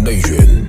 Nation.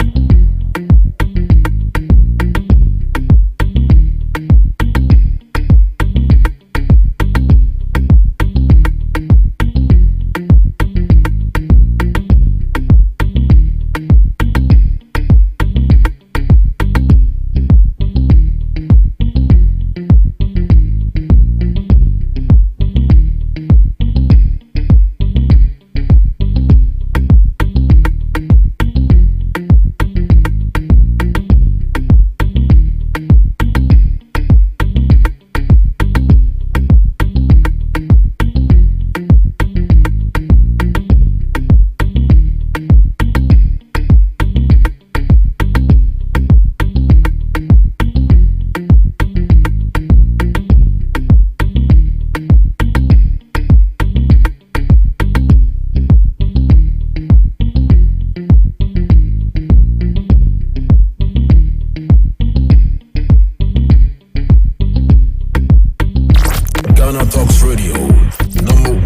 GhanaTalks Radio,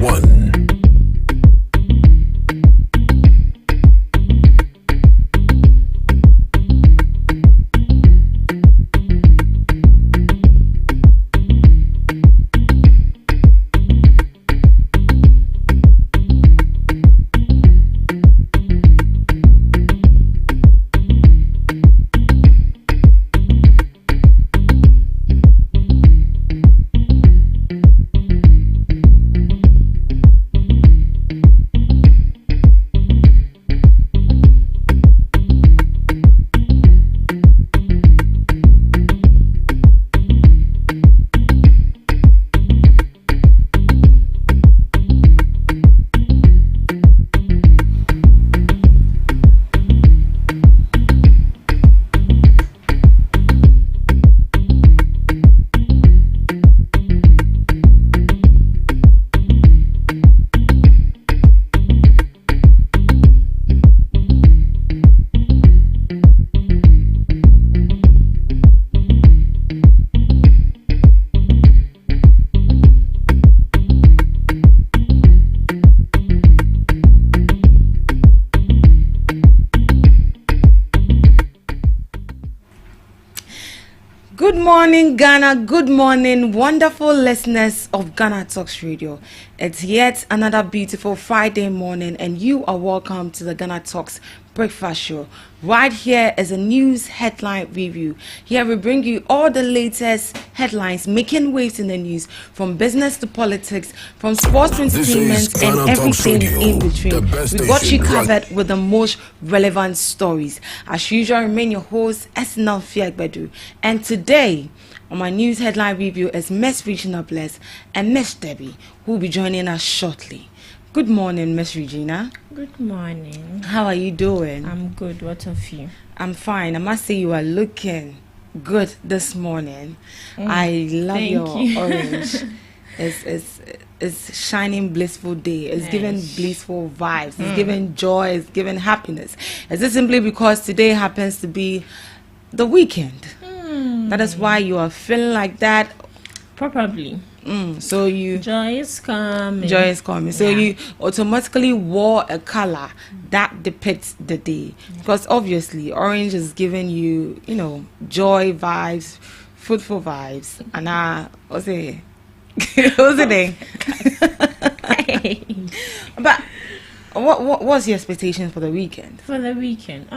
#1. Good morning, Ghana. Good morning, wonderful listeners of GhanaTalks Radio. It's yet another beautiful Friday morning, and you are welcome to the GhanaTalks Breakfast Show. Right here is a news headline review. Here we bring you all the latest headlines making waves in the news, from business to politics, from sports to entertainment, and everything in between. We got you covered with the most relevant stories. As usual, remain your host, Esnal Fiagbedu. And today, on my news headline review is Miss Regina Bless and Miss Debbie, who will be joining us shortly. Good morning, Miss Regina. Good morning. How are you doing? I'm good. What of you? I'm fine. I must say you are looking good this morning. I love your orange. It's shining blissful day. It's giving blissful vibes. It's giving joy. It's giving happiness. Is it simply because today happens to be the weekend? That is why you are feeling like that? Probably. So you Joy is coming. So you automatically wore a color that depicts the day, because obviously orange is giving you, joy vibes, fruitful vibes, and what's it? What's the day? But what's your expectation for the weekend? For the weekend,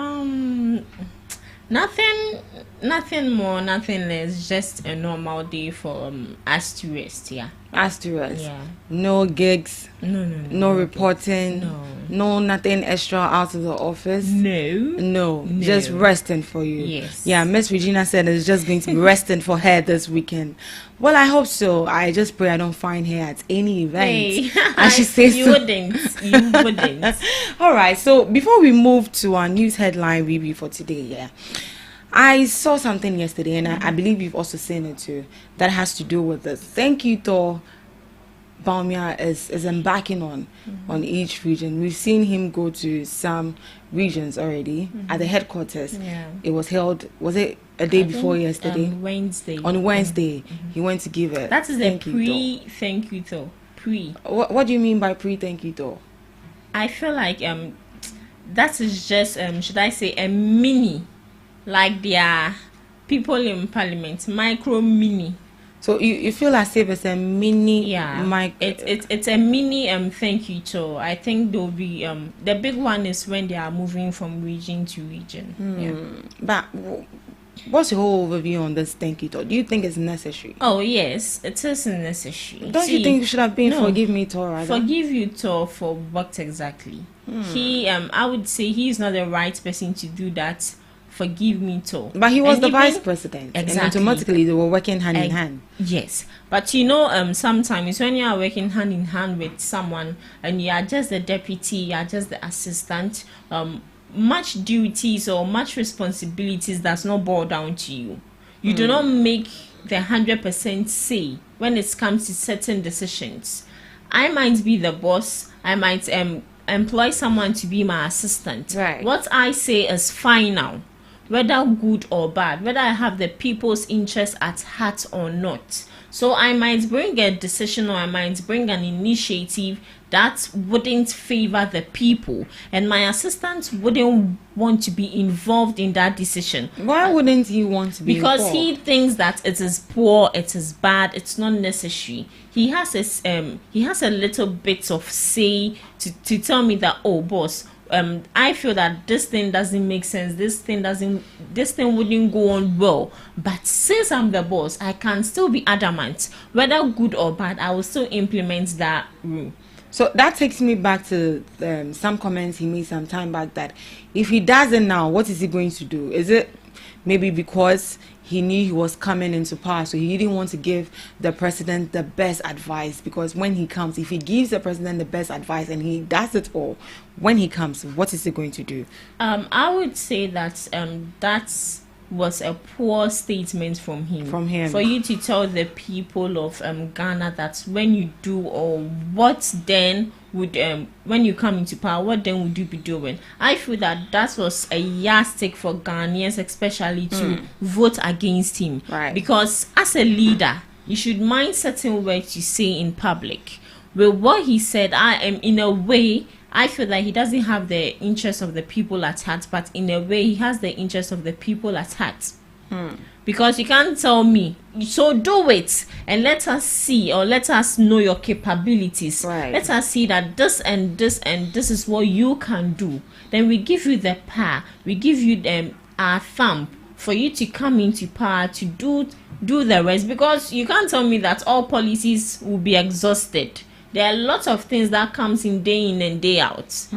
nothing more, nothing less. Just a normal day for us to rest. Yeah. Us to rest. Yeah. No gigs. No Reporting. No, nothing extra out of the office. No. Just resting for you. Yes. Yeah, Miss Regina said it's just going to be resting for her this weekend. Well, I hope so. I just pray I don't find her at any event. Hey. And she says you wouldn't. All right. So before we move to our news headline review for today, I saw something yesterday, and I believe you've also seen it too, that has to do with the thank you tour Baumia is embarking on each region. We've seen him go to some regions already at the headquarters. Yeah. It was held, was it a day before yesterday? Wednesday. On Wednesday, he went to give it. That is the pre-thank you tour. What do you mean by pre-thank you tour? I feel like that is just should I say a mini, like their people in parliament, micro mini. So you feel as if it's a mini it's a mini thank you to. I think there'll be the big one is when they are moving from region to region. But what's your whole overview on this thank you to? Do you think it's necessary? Oh yes, it is necessary. Don't you think it should have been forgive me to, rather? Forgive you to for what exactly? He I would say he's not the right person to do that. Forgive me to. But he was the vice president. Exactly. And automatically they were working hand in hand. Yes. But sometimes when you are working hand in hand with someone and you are just the deputy, you are just the assistant, much duties or much responsibilities does not boil down to you. You do not make the 100% say when it comes to certain decisions. I might be the boss. I might employ someone to be my assistant. Right. What I say is final. Whether good or bad, whether I have the people's interest at heart or not. So I might bring a decision or I might bring an initiative that wouldn't favor the people, and my assistant wouldn't want to be involved in that decision. Why wouldn't he want to be because involved? he thinks that it is poor, it is bad, it's not necessary. He has a little bit of say to tell me that, oh boss, I feel that this thing doesn't make sense, this thing wouldn't go on well, but since I'm the boss, I can still be adamant whether good or bad. I will still implement that rule. So that takes me back to some comments he made some time back, that if he doesn't now, what is he going to do? Is it maybe because he knew he was coming into power, so he didn't want to give the president the best advice? Because when he comes, if he gives the president the best advice and he does it all, when he comes, what is he going to do? I would say that that's was a poor statement from him. For you to tell the people of Ghana that when you do, or what then would when you come into power, what then would you be doing? I feel that that was a yardstick for Ghanaians, especially to vote against him. Right. Because as a leader, you should mind certain words you say in public. With what he said, I am in a way, I feel that he doesn't have the interest of the people at heart, but in a way he has the interest of the people at heart. Because you can't tell me, so do it and let us see, or let us know your capabilities. Right. Let us see that this and this and this is what you can do. Then we give you the power, we give you our thumb for you to come into power to do the rest. Because you can't tell me that all policies will be exhausted. There are lots of things that comes in and day out.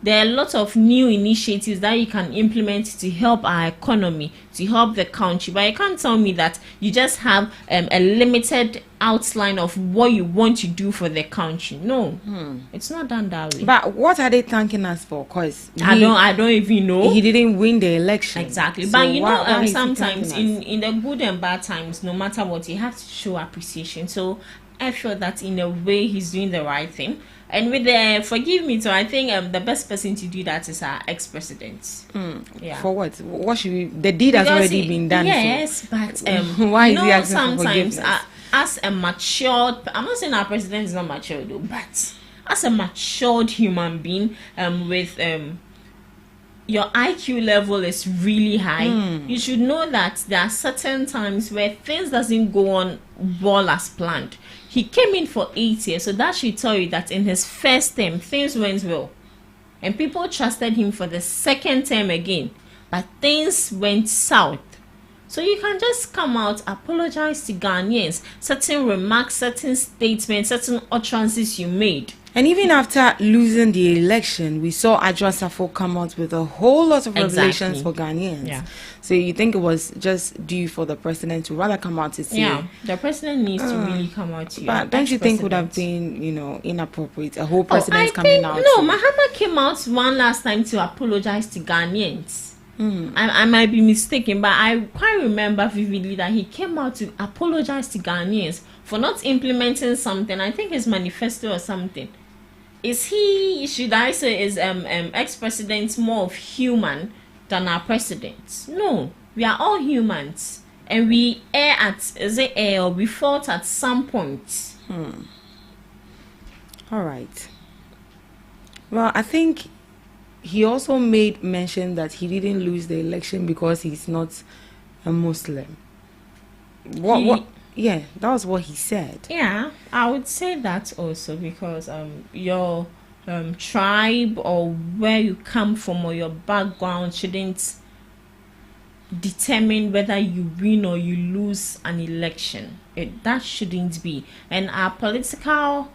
There are lots of new initiatives that you can implement to help our economy, to help the country. But you can't tell me that you just have a limited outline of what you want to do for the country. No, it's not done that way. But what are they thanking us for? Because I don't even know. He didn't win the election. Exactly. So but why sometimes in the good and bad times, no matter what, you have to show appreciation. So I feel that in a way he's doing the right thing. And with the forgive me, so I think the best person to do that is our ex-president. Yeah. For what? What should we? The deed has already been done. Yes, so. But why is he asking for forgiveness? Sometimes as a matured, I'm not saying our president is not mature though, but as a matured human being, with your IQ level is really high, you should know that there are certain times where things doesn't go on well as planned. He came in for 8 years, so that should tell you that in his first term, things went well. And people trusted him for the second term again, but things went south. So you can just come out, apologize to Ghanaians, certain remarks, certain statements, certain utterances you made. And even after losing the election, we saw Adjoa Safo come out with a whole lot of revelations for Ghanaians. Yeah. So you think it was just due for the president to rather come out to say? Yeah, the president needs to really come out to you. But don't you think would have been, inappropriate? A whole president coming out. No, Mahama came out one last time to apologize to Ghanaians. I might be mistaken, but I quite remember vividly that he came out to apologize to Ghanaians for not implementing something. I think his manifesto or something. Should I say, is ex-president more of human than our president? No, we are all humans, and we we fought at some point. All right. Well, I think he also made mention that he didn't lose the election because he's not a Muslim. What? Yeah, that was what he said. Yeah, I would say that also because your tribe or where you come from or your background shouldn't determine whether you win or you lose an election. That shouldn't be. And our political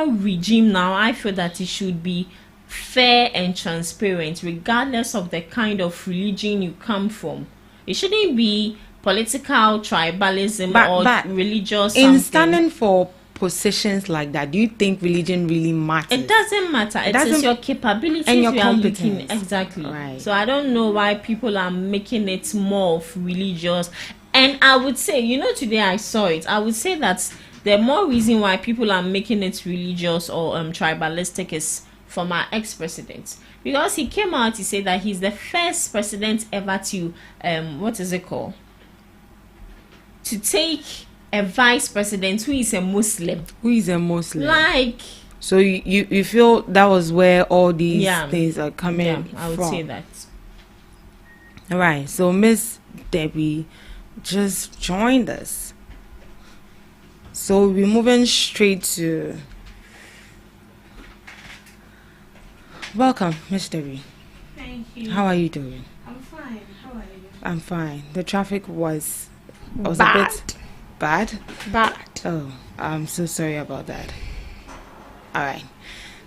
regime now, I feel that it should be fair and transparent regardless of the kind of religion you come from. It shouldn't be political tribalism or religious in something. standing for positions like that, do you think religion really matters? It doesn't matter. It is your capabilities and your we competence. are looking exactly. Right. So I don't know why people are making it more of religious. And I would say, today I saw it. I would say that the more reason why people are making it religious or tribalistic is from our ex-president, because he came out to say that he's the first president ever to to take a vice president who is a Muslim. Like, so you feel that was where all these things are coming from? I would say that. All right, so Miss Debbie just joined us. So we're moving straight to... Welcome, Miss Debbie. Thank you. How are you doing? I'm fine. How are you? I'm fine. The traffic was a Bad. bit bad. Bad. Oh, I'm so sorry about that. All right.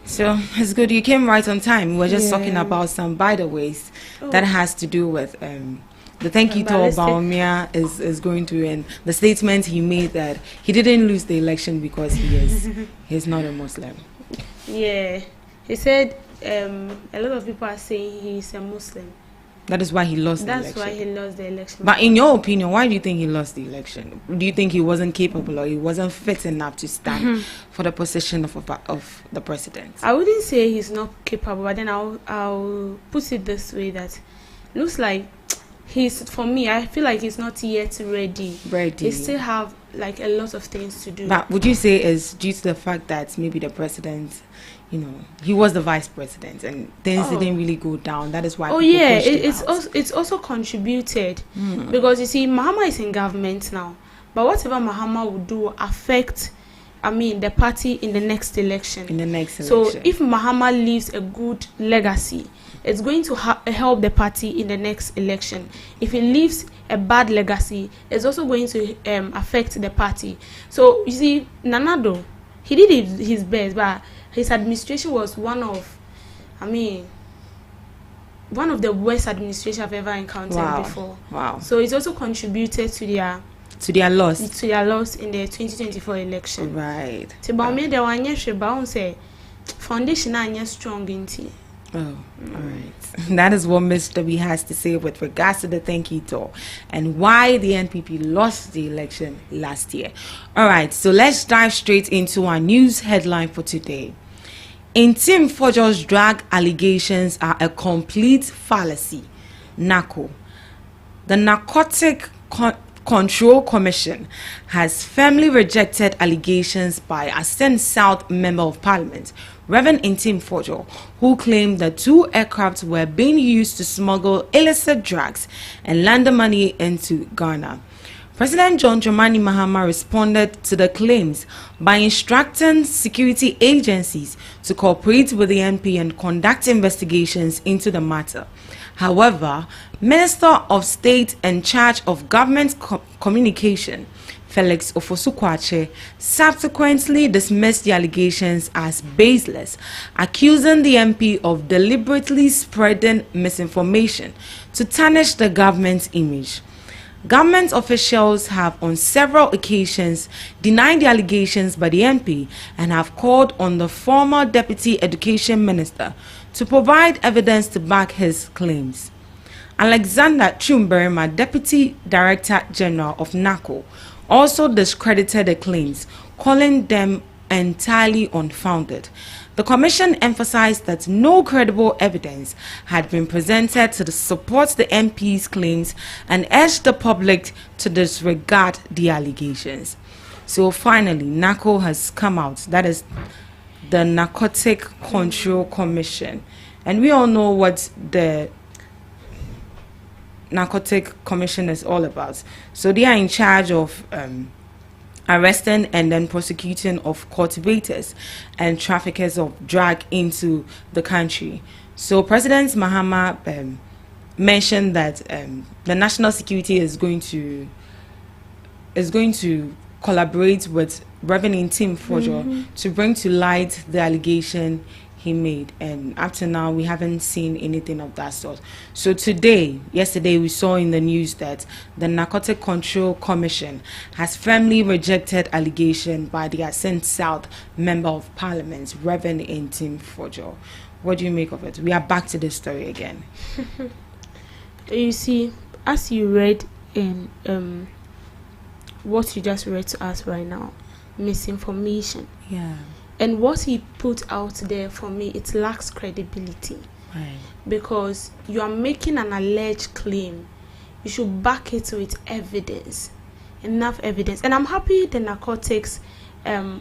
So it's good you came right on time. We were just talking about some by the ways that has to do with the thank you to Baumia is going to, and the statement he made that he didn't lose the election because he's not a Muslim. Yeah. He said a lot of people are saying he's a Muslim. That is why he lost the election. That's why he lost the election. But in your opinion, why do you think he lost the election? Do you think he wasn't capable or he wasn't fit enough to stand for the position of the president? I wouldn't say he's not capable, but then I'll put it this way, that looks like for me, I feel like he's not yet ready. He still have like a lot of things to do. But would you say is due to the fact that maybe the president, he was the vice president and things didn't really go down? That is why. It's also contributed because you see, Mahama is in government now, but whatever Mahama would do will affect, the party in the next election. So if Mahama leaves a good legacy, it's going to help the party in the next election. If he leaves a bad legacy, it's also going to affect the party. So you see, Nanado, he did his best, but his administration was one of the worst administration I've ever encountered before. Wow. So it's also contributed to their loss. To their loss in the 2024 election. Right. Tibaume de wanye sheba say foundation anya strong inti. Oh, all right. That is what Mr. B has to say with regards to the thank you tour and why the NPP lost the election last year. All right, so let's dive straight into our news headline for today. Intim Fojo's drug allegations are a complete fallacy. NACO. The Narcotic Control Commission has firmly rejected allegations by Ascent South Member of Parliament, Reverend Intim Fojo, who claimed that 2 aircraft were being used to smuggle illicit drugs and launder money into Ghana. President John Dramani Mahama responded to the claims by instructing security agencies to cooperate with the MP and conduct investigations into the matter. However, Minister of State in charge of Government Communication, Felix Ofosu-Kwakye, subsequently dismissed the allegations as baseless, accusing the MP of deliberately spreading misinformation to tarnish the government's image. Government officials have on several occasions denied the allegations by the MP and have called on the former Deputy Education Minister to provide evidence to back his claims. Alexander Chumberima, Deputy Director General of NACO, also discredited the claims, calling them entirely unfounded. The commission emphasized that no credible evidence had been presented to support the MP's claims and urged the public to disregard the allegations. So finally, NACO has come out, that is the Narcotic Control Commission. And we all know what the Narcotic Commission is all about. So they are in charge of arresting and then prosecuting of cultivators and traffickers of drug into the country. So President Mahama mentioned that the national security is going to collaborate with Reverend Tim Fojo to bring to light the allegation he made, and up to now we haven't seen anything of that sort. So yesterday we saw in the news that the Narcotic Control Commission has firmly rejected allegation by the Ascent South Member of Parliament, Reverend Tim Fojo. What do you make of it? We are back to this story again. You see, as you read in what you just read to us right now, misinformation. Yeah. And what he put out there, for me, it lacks credibility. Right. Because you are making an alleged claim. You should back it with evidence. Enough evidence. And I'm happy the Narcotics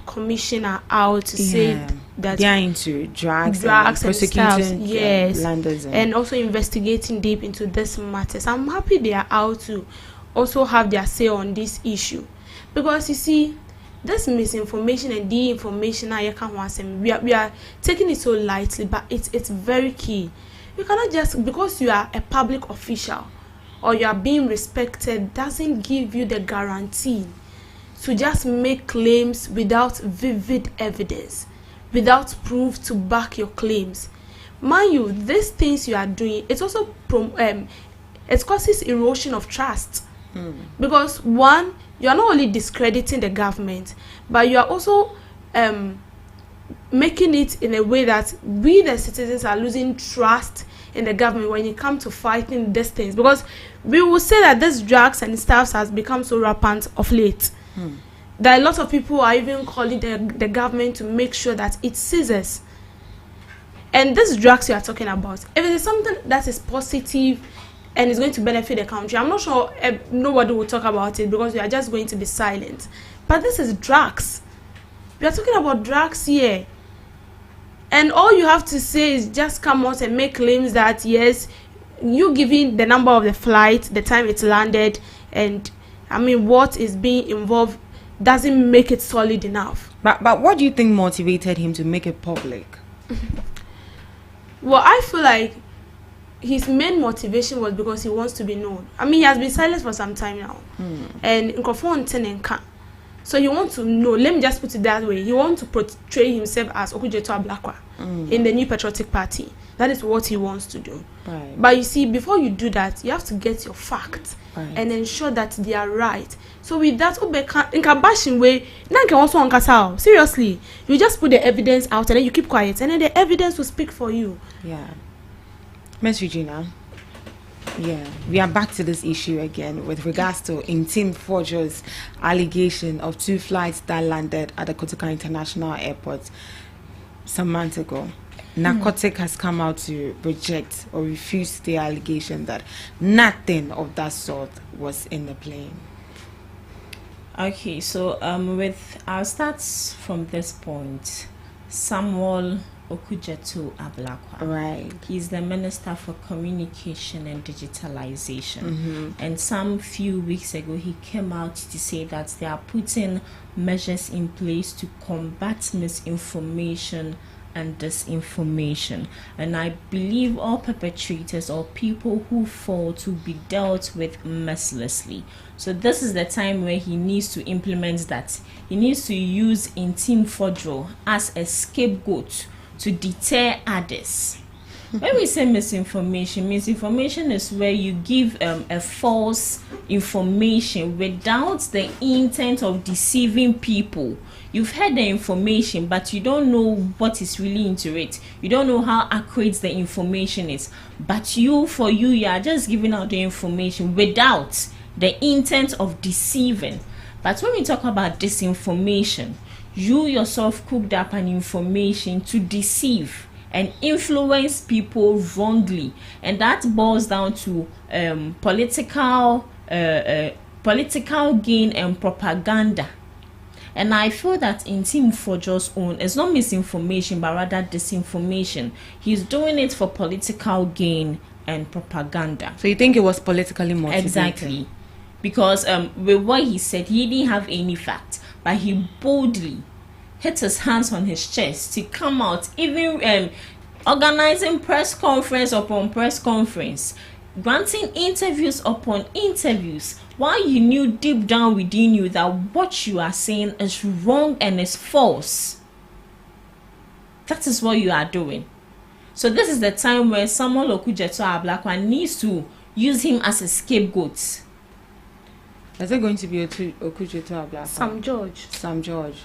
Commissioner out to say that they are into drugs and prosecuting yes, landers and also investigating deep into this matters. I'm happy they are out to also have their say on this issue. Because you see, this misinformation and de-information we are taking it so lightly, but it's very key. You cannot just, because you are a public official or you are being respected, doesn't give you the guarantee to just make claims without vivid evidence, without proof to back your claims. Mind you, these things you are doing, it's also it causes erosion of trust. Because one, you are not only discrediting the government, but you are also making it in a way that we the citizens are losing trust in the government when it comes to fighting these things. Because we will say that this drugs and stuff has become so rampant of late that a lot of people are even calling the government to make sure that it ceases. And these drugs you are talking about, if it is something that is positive and is going to benefit the country, I'm not sure nobody will talk about it because we are just going to be silent. But this is drugs. We are talking about drugs here. And all you have to say is just come out and make claims that, yes, you giving the number of the flight, the time it's landed, and what is being involved doesn't make it solid enough. But what do you think motivated him to make it public? Well, I feel like his main motivation was because he wants to be known. He has been silent for some time now. And so he wants to know, let me just put it that way, he wants to portray himself as Okujeto Ablakwa in the New Patriotic Party. That is what he wants to do. Right. But you see, before you do that, you have to get your facts and ensure that they are right. So with that, seriously, you just put the evidence out and then you keep quiet, and then the evidence will speak for you. Yeah. Miss Regina, we are back to this issue again with regards to Tim Fojo's allegation of 2 flights that landed at the Kotoka International Airport some months ago. Narcotic has come out to reject or refuse the allegation that nothing of that sort was in the plane. Okay, so I'll start from this point. Samuel Okujeto Ablakwa. Right. He's the Minister for Communication and Digitalization. And some few weeks ago, he came out to say that they are putting measures in place to combat misinformation and disinformation. And I believe all perpetrators or people who fall to be dealt with mercilessly. So this is the time where he needs to implement that. He needs to use Tim Fojo as a scapegoat to deter others. When we say misinformation is where you give a false information without the intent of deceiving people. You've heard the information, but you don't know what is really into it. You don't know how accurate the information is. But you are just giving out the information without the intent of deceiving. But when we talk about disinformation, you yourself cooked up an information to deceive and influence people wrongly, and that boils down to political gain and propaganda. And I feel that in Team Fojo's own, it's not misinformation, but rather disinformation. He's doing it for political gain and propaganda. So you think it was politically motivated? Exactly. Because with what he said, he didn't have any facts, but he boldly hit his hands on his chest to come out, even organizing press conference upon press conference, granting interviews upon interviews, while you knew deep down within you that what you are saying is wrong and is false. That is what you are doing. So this is the time where Samuel Okudzeto Ablakwa needs to use him as a scapegoat. Is it going to be Okudzeto Ablakwa? Sam George.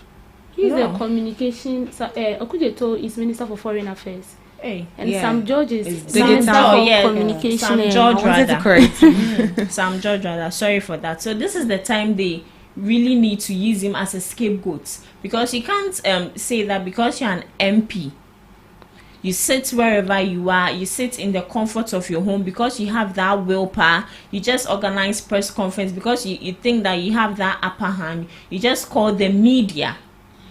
He's a communication. Okudzeto is Minister for Foreign Affairs. Hey. And Sam George is Minister for Communication. Sam George rather. Correct. Sam George rather. Sorry for that. So this is the time they really need to use him as a scapegoat, because you can't say that because you're an MP, you sit wherever you are, you sit in the comfort of your home, because you have that willpower, you just organize press conference because you think that you have that upper hand, you just call the media.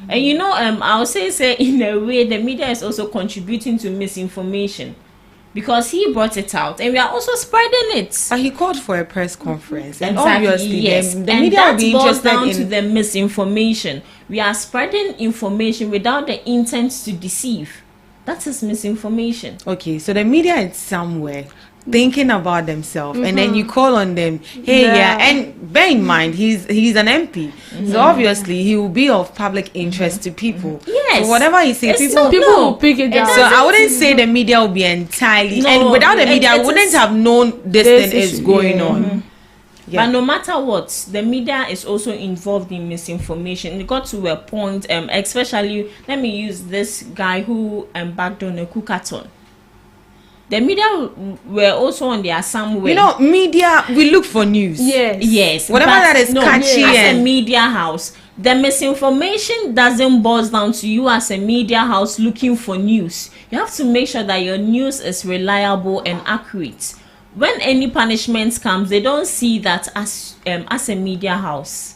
And you know, I'll say in a way, the media is also contributing to misinformation, because he brought it out and we are also spreading it. But he called for a press conference, and exactly, obviously yes. the and media that will be boils interested down in to the misinformation. We are spreading information without the intent to deceive. That is misinformation. Okay, so the media is somewhere thinking about themselves, and then you call on them, hey, and bear in mind he's an MP, so obviously he will be of public interest to people. Yes, so whatever he says, people will pick it up. So I wouldn't say the media will be entirely, and without the media, I wouldn't have known this thing is going on. But no matter what, the media is also involved in misinformation. It got to a point, especially, let me use this guy who backed on a Kukaton. The media were also on their somewhere. You know, media, we look for news. Yes. Whatever that is catchy. As a media house, the misinformation doesn't boil down to you as a media house looking for news. You have to make sure that your news is reliable and accurate. When any punishment comes, they don't see that as a media house.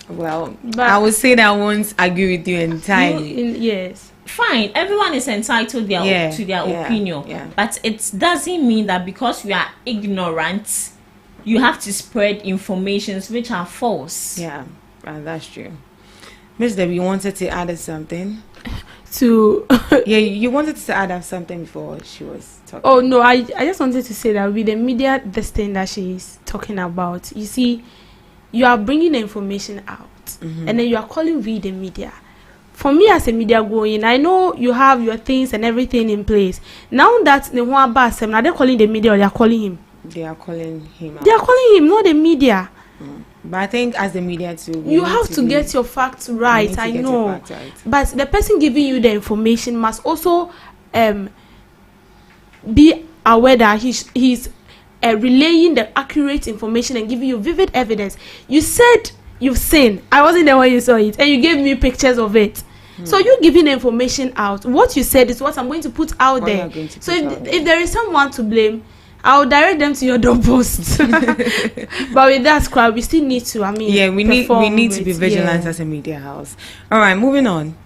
Well, I would say that I won't agree with you entirely. Yes. Fine, everyone is entitled to their opinion, but it doesn't mean that because you are ignorant, you have to spread informations which are false. Yeah, that's true. Miss Debbie, you wanted to add something? You wanted to add something before she was talking. Oh no, I just wanted to say that with the media, this thing that she's talking about, you see, you are bringing the information out, and then you are calling we the media. For me as a media going, I know you have your things and everything in place. Now that the one boss, now they're calling the media or they are calling him. They are calling him out. They are calling him, not the media. But I think as the media too, you have to get your facts right. I know, but the person giving you the information must also be aware that he's relaying the accurate information and giving you vivid evidence. You said you've seen. I wasn't there when you saw it, and you gave me pictures of it. So you giving the information out. What you said is what I'm going to put out there. So if there is someone to blame, I'll direct them to your doorpost. But with that crowd, we still need to. We need to be vigilant as a media house. All right, moving on.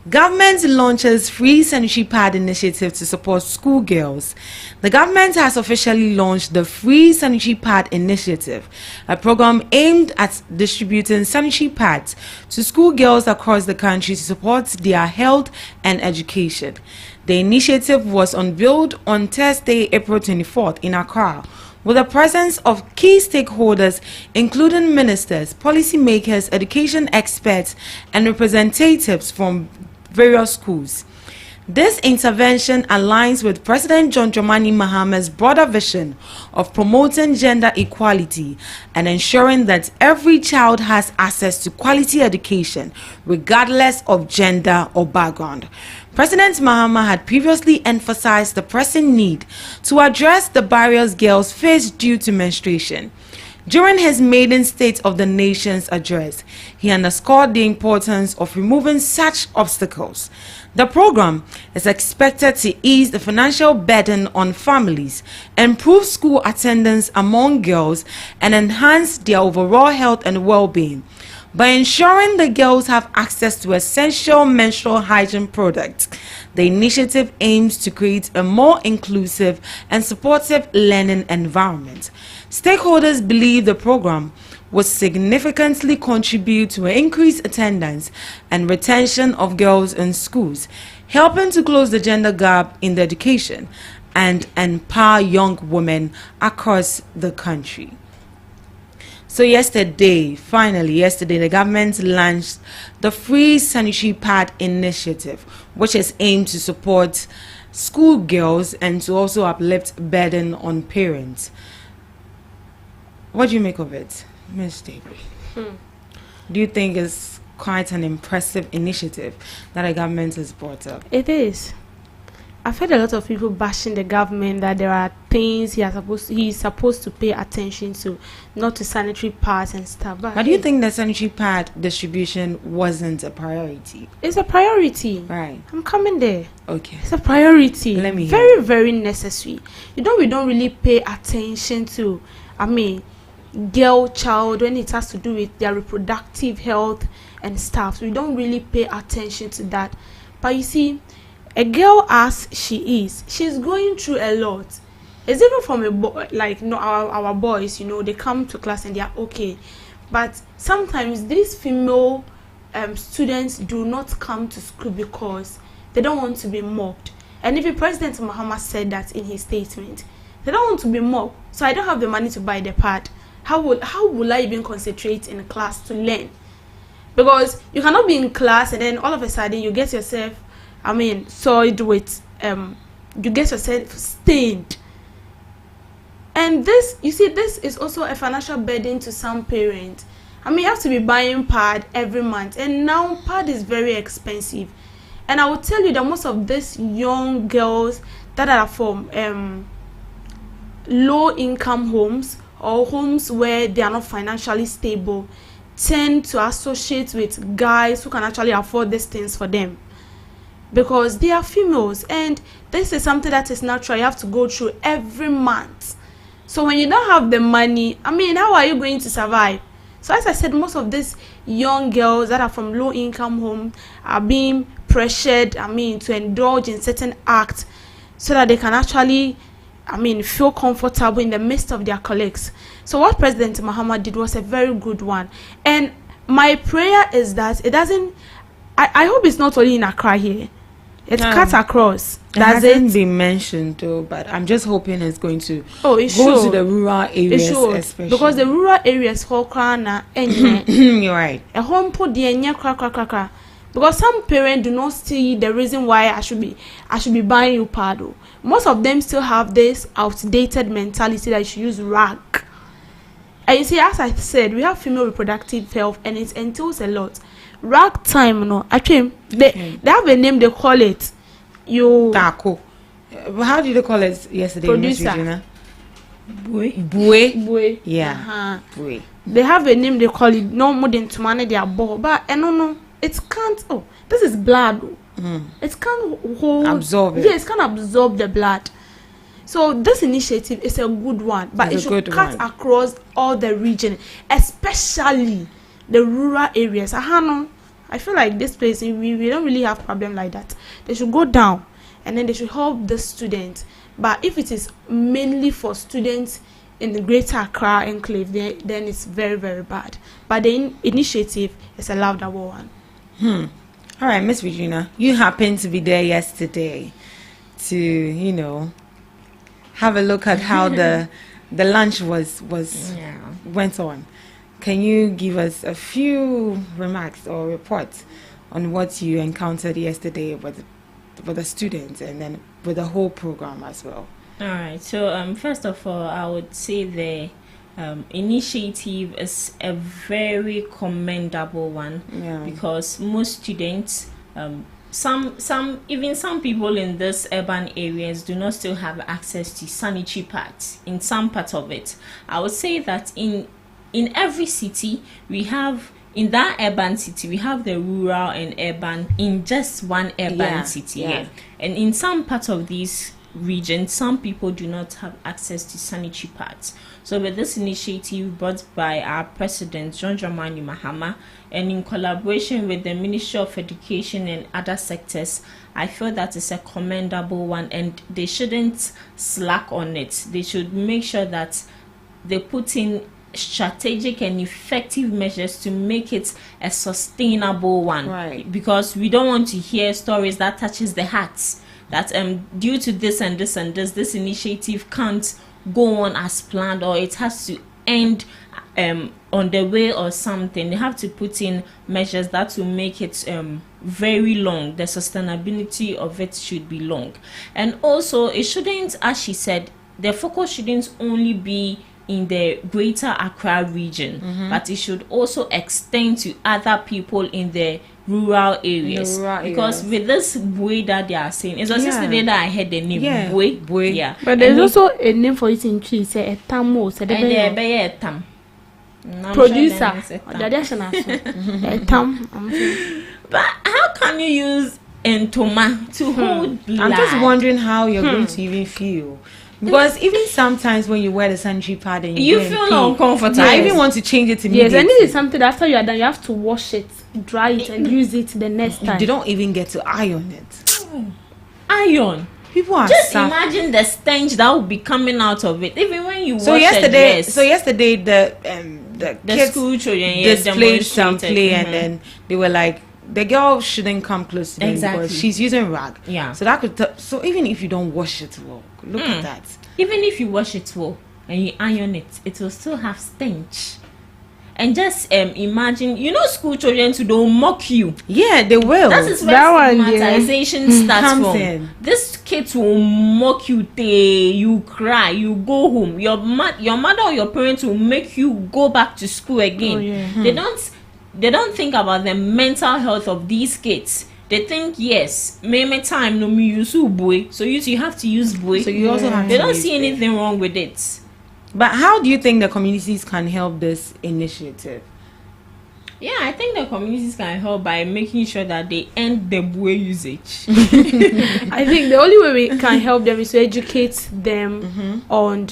Government launches free sanitary pad initiative to support schoolgirls. The government has officially launched the Free Sanitary Pad Initiative, a program aimed at distributing sanitary pads to schoolgirls across the country to support their health and education. The initiative was unveiled on Thursday, April 24th in Accra, with the presence of key stakeholders including ministers, policymakers, education experts, and representatives from various schools. This intervention aligns with President John Dramani Mahama's broader vision of promoting gender equality and ensuring that every child has access to quality education regardless of gender or background. President Mahama had previously emphasized the pressing need to address the barriers girls face due to menstruation. During his maiden State of the Nation's address, he underscored the importance of removing such obstacles. The program is expected to ease the financial burden on families, improve school attendance among girls, and enhance their overall health and well-being. By ensuring the girls have access to essential menstrual hygiene products, the initiative aims to create a more inclusive and supportive learning environment. Stakeholders believe the program will significantly contribute to increased attendance and retention of girls in schools, helping to close the gender gap in the education and empower young women across the country. So finally yesterday, the government launched the Free Sanitary Pad initiative, which is aimed to support school girls and to also uplift burden on parents. What do you make of it, Ms. David? Do you think it's quite an impressive initiative that the government has brought up? It is. I've heard a lot of people bashing the government that there are things he's supposed to pay attention to, not to sanitary pads and stuff. But do you think the sanitary pad distribution wasn't a priority? It's a priority. Right. I'm coming there. Okay. It's a priority. Let me hear. Very, very necessary. We don't really pay attention to, girl, child, when it has to do with their reproductive health and stuff. We don't really pay attention to that. But you see, a girl as she's going through a lot. It's even from a boy, our boys, they come to class and they are okay. But sometimes these female students do not come to school because they don't want to be mocked. And even President Mahama said that in his statement, they don't want to be mocked. So I don't have the money to buy the pad. How will I even concentrate in class to learn? Because you cannot be in class and then all of a sudden you get yourself soiled with you get yourself stained. And this is also a financial burden to some parents. You have to be buying pad every month, and now pad is very expensive. And I will tell you that most of these young girls that are from low income homes or homes where they are not financially stable tend to associate with guys who can actually afford these things for them, because they are females, and this is something that is natural. You have to go through every month. So when you don't have the money, how are you going to survive? So as I said, most of these young girls that are from low income homes are being pressured to indulge in certain acts so that they can actually feel comfortable in the midst of their colleagues. So what President Mahama did was a very good one, and my prayer is that it doesn't, I hope it's not only in Accra here. It cuts across. That's it. Been mentioned though, but I'm just hoping it's going to go to the rural areas, especially because the rural areas for Krana and you're right. A home put the because some parents do not see the reason why I should be buying you pado. Most of them still have this outdated mentality that you should use rag. And you see, as I said, we have female reproductive health, and it entails a lot. Rag time, actually, they have a name, they call it. Taco. How did they call it yesterday, Producer. Bue. Yeah. Bue. They have a name, they call it no more than to manage their ball. But no, it can't. Oh, this is blood. It can't absorb it. Yes, it can absorb the blood. So this initiative is a good one, but it should cut across all the region, especially the rural areas. I feel like this place we don't really have problem like that. They should go down and then they should help the students. But if it is mainly for students in the Greater Accra enclave, then it's very, very bad. But the initiative is a louder one. All right, Miss Regina, you happened to be there yesterday to have a look at how the lunch went on. Can you give us a few remarks or reports on what you encountered yesterday with the students and then with the whole program as well? All right. So first of all, I would say the initiative is a very commendable one, because most students, some people in these urban areas do not still have access to sanitary pads in some part of it. I would say that in every city we have, in that urban city we have the rural and urban in just one urban city. And in some parts of these region, some people do not have access to sanitary pads. So with this initiative brought by our president, John Dramani Mahama, and in collaboration with the Ministry of Education and other sectors, I feel that it's a commendable one, and they shouldn't slack on it. They should make sure that they put in strategic and effective measures to make it a sustainable one. Right. Because we don't want to hear stories that touches the hearts, that due to this and this and this initiative can't go on as planned, or it has to end on the way or something. They have to put in measures that will make it very long. The sustainability of it should be long. And also, it shouldn't, as she said, the focus shouldn't only be in the greater Accra region, but it should also extend to other people in the rural areas. Because with this Bue that they are saying, it was yesterday that I heard the name Bue. Yeah. But there's also a name for it in Chi, say a tamo, say a tam. Producer. A tam. But how can you use entoma to hold blood? I'm just wondering how you're going to even feel. Because even sometimes when you wear the sanitary pad and you feel uncomfortable. I even want to change it immediately. Yes, and this is something after you are done, you have to wash it, dry it, and use it the next time. You don't even get to iron it. Iron. People are just imagine the stench that will be coming out of it, even when you wash yesterday. a dress. So yesterday the kids school children displayed some play, and then they were like, the girl shouldn't come close to them because she's using rag. Yeah. So that could so even if you don't wash it well, look at that. Even if you wash it well and you iron it, it will still have stench. And just imagine, school children who don't mock you. Yeah, they will. That is where stigmatization starts from. This kids will mock you till you cry, you go home. Your mother or your parents will make you go back to school again. Oh, yeah. They don't think about the mental health of these kids. They think, yes, maybe time no me use Bue, so you have to use Bue. So you also have to. They don't see anything wrong with it. But how do you think the communities can help this initiative? Yeah, I think the communities can help by making sure that they end the Bue usage. I think the only way we can help them is to educate them on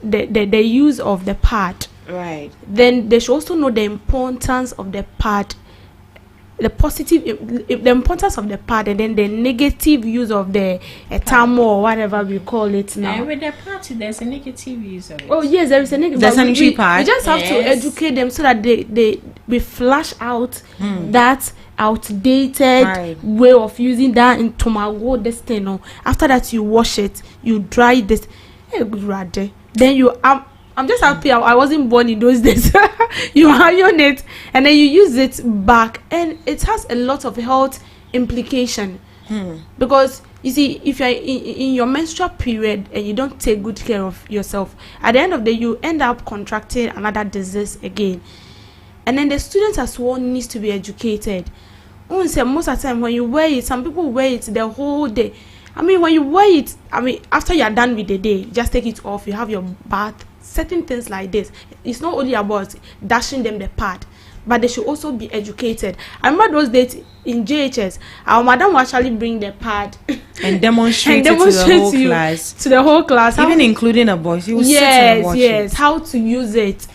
the use of the pad. Right. Then they should also know the importance of the pad, the importance of the pad, and then the negative use of the tamo or whatever we call it now. And with the pad, there's a negative use of it. Oh yes, there is a negative. The sanitary pad. We just have to educate them so that we flash out that outdated way of using that in tomago this thing. No, after that you wash it, you dry this. Then you I'm just happy I wasn't born in those days. You iron it and then you use it back, and it has a lot of health implication. Because you see, if you're in your menstrual period and you don't take good care of yourself, at the end of the day you end up contracting another disease again. And then the students as well needs to be educated. Most of the time when you wear it, some people wear it the whole day. When you wear it, after you're done with the day, just take it off, you have your bath. Certain things like this, it's not only about dashing them the pad, but they should also be educated. I remember those days in JHS, our madam will actually bring the pad and demonstrate it to the whole class, even including the boys. You will sit and watch it. How to use it,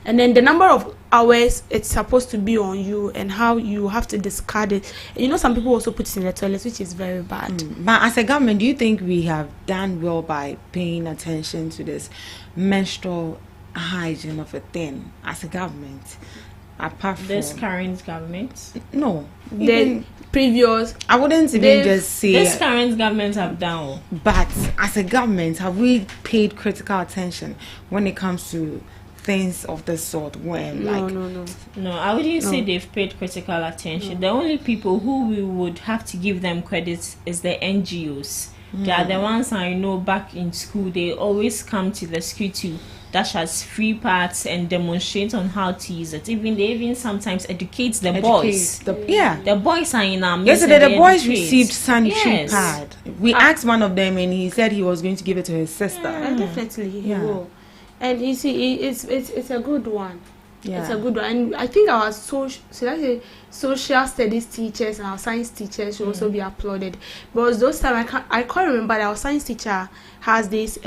and then the number of hours it's supposed to be on you, and how you have to discard it. And some people also put it in the toilets, which is very bad. But as a government, do you think we have done well by paying attention to this menstrual hygiene of a thing as a government? Apart from this current government, no, the previous, I wouldn't even just say this current government have done. But as a government, have we paid critical attention when it comes to things of the sort? When no, I wouldn't say they've paid critical attention. The only people who we would have to give them credit is the NGOs. They are the ones I know back in school. They always come to the school to dash us free parts and demonstrate on how to use it. They even sometimes educate the boys. The boys are in our midst. Yesterday the boys received sanitary pad. We asked one of them and he said he was going to give it to his sister. Definitely he will. And you see, it's a good one. It's a good one. And I think our social studies teachers and our science teachers should also be applauded. Because those times I can't remember that our science teacher has this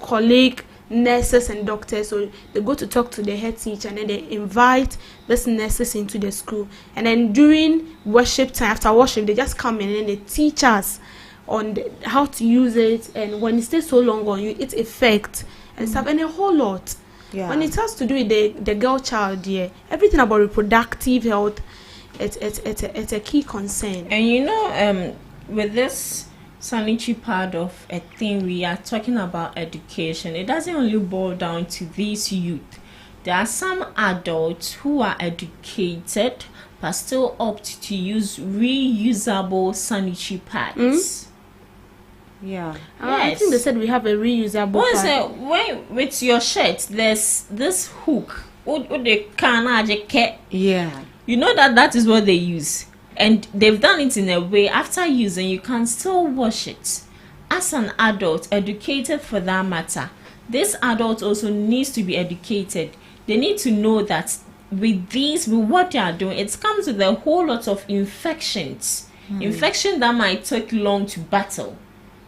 colleague nurses and doctors, so they go to talk to the head teacher and then they invite these nurses into the school, and then during worship time, after worship, they just come in and they teach us on how to use it, and when it stays so long on you, its effect and stuff, and a whole lot. When it has to do with the girl child, everything about reproductive health, it's a key concern. And with this sanitary part of a thing, we are talking about education. It doesn't only boil down to these youth. There are some adults who are educated but still opt to use reusable sanitary pads. Yeah. Yes. I think they said we have a reusable pad. When with your shirt, there's this hook. Yeah. You know that is what they use. And they've done it in a way, after using, you can still wash it. As an adult, educated for that matter, this adult also needs to be educated. They need to know that with what they are doing, it comes with a whole lot of infections. Infection that might take long to battle.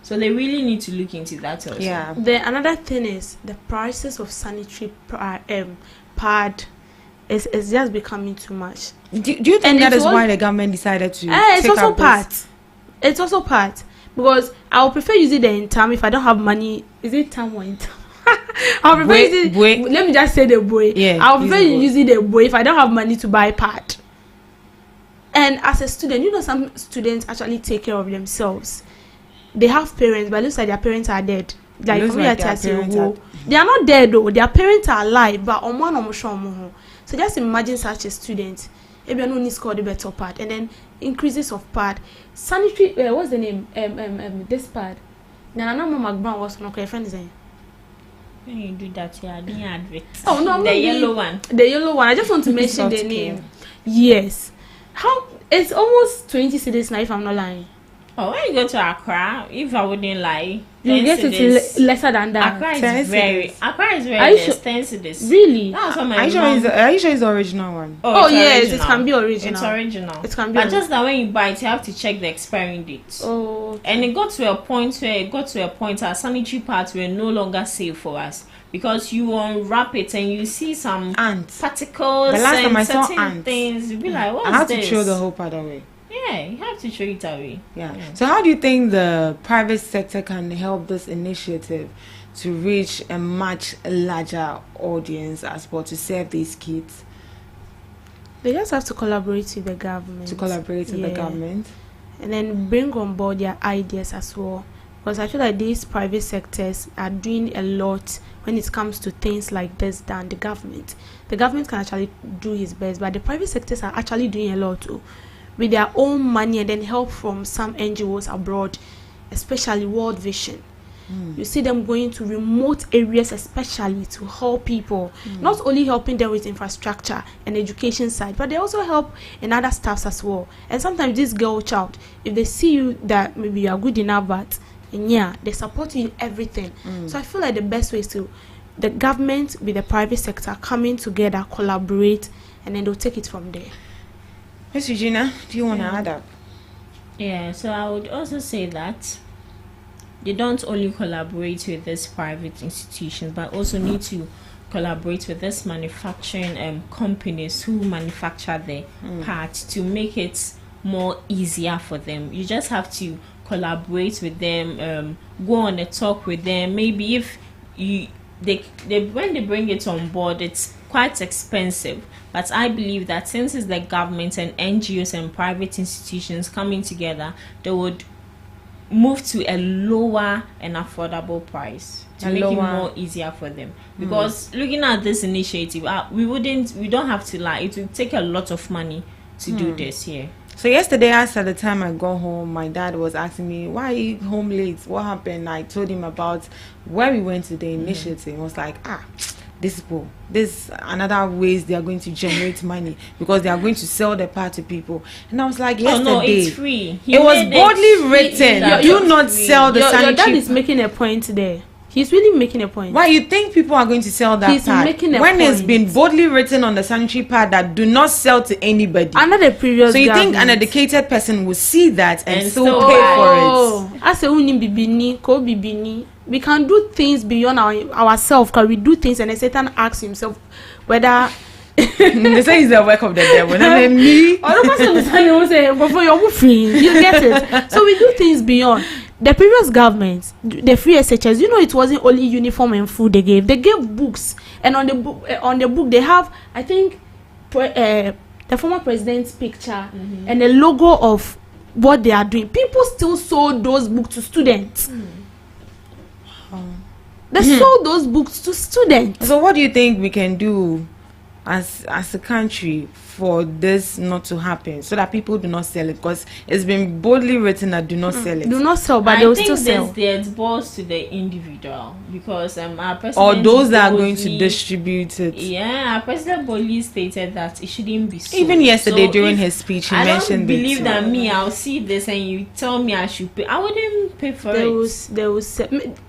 So they really need to look into that also. Yeah. Another thing is the prices of sanitary pad is just becoming too much. Do you think that is why the government decided to it's also part. It's also part. Because I would prefer using the in time if I don't have money. Is it time or in time? I'll prefer using let me just say the boy. Yeah, I'll prefer using the boy if I don't have money to buy pad. And as a student, some students actually take care of themselves. They have parents, but it looks like their parents are dead. Like they are not dead though. Their parents are alive, but so just imagine such a student. If you don't score the better part, and then increases of pad, sanitary. What's the name? This pad. Nana Mama Brown was not okay. Friend saying. When you do that, yeah, the advert. Oh no, the yellow one. The yellow one. I just want to mention the name. Yes. How? It's almost 20 cities now, if I'm not lying. Oh, when you go to Accra, if I wouldn't lie, you get it lesser than that. Accra is very less. 10 cities. Really? That's what Are you sure it's the original one? Oh yes, it can be original. It's original. It can be. But just that when you buy it, you have to check the expiring date. Oh. Okay. And it got to a point our sanitary pads were no longer safe for us. Because you unwrap it and you see some ants, particles, the last time I saw certain things. You'll be like, what's this? I have to throw the whole part away. Yeah, you have to throw it away. Yeah. So how do you think the private sector can help this initiative to reach a much larger audience as well to serve these kids? They just have to collaborate with the government. And then bring on board their ideas as well. Because I feel like these private sectors are doing a lot when it comes to things like this than the government. The government can actually do his best, but the private sectors are actually doing a lot too, with their own money and then help from some NGOs abroad, especially World Vision. You see them going to remote areas especially to help people, not only helping them with infrastructure and education side, but they also help in other stuffs as well. And sometimes this girl child, if they see you that maybe you are good enough, but they support you in everything. So I feel like the best way is to the government with the private sector coming together, collaborate, and then they'll take it from there. Miss Regina, do you want to add up? Yeah, so I would also say that they don't only collaborate with these private institutions, but also need to collaborate with these manufacturing companies who manufacture the parts to make it more easier for them. You just have to collaborate with them, go on a talk with them. Maybe if they when they bring it on board, it's quite expensive, but I believe that since it's the government and NGOs and private institutions coming together, they would move to a lower and affordable price to make it more easier for them. Because looking at this initiative, we don't have to lie, it will take a lot of money to do this here. So yesterday, at the time I got home, my dad was asking me, why are you home late? What happened? I told him about where we went to the initiative. I was like, this another ways they are going to generate money, because they are going to sell the part to people. And I was like, yesterday, no, it's free. It was boldly written. You not sell the sanitary. Your dad is making a point there. He's really making a point. Why you think people are going to sell that He's pad making a when point. it's been boldly written on the sanitary pad that do not sell to anybody? Under the previous So you think government. an educated person will see that and still still pay buy for it? As a uni bibini, ko bibini, we can do things beyond ourselves. Can we do things? And then Satan asks himself whether. They say it's the work of the devil. And then me. Or the person will say, "But for your free, you get it." So we do things beyond. The previous government, the free SHS, it wasn't only uniform and food they gave. They gave books, and on the book they have, I think, the former president's picture and the logo of what they are doing. People still sold those books to students. They sold those books to students. So what do you think we can do as a country for this not to happen, so that people do not sell it? Because it's been boldly written that do not sell it. Do not sell, but they will still sell. I think it boils to the individual, because our president Or those that are going to distribute it. Yeah, our president boldly stated that it shouldn't be sold. Even yesterday So during if his speech, he I mentioned don't believe it. that I'll see this and you tell me I should pay. I wouldn't pay for There was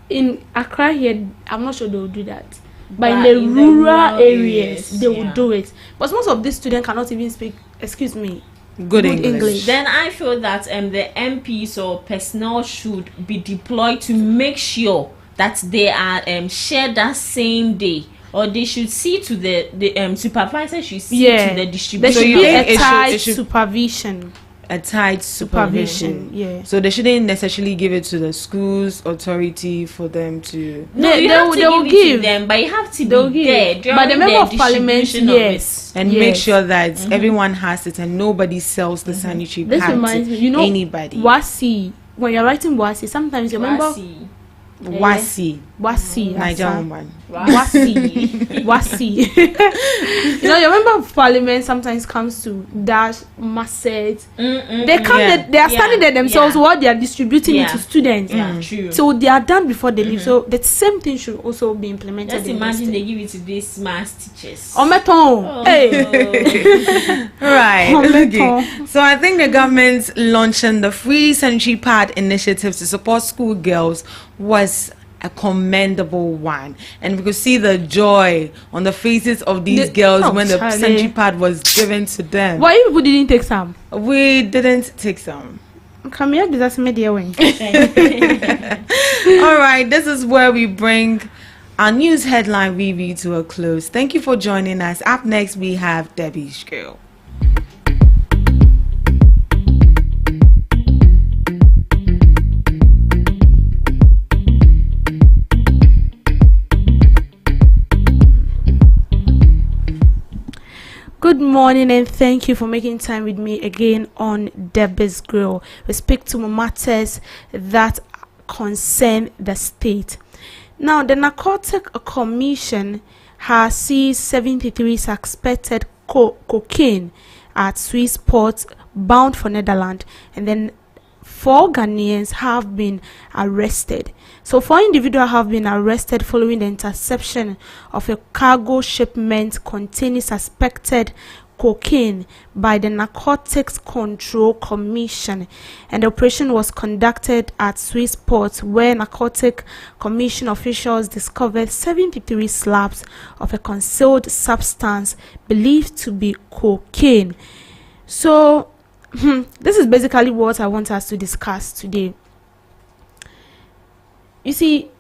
in Accra here. I'm not sure they will do that. But in But the in the rural rural areas, they will yeah. do it. But most of these students cannot even speak, excuse me, Good English. Then I feel that the MPs or personnel should be deployed to make sure that they are shared that same day, or they should see to the supervisor should see to the there distribution. should you be think a it tight should- supervision. A tight supervision. Yeah. So they shouldn't necessarily give it to the schools authority for them to. No, you have to give it to them, but you have to They'll be give. there during But the member of parliament, distribution of yes. it. And Yes. make sure that everyone has it and nobody sells the sanitary This pad reminds to me, anybody. Wasi, when you're writing Wasi, sometimes you remember Wasi. Wasi, Wasi, Nigerian woman. Wasi, Wasi. You remember of parliament sometimes comes to dash masset. They come, Yeah. they are standing there themselves Yeah. while they are distributing it Yeah. to students. Yeah, true. So they are done before they leave. So the same thing should also be implemented. Just in imagine this they thing. give it to these smart teachers. Ometon. Hey. Right. Oh, Okay. mental. So I think the government's launching the free sanitary pad initiative to support school girls was a commendable one, and we could see the joy on the faces of these girls when the Charlie. sanitary pad was given to them. Why you people didn't take some? We didn't take some. Come here, that's media way. All right, this is where we bring our news headline review to a close. Thank you for joining us. Up next, we have Debbie's Girl. Good morning and thank you for making time with me again on Debbie's Grill. We speak to matters that concern the state. Now, the Narcotic Commission has seized 73 suspected cocaine at Swiss port bound for Netherlands, and then 4 Ghanaians have been arrested. So 4 individuals have been arrested following the interception of a cargo shipment containing suspected cocaine by the Narcotics Control Commission, and the operation was conducted at Swiss port, where Narcotic Commission officials discovered 73 slabs of a concealed substance believed to be cocaine. So this is basically what I want us to discuss today. You see,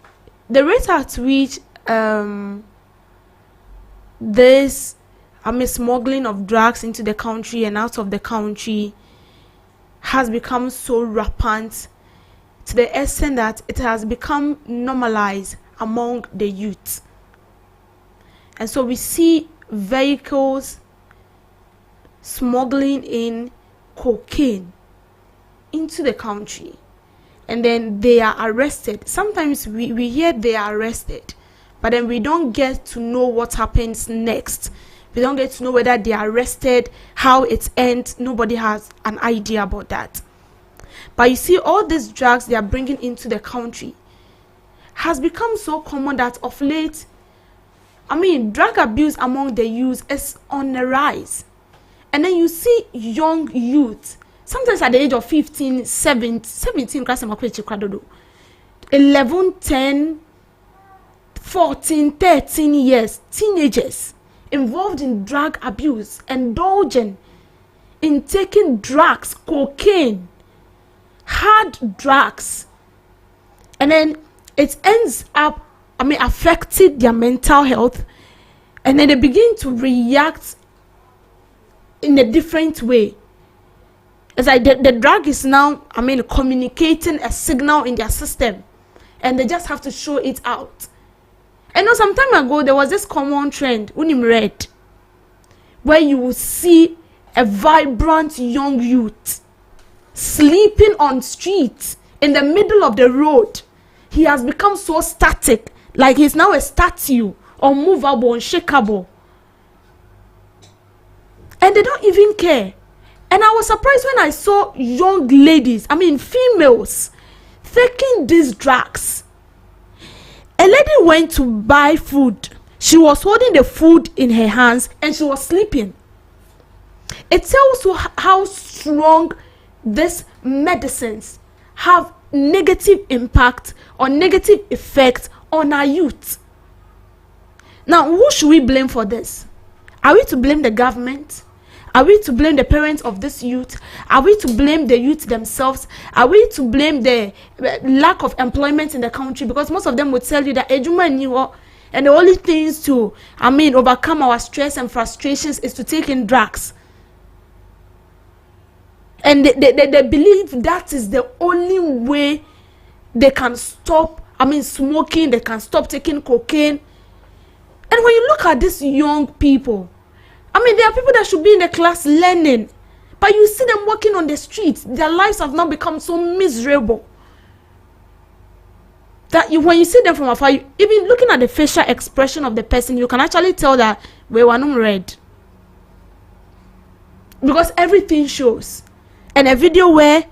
the rate at which this smuggling of drugs into the country and out of the country has become so rampant, to the extent that it has become normalized among the youth. And so we see vehicles smuggling in cocaine into the country, and then they are arrested. Sometimes we hear they are arrested, but then we don't get to know what happens next. We don't get to know whether they are arrested, how it ends. Nobody has an idea about that. But you see, all these drugs they are bringing into the country has become so common that of late, drug abuse among the youth is on the rise. And then you see young youth, sometimes at the age of 15, 17, 11, 10, 14, 13 years, teenagers involved in drug abuse, indulging in taking drugs, cocaine, hard drugs, and then it ends up, affecting their mental health, and then they begin to react in a different way. It's like the drug is now, communicating a signal in their system, and they just have to show it out. And some time ago, there was this common trend, red, where you will see a vibrant young youth sleeping on streets in the middle of the road. He has become so static, like he's now a statue, unmovable, unshakable. And they don't even care. And I was surprised when I saw young ladies, females, taking these drugs. A lady went to buy food. She was holding the food in her hands and she was sleeping. It tells you how strong these medicines have negative impact or negative effect on our youth. Now, who should we blame for this? Are we to blame the government? Are we to blame the parents of this youth? Are we to blame the youth themselves? Are we to blame the lack of employment in the country? Because most of them would tell you that and the only things to, overcome our stress and frustrations is to take in drugs. And they believe that is the only way they can stop, smoking, they can stop taking cocaine. And when you look at these young people, there are people that should be in the class learning, but you see them walking on the streets. Their lives have now become so miserable that when you see them from afar, even looking at the facial expression of the person, you can actually tell that we were not red, because everything shows. And a video where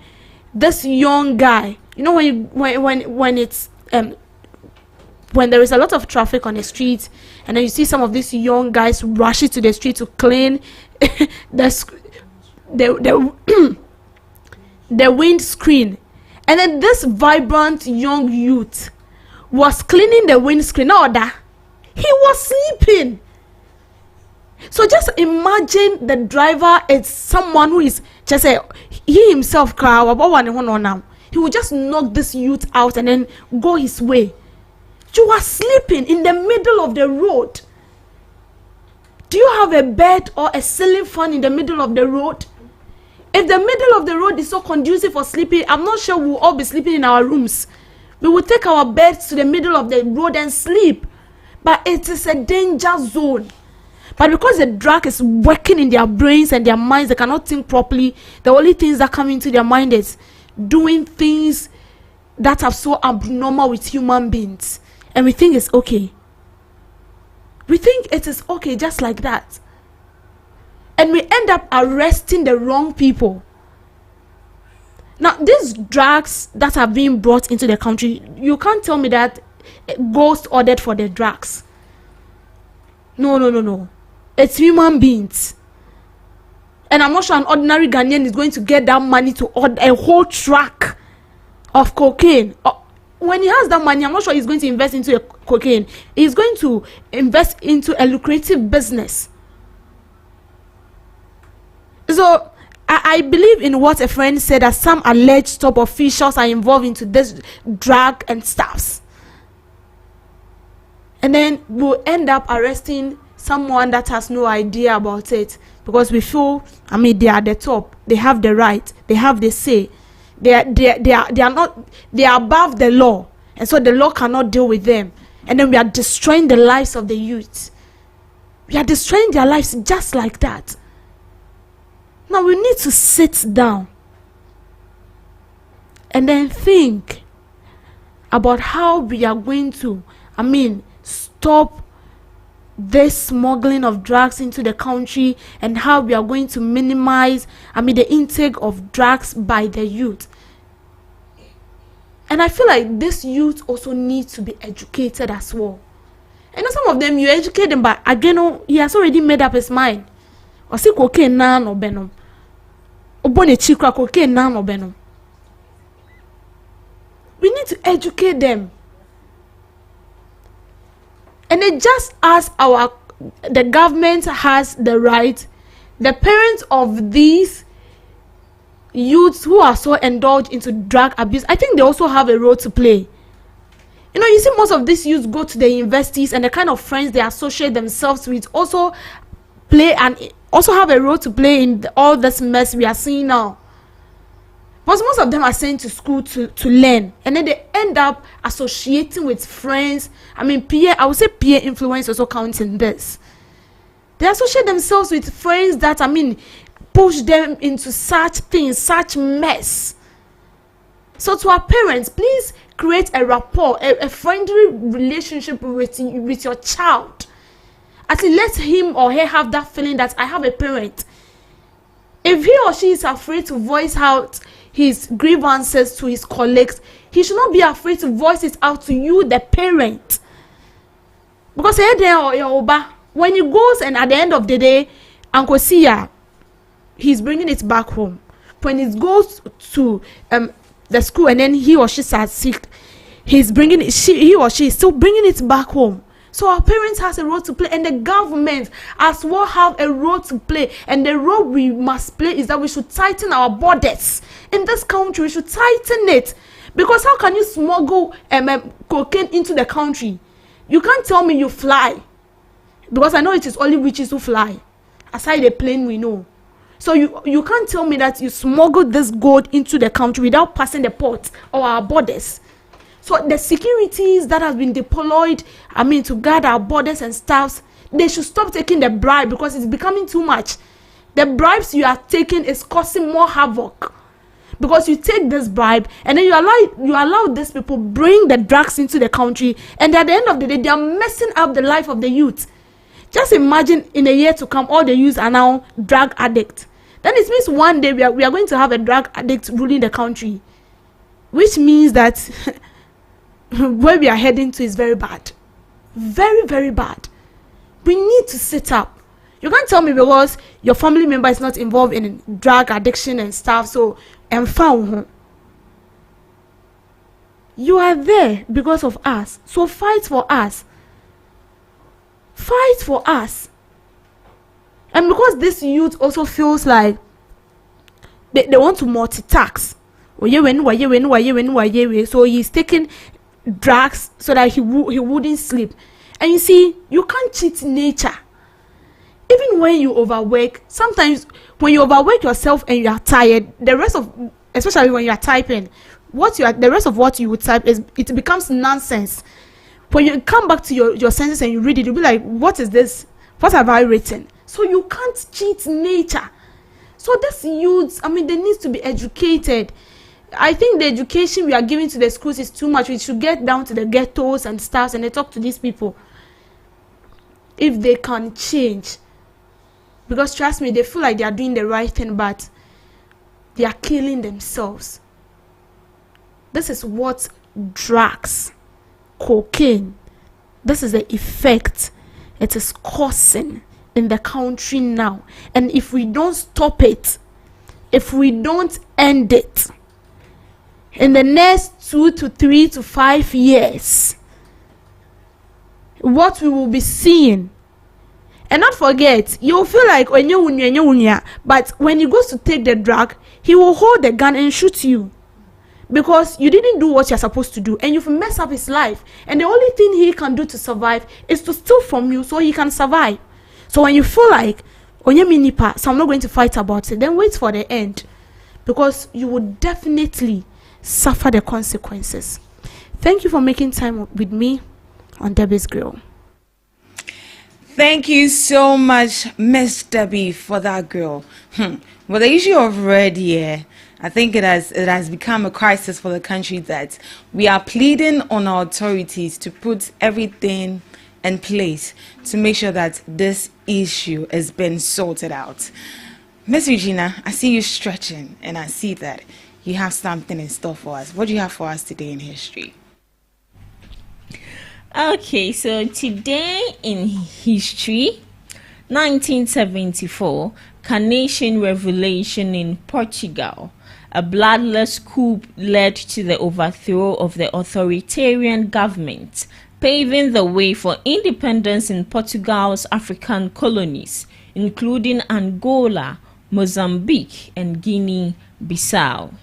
this young guy, when it's when there is a lot of traffic on the street, and then you see some of these young guys rushing to the street to clean the windscreen, and then this vibrant young youth was cleaning the windscreen. No, that he was sleeping. So just imagine the driver is someone who is just he himself he will just knock this youth out and then go his way. You are sleeping in the middle of the road. Do you have a bed or a ceiling fan in the middle of the road? If the middle of the road is so conducive for sleeping, I'm not sure we'll all be sleeping in our rooms. We will take our beds to the middle of the road and sleep. But it is a danger zone. But because the drug is working in their brains and their minds, they cannot think properly. The only things that come into their mind is doing things that are so abnormal with human beings. And we think it's okay. We think it is okay just like that. And we end up arresting the wrong people. Now, these drugs that are being brought into the country, you can't tell me that ghost ordered for the drugs. No. It's human beings. And I'm not sure an ordinary Ghanaian is going to get that money to order a whole truck of cocaine. When he has that money, I'm not sure he's going to invest into a cocaine. He's going to invest into a lucrative business. So I believe in what a friend said, that some alleged top officials are involved into this drug and stuffs. And then we'll end up arresting someone that has no idea about it, because we feel, they are the top, they have the right, they have the say. They are above the law, and so the law cannot deal with them. And then we are destroying the lives of the youth. We are destroying their lives just like that. Now we need to sit down and then think about how we are going to, stop this smuggling of drugs into the country, and how we are going to minimize, the intake of drugs by the youth. And I feel like this youth also needs to be educated as well. And some of them, you educate them, but again, he has already made up his mind. Or see cocaine na no benom. Obone chikra cocaine na no benom. We need to educate them. And it just as the government has the right, the parents of these youths who are so indulged into drug abuse, I think they also have a role to play. You know, you see most of these youths go to the universities, and the kind of friends they associate themselves with also play and also have a role to play in all this mess we are seeing now. Because most of them are sent to school to learn, and then they end up associating with friends. I mean, I would say peer influence also counts in this. They associate themselves with friends that, I mean, push them into such things, such mess. So to our parents, please create a rapport, a friendly relationship with your child. At least let him or her have that feeling that I have a parent. If he or she is afraid to voice out his grievances to his colleagues, he should not be afraid to voice it out to you, the parent. Because when he goes and at the end of the day, Uncle Sia, he's bringing it back home. When he goes to the school and then he or she starts sick, he or she is still bringing it back home. So our parents has a role to play, and the government as well have a role to play. And the role we must play is that we should tighten our borders in this country. We should tighten it, because how can you smuggle cocaine into the country? You can't tell me you fly, because I know it is only witches who fly. Aside the plane, we know. So you can't tell me that you smuggled this gold into the country without passing the port or our borders. So the securities that have been deployed, I mean, to guard our borders and stuff, they should stop taking the bribe, because it's becoming too much. The bribes you are taking is causing more havoc, because you take this bribe and then you allow these people bring the drugs into the country, and at the end of the day, they are messing up the life of the youth. Just imagine in a year to come, all the youths are now drug addicts. Then it means one day we are going to have a drug addict ruling the country, which means that where we are heading to is very bad. Very, very bad. We need to sit up. You can't tell me because your family member is not involved in drug addiction and stuff, so I'm found. You are there because of us, so fight for us. Fight for us. And because this youth also feels like they want to multitask. So he's taking drugs so that he wouldn't sleep. And you see, you can't cheat nature. Even when you overwork, sometimes when you overwork yourself and you are tired, the rest of, especially when you are typing, the rest of what you would type it becomes nonsense. When you come back to your senses and you read it, you'll be like, what is this? What have I written? So you can't cheat nature. So these youths, I mean, they need to be educated. I think the education we are giving to the schools is too much. We should get down to the ghettos and stuff and they talk to these people. If they can change. Because trust me, they feel like they are doing the right thing, but they are killing themselves. This is what drugs, cocaine, this is the effect it is causing in the country now. And if we don't stop it, if we don't end it, in the next 2 to 3 to 5 years, what we will be seeing, and not forget, you'll feel like but when he goes to take the drug, he will hold the gun and shoot you, because you didn't do what you're supposed to do, and you've messed up his life, and the only thing he can do to survive is to steal from you so he can survive. So when you feel like so I'm not going to fight about it, then wait for the end, because you will definitely suffer the consequences. Thank you for making time with me on Debbie's Grill. Thank you so much, Miss Debbie, for that grill. Well, the issue of red here, I think it has become a crisis for the country, that we are pleading on our authorities to put everything in place to make sure that this issue has been sorted out. Miss Regina, I see you stretching, and I see that you have something in store for us. What do you have for us today in history? Okay, so today in history, 1974, Carnation Revolution in Portugal. A bloodless coup led to the overthrow of the authoritarian government. paving the way for independence in Portugal's African colonies, including Angola, Mozambique, and Guinea-Bissau.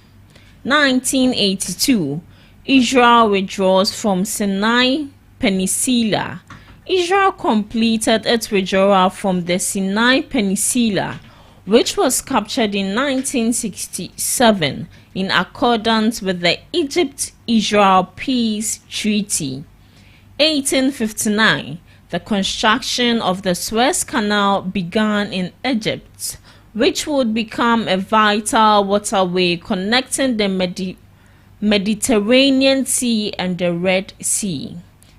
1982, Israel withdraws from Sinai Peninsula. Israel completed its withdrawal from the Sinai Peninsula, which was captured in 1967 in accordance with the Egypt-Israel Peace Treaty. 1859, the construction of the Suez Canal began in Egypt, which would become a vital waterway connecting the Mediterranean Sea and the Red Sea.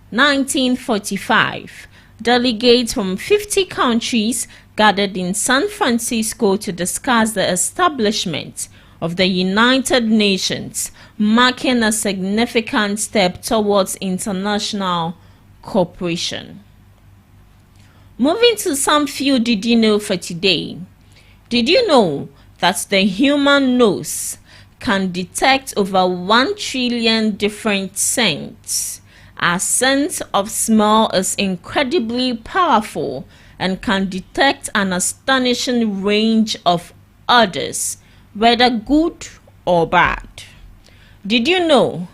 1945, delegates from 50 countries gathered in San Francisco to discuss the establishment of the United Nations, marking a significant step towards international cooperation. Moving to some few did you know for today. Did you know that the human nose can detect over 1 trillion different scents? Our sense of smell is incredibly powerful and can detect an astonishing range of odors, whether good or bad. Did you know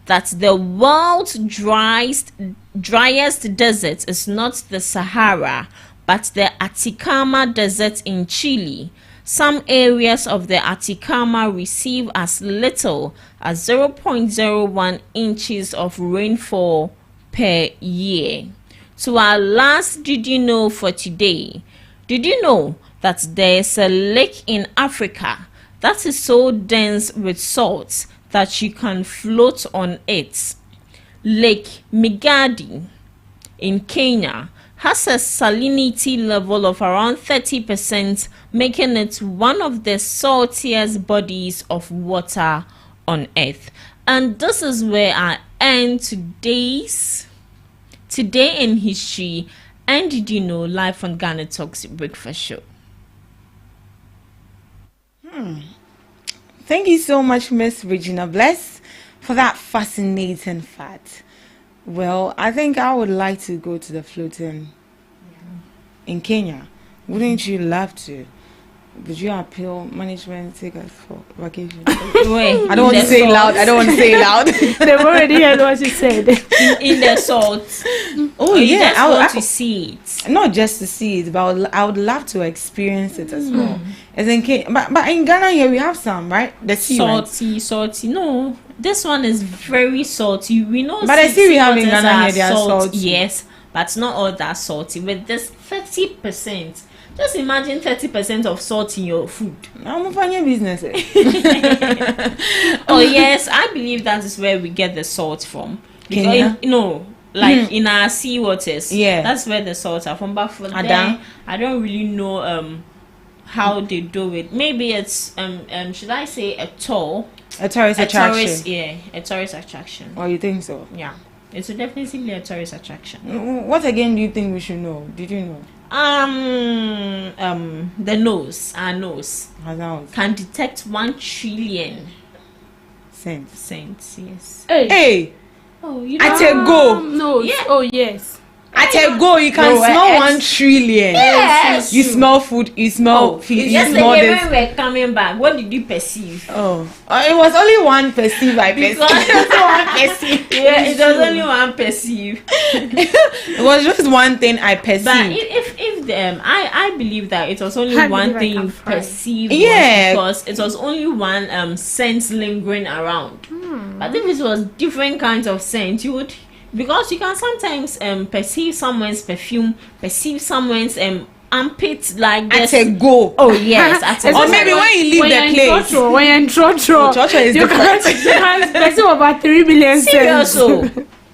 that the world's driest desert is not the Sahara, but the Atacama Desert in Chile? Some areas of the Atacama receive as little as 0.01 inches of rainfall per year. To our last did you know for today, did you know that there is a lake in Africa that is so dense with salt that you can float on it? Lake Magadi in Kenya has a salinity level of around 30%, making it one of the saltiest bodies of water on earth. And this is where I end Today in History and Did You Know, live on GhanaTalks Breakfast Show. Thank you so much, Miss Regina Bless, for that fascinating fact. Well, I think I would like to go to the floating in Kenya. Wouldn't you love to? Would you appeal management take us for vacation? I don't want to say it loud. I don't want to say it loud. They've already heard what you said. In the salt. Oh yeah, I want to see it. Not just to see it, but I would love to experience it as well. As in Kenya, but in Ghana here we have some, right? The sea, salty. No, this one is very salty. We know, but I see we have in Ghana here they are salty. Yes, but not all that salty. With this 30%. Just imagine 30% of salt in your food. I'm finding business. Oh yes, I believe that is where we get the salt from. Kenya? In our sea waters. Yeah, that's where the salt are from. But for them, I don't really know how they do it. Maybe it's should I say a tourist attraction? A tourist attraction. Oh, you think so? Yeah, it would definitely be a tourist attraction. What again do you think we should know? Did you know? The nose, our nose can detect 1 trillion scents. Yes. Hey. Oh, you know. At a go. No. Yeah. Oh yes. At a go, you can smell 1 trillion. Yes. You smell food. You smell feed. You smell this. When we're coming back, what did you perceive? Oh, it was only one perceive. I perceived. Yeah, it was only one perceive. It was just one thing I perceived. But if I believe that it was only one thing you perceived. Yeah, because it was only one scent lingering around. But if it was different kinds of scent, you would. Because you can sometimes perceive someone's perfume, perceive someone's armpit like this. At a go. Oh yes, at a go. Or maybe when you leave the place. When you're in Trotro is different. You can perceive about 3 million cents.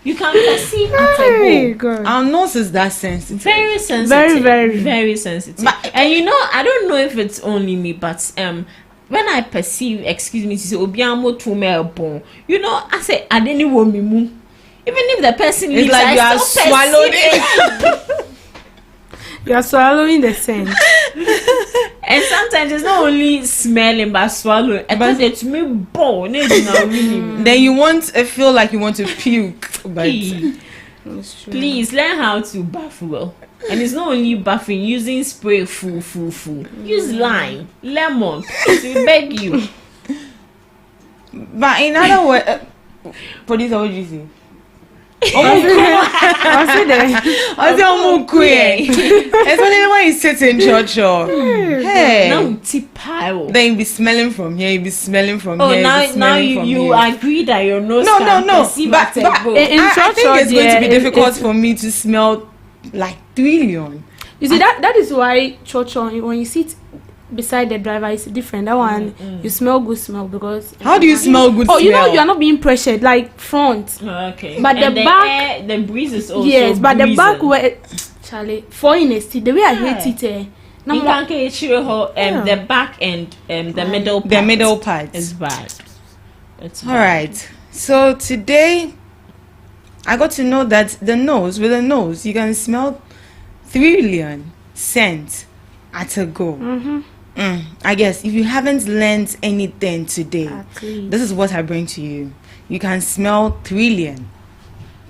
You can perceive at a go. Our nose is that sensitive. Very sensitive. Very, very. Very sensitive. But, and I don't know if it's only me, but when I perceive, excuse me, I say I didn't want me. Even if the person it's leaves, like you are swallowed it. You are swallowing the scent. And sometimes it's not only smelling but swallowing. But it's me bone. Then you feel like you want to puke. But Please learn how to bath well. And it's not only bathing, using spray, full. Use lime, lemon. Please, we beg you. But in other words, producer, what do you say? Especially when you sit in church, hey, then you be smelling from here, you be smelling from here. Now you agree that your nose no. But I think it's going to be difficult for me to smell like 3 Leon. You see, that is why church, when you sit beside the driver, is different. That one you smell good smell because how do you smell good smell? You know you are not being pressured like front. Okay. But and the back air, the breeze is also but breezing. the back where Charlie for honesty the way I hate it you can't get the back and the middle part is bad. It's all right. So today I got to know that with the nose you can smell 3 Leon scent at a go. I guess if you haven't learned anything today, this is what I bring to you. You can smell 3 Leon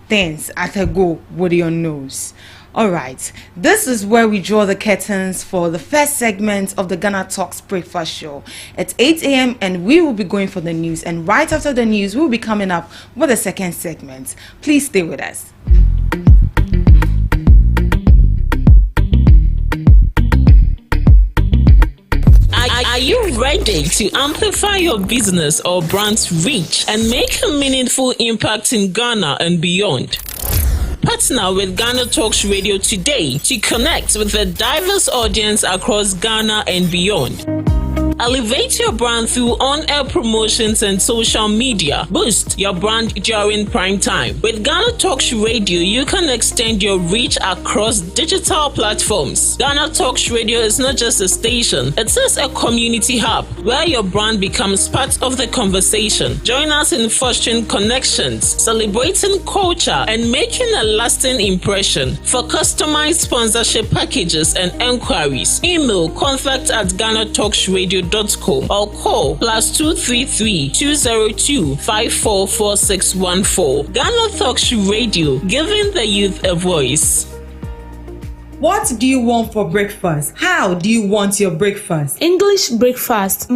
things at a go with your nose. All right, this is where we draw the curtains for the first segment of the Ghana Talks Breakfast Show. It's 8 a.m. and we will be going for the news. And right after the news, we will be coming up with the second segment. Please stay with us. Are you ready to amplify your business or brand's reach and make a meaningful impact in Ghana and beyond? Partner with Ghana Talks Radio today to connect with a diverse audience across Ghana and beyond. Elevate your brand through on-air promotions and social media. Boost your brand during prime time. With Ghana Talks Radio, you can extend your reach across digital platforms. Ghana Talks Radio is not just a station, it is a community hub where your brand becomes part of the conversation. Join us in fostering connections, celebrating culture, and making a lasting impression. For customized sponsorship packages and enquiries, email contact@GhanaTalksRadio.com or call +233 202 544614. Ghana Talks Radio, giving the youth a voice. What do you want for breakfast? How do you want your breakfast? English breakfast,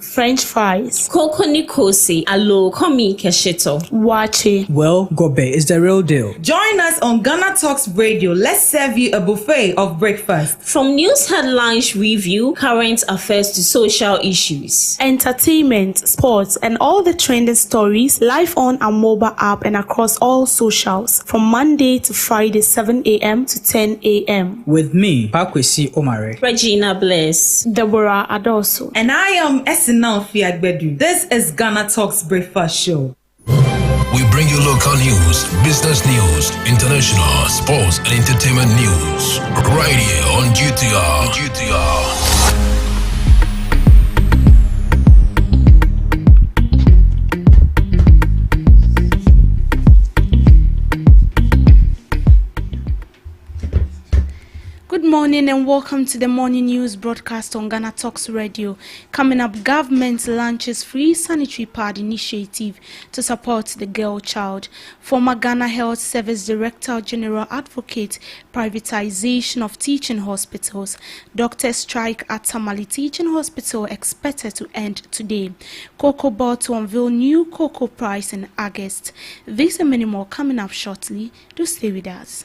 French fries. Koko Nikosi, alo komi kesheto. Wache. Well, Gobe is the real deal. Join us on Ghana Talks Radio. Let's serve you a buffet of breakfast. From news headlines review, current affairs to social issues. Entertainment, sports, and all the trending stories live on our mobile app and across all socials from Monday to Friday 7 a.m. to 10 a.m. With me, Pakwesi Omare, Regina Bliss, Deborah Adoso, and I am Esinal Fiagbedu. This is Ghana Talks Breakfast Show. We bring you local news, business news, international, sports, and entertainment news. Right here on GTR. Good morning and welcome to the morning news broadcast on Ghana Talks Radio. Coming up, government launches free sanitary pad initiative to support the girl child. Former Ghana Health Service Director General advocate privatization of teaching hospitals. Doctor strike at Tamale Teaching Hospital expected to end today. Cocoa board to unveil new cocoa price in August. This and many more coming up shortly. Do stay with us.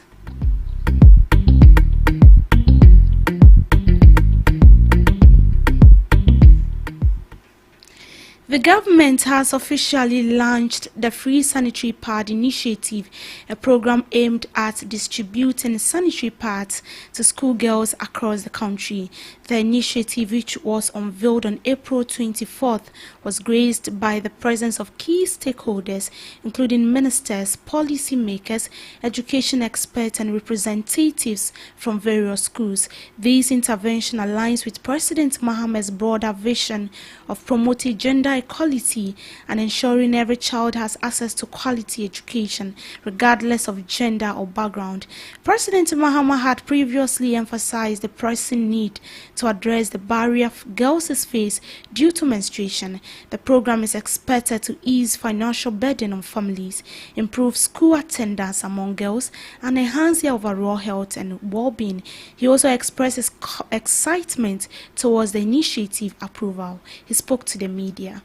The government has officially launched the Free Sanitary Pad Initiative, a program aimed at distributing sanitary pads to schoolgirls across the country. The initiative, which was unveiled on April 24th, was graced by the presence of key stakeholders, including ministers, policymakers, education experts, and representatives from various schools. This intervention aligns with President Mahama's broader vision of promoting gender equality and ensuring every child has access to quality education, regardless of gender or background. President Mahama had previously emphasized the pressing need to address the barrier girls face due to menstruation. The program is expected to ease financial burden on families, improve school attendance among girls, and enhance their overall health and well-being. He also expressed his excitement towards the initiative approval. He spoke to the media.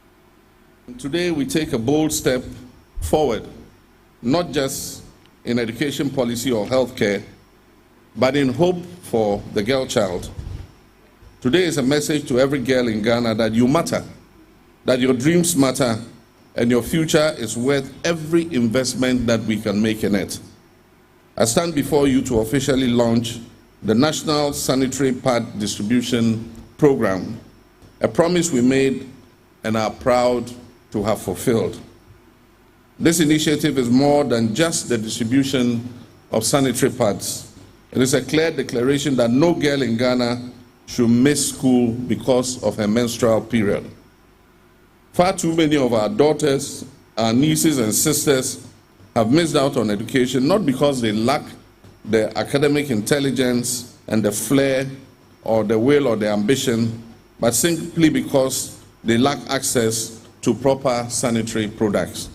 Today we take a bold step forward, not just in education policy or healthcare, but in hope for the girl child. Today is a message to every girl in Ghana that you matter, that your dreams matter, and your future is worth every investment that we can make in it. I stand before you to officially launch the National Sanitary Pad Distribution Program, a promise we made and are proud to have fulfilled. This initiative is more than just the distribution of sanitary pads. It is a clear declaration that no girl in Ghana should miss school because of her menstrual period. Far too many of our daughters, our nieces and sisters have missed out on education, not because they lack the academic intelligence and the flair or the will or the ambition, but simply because they lack access to proper sanitary products.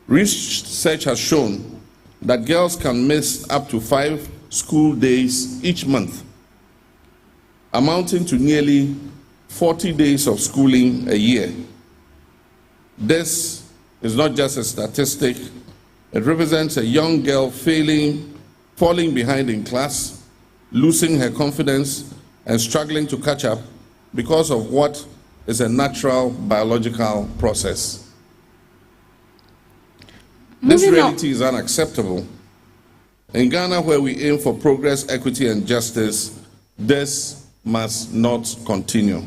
Research has shown that girls can miss up to 5 school days each month, amounting to nearly 40 days of schooling a year. This is not just a statistic. It represents a young girl falling behind in class, losing her confidence, and struggling to catch up because of what is a natural biological process. This reality is unacceptable. In Ghana, where we aim for progress, equity, and justice, this must not continue.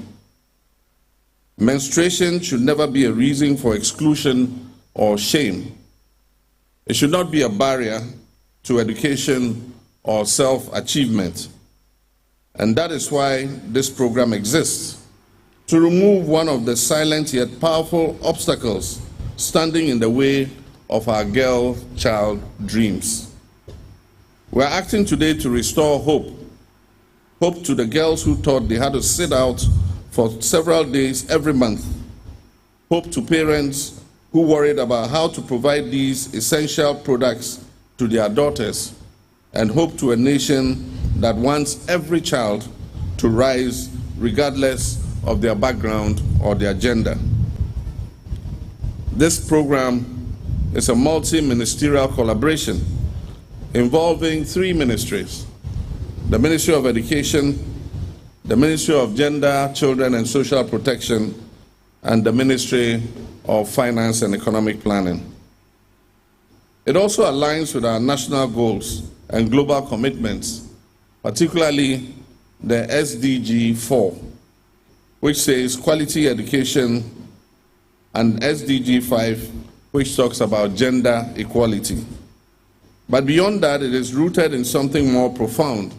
Menstruation should never be a reason for exclusion or shame. It should not be a barrier to education or self-achievement. And that is why this program exists, to remove one of the silent yet powerful obstacles standing in the way of our girl child dreams. We are acting today to restore hope to the girls who thought they had to sit out for several days every month, hope to parents who worried about how to provide these essential products to their daughters, and hope to a nation that wants every child to rise regardless of their background or their gender. This program is a multi-ministerial collaboration involving 3 ministries: the Ministry of Education, the Ministry of Gender, Children and Social Protection, and the Ministry of Finance and Economic Planning. It also aligns with our national goals and global commitments, particularly the SDG 4, which says quality education, and SDG 5, which talks about gender equality. But beyond that, it is rooted in something more profound.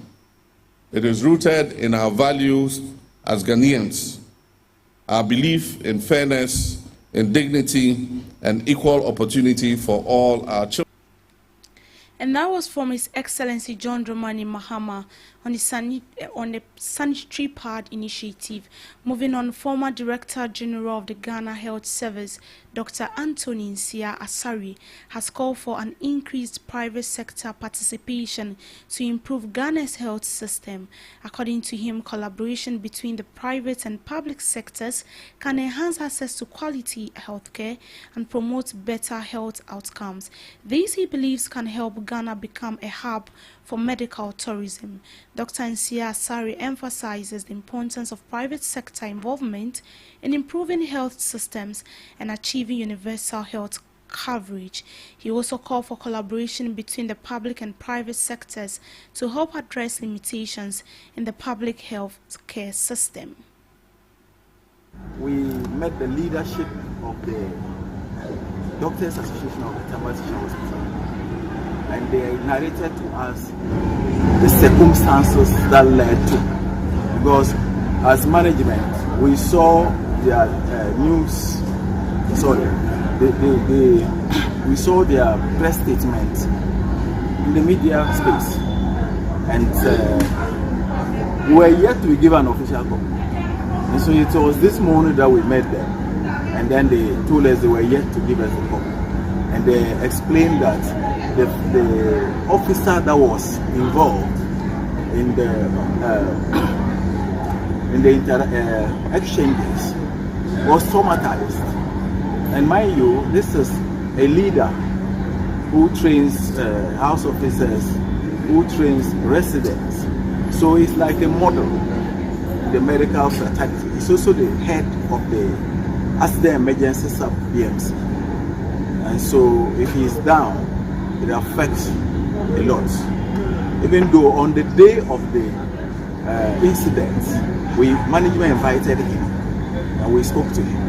It is rooted in our values as Ghanaians, our belief in fairness, in dignity, and equal opportunity for all our children. And that was from His Excellency John Dramani Mahama on the Sanitary Pad Initiative. Moving on, former Director General of the Ghana Health Service, Dr. Anthony Nsia Asari, has called for an increased private sector participation to improve Ghana's health system. According to him, collaboration between the private and public sectors can enhance access to quality healthcare and promote better health outcomes. This, he believes, can help Ghana become a hub for medical tourism. Dr. Nsia Asari emphasizes the importance of private sector involvement in improving health systems and achieving universal health coverage. He also called for collaboration between the public and private sectors to help address limitations in the public health care system. We met the leadership of the Doctors Association of the Tamale Hospital, and they narrated to us the circumstances that led to, because as management we saw their news, we saw their press statement in the media space, and we were yet to be given an official copy. And so it was this morning that we met them, and then they told us they were yet to give us a copy. And they explained that the officer that was involved in the exchanges was traumatized. And mind you, this is a leader who trains house officers, who trains residents. So it's like a model in the medical fraternity. He's also the head of the accident emergency sub BMC. And so if he's down, it affects a lot. Even though on the day of the incident, management invited him and we spoke to him.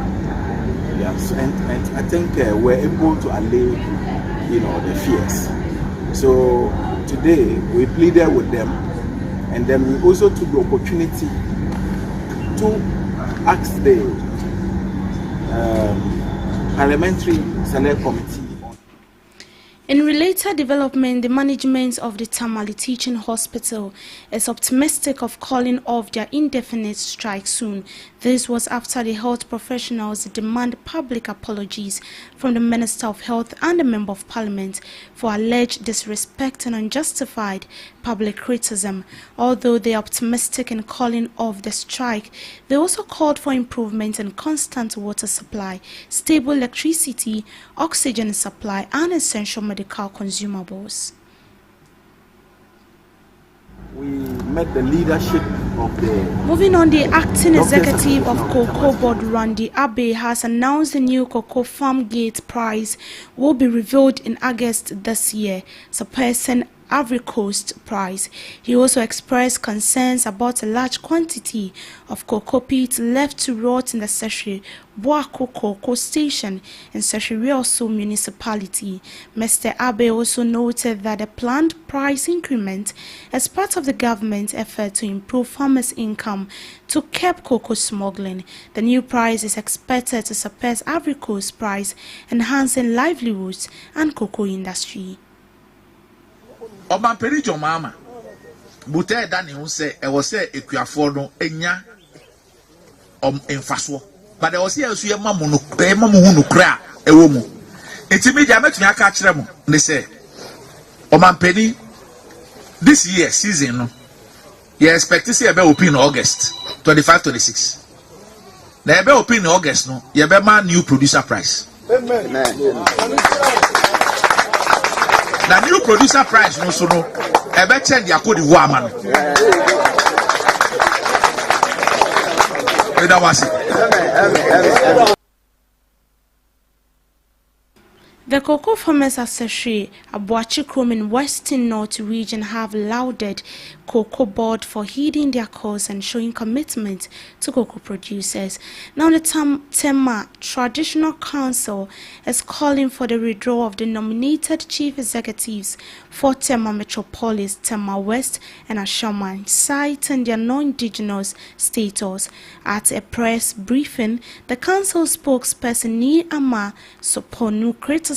Yes, and I think we're able to allay, the fears. So today we pleaded with them, and then we also took the opportunity to ask the Parliamentary Select Committee. In related development, the management of the Tamale Teaching Hospital is optimistic of calling off their indefinite strike soon. This was after the health professionals demand public apologies from the Minister of Health and the Member of Parliament for alleged disrespect and unjustified public criticism. Although they are optimistic in calling off the strike, they also called for improvement in constant water supply, stable electricity, oxygen supply, and essential medical consumables. We met the leadership of the... Moving on, the acting executive of Cocoa Board, Randy Abe, has announced the new cocoa farm gate price will be revealed in August this year, surpassing Ivory Coast price. He also expressed concerns about a large quantity of cocoa peat left to rot in the Seshire Boako Cocoa Station in Seshire municipality. Mr. Abe also noted that the planned price increment is part of the government's effort to improve farmers' income to curb cocoa smuggling. The new price is expected to surpass Ivory Coast price, enhancing livelihoods and cocoa industry. Oman Perijo Mama Bute Dani who say I was say Equiaforno Enya Enfaswo. But I was here as you mamu cra a woman. It's immediate met me a catch them. They say Oman Penny this year season you expect to see a better open in August 25-26. The better open in August no you better new producer price. Amen. The new producer price no so no e be change their code wo ama no e da wase. The Cocoa Farmers Association, Abuachi Krom in Western North region have lauded Cocoa Board for heeding their cause and showing commitment to cocoa producers. Now the Tema Traditional Council is calling for the withdrawal of the nominated chief executives for Tema Metropolis, Tema West and Ashaman, citing their non-indigenous status. At a press briefing, the council spokesperson Ni Ama Soponu criticized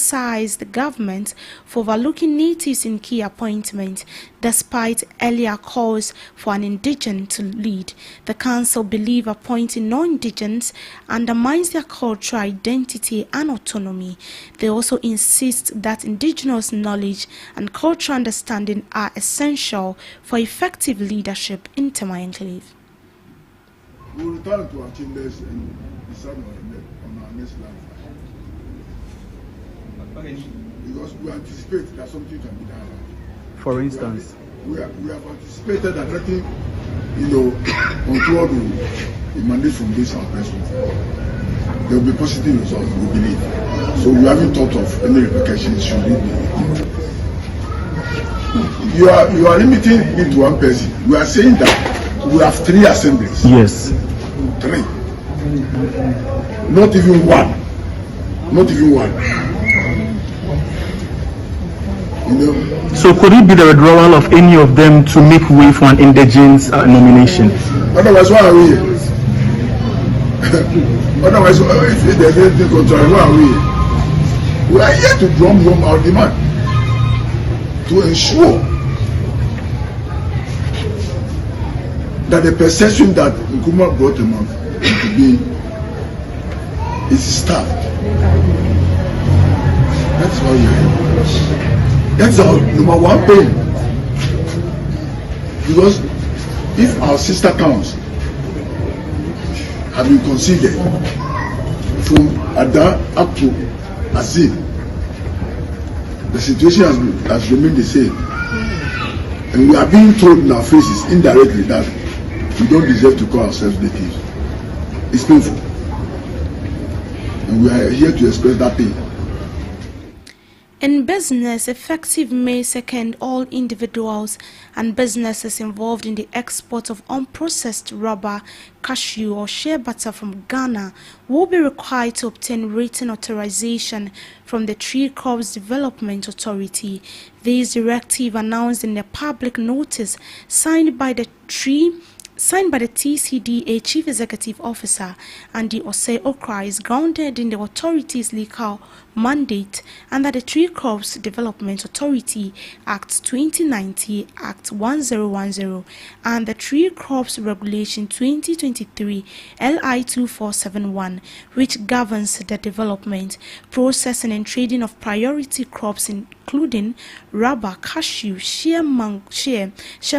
the government for overlooking natives in key appointments, despite earlier calls for an indigene to lead. The council believe appointing non-indigenes undermines their cultural identity and autonomy. They also insist that indigenous knowledge and cultural understanding are essential for effective leadership in Tema Enclave. We will return to our chambers and decide on our next life. Because we anticipate that something can be done. For instance, we have anticipated that nothing, untoward will emanate from this our person. There will be positive results, we believe. So we haven't thought of any repercussions should it be. You are limiting it to one person. We are saying that we have 3 assemblies. yes. 3. Not even one. Not even one. So could it be the withdrawal of any of them to make way for an indigenous nomination? Otherwise, why are we here? Otherwise, if there's anything contrary, why are we here? We are here to drum home our demand to ensure that the perception that Nkrumah brought him up to be is star. That's all you have. That's our number one pain. Because if our sister towns have been considered from Ada up to Azib, the situation has remained the same. And we are being told in our faces indirectly that we don't deserve to call ourselves natives. It's painful. And we are here to express that pain. In business, effective May 2nd, all individuals and businesses involved in the export of unprocessed rubber, cashew or shea butter from Ghana will be required to obtain written authorization from the Tree Crops Development Authority. This directive, announced in a public notice signed by the TCDA Chief Executive Officer Andy Osei Okra, is grounded in the authority's legal mandate under the Tree Crops Development Authority Act 2090, Act 1010, and the Tree Crops Regulation 2023 LI 2471, which governs the development, processing and trading of priority crops including rubber, cashew, shea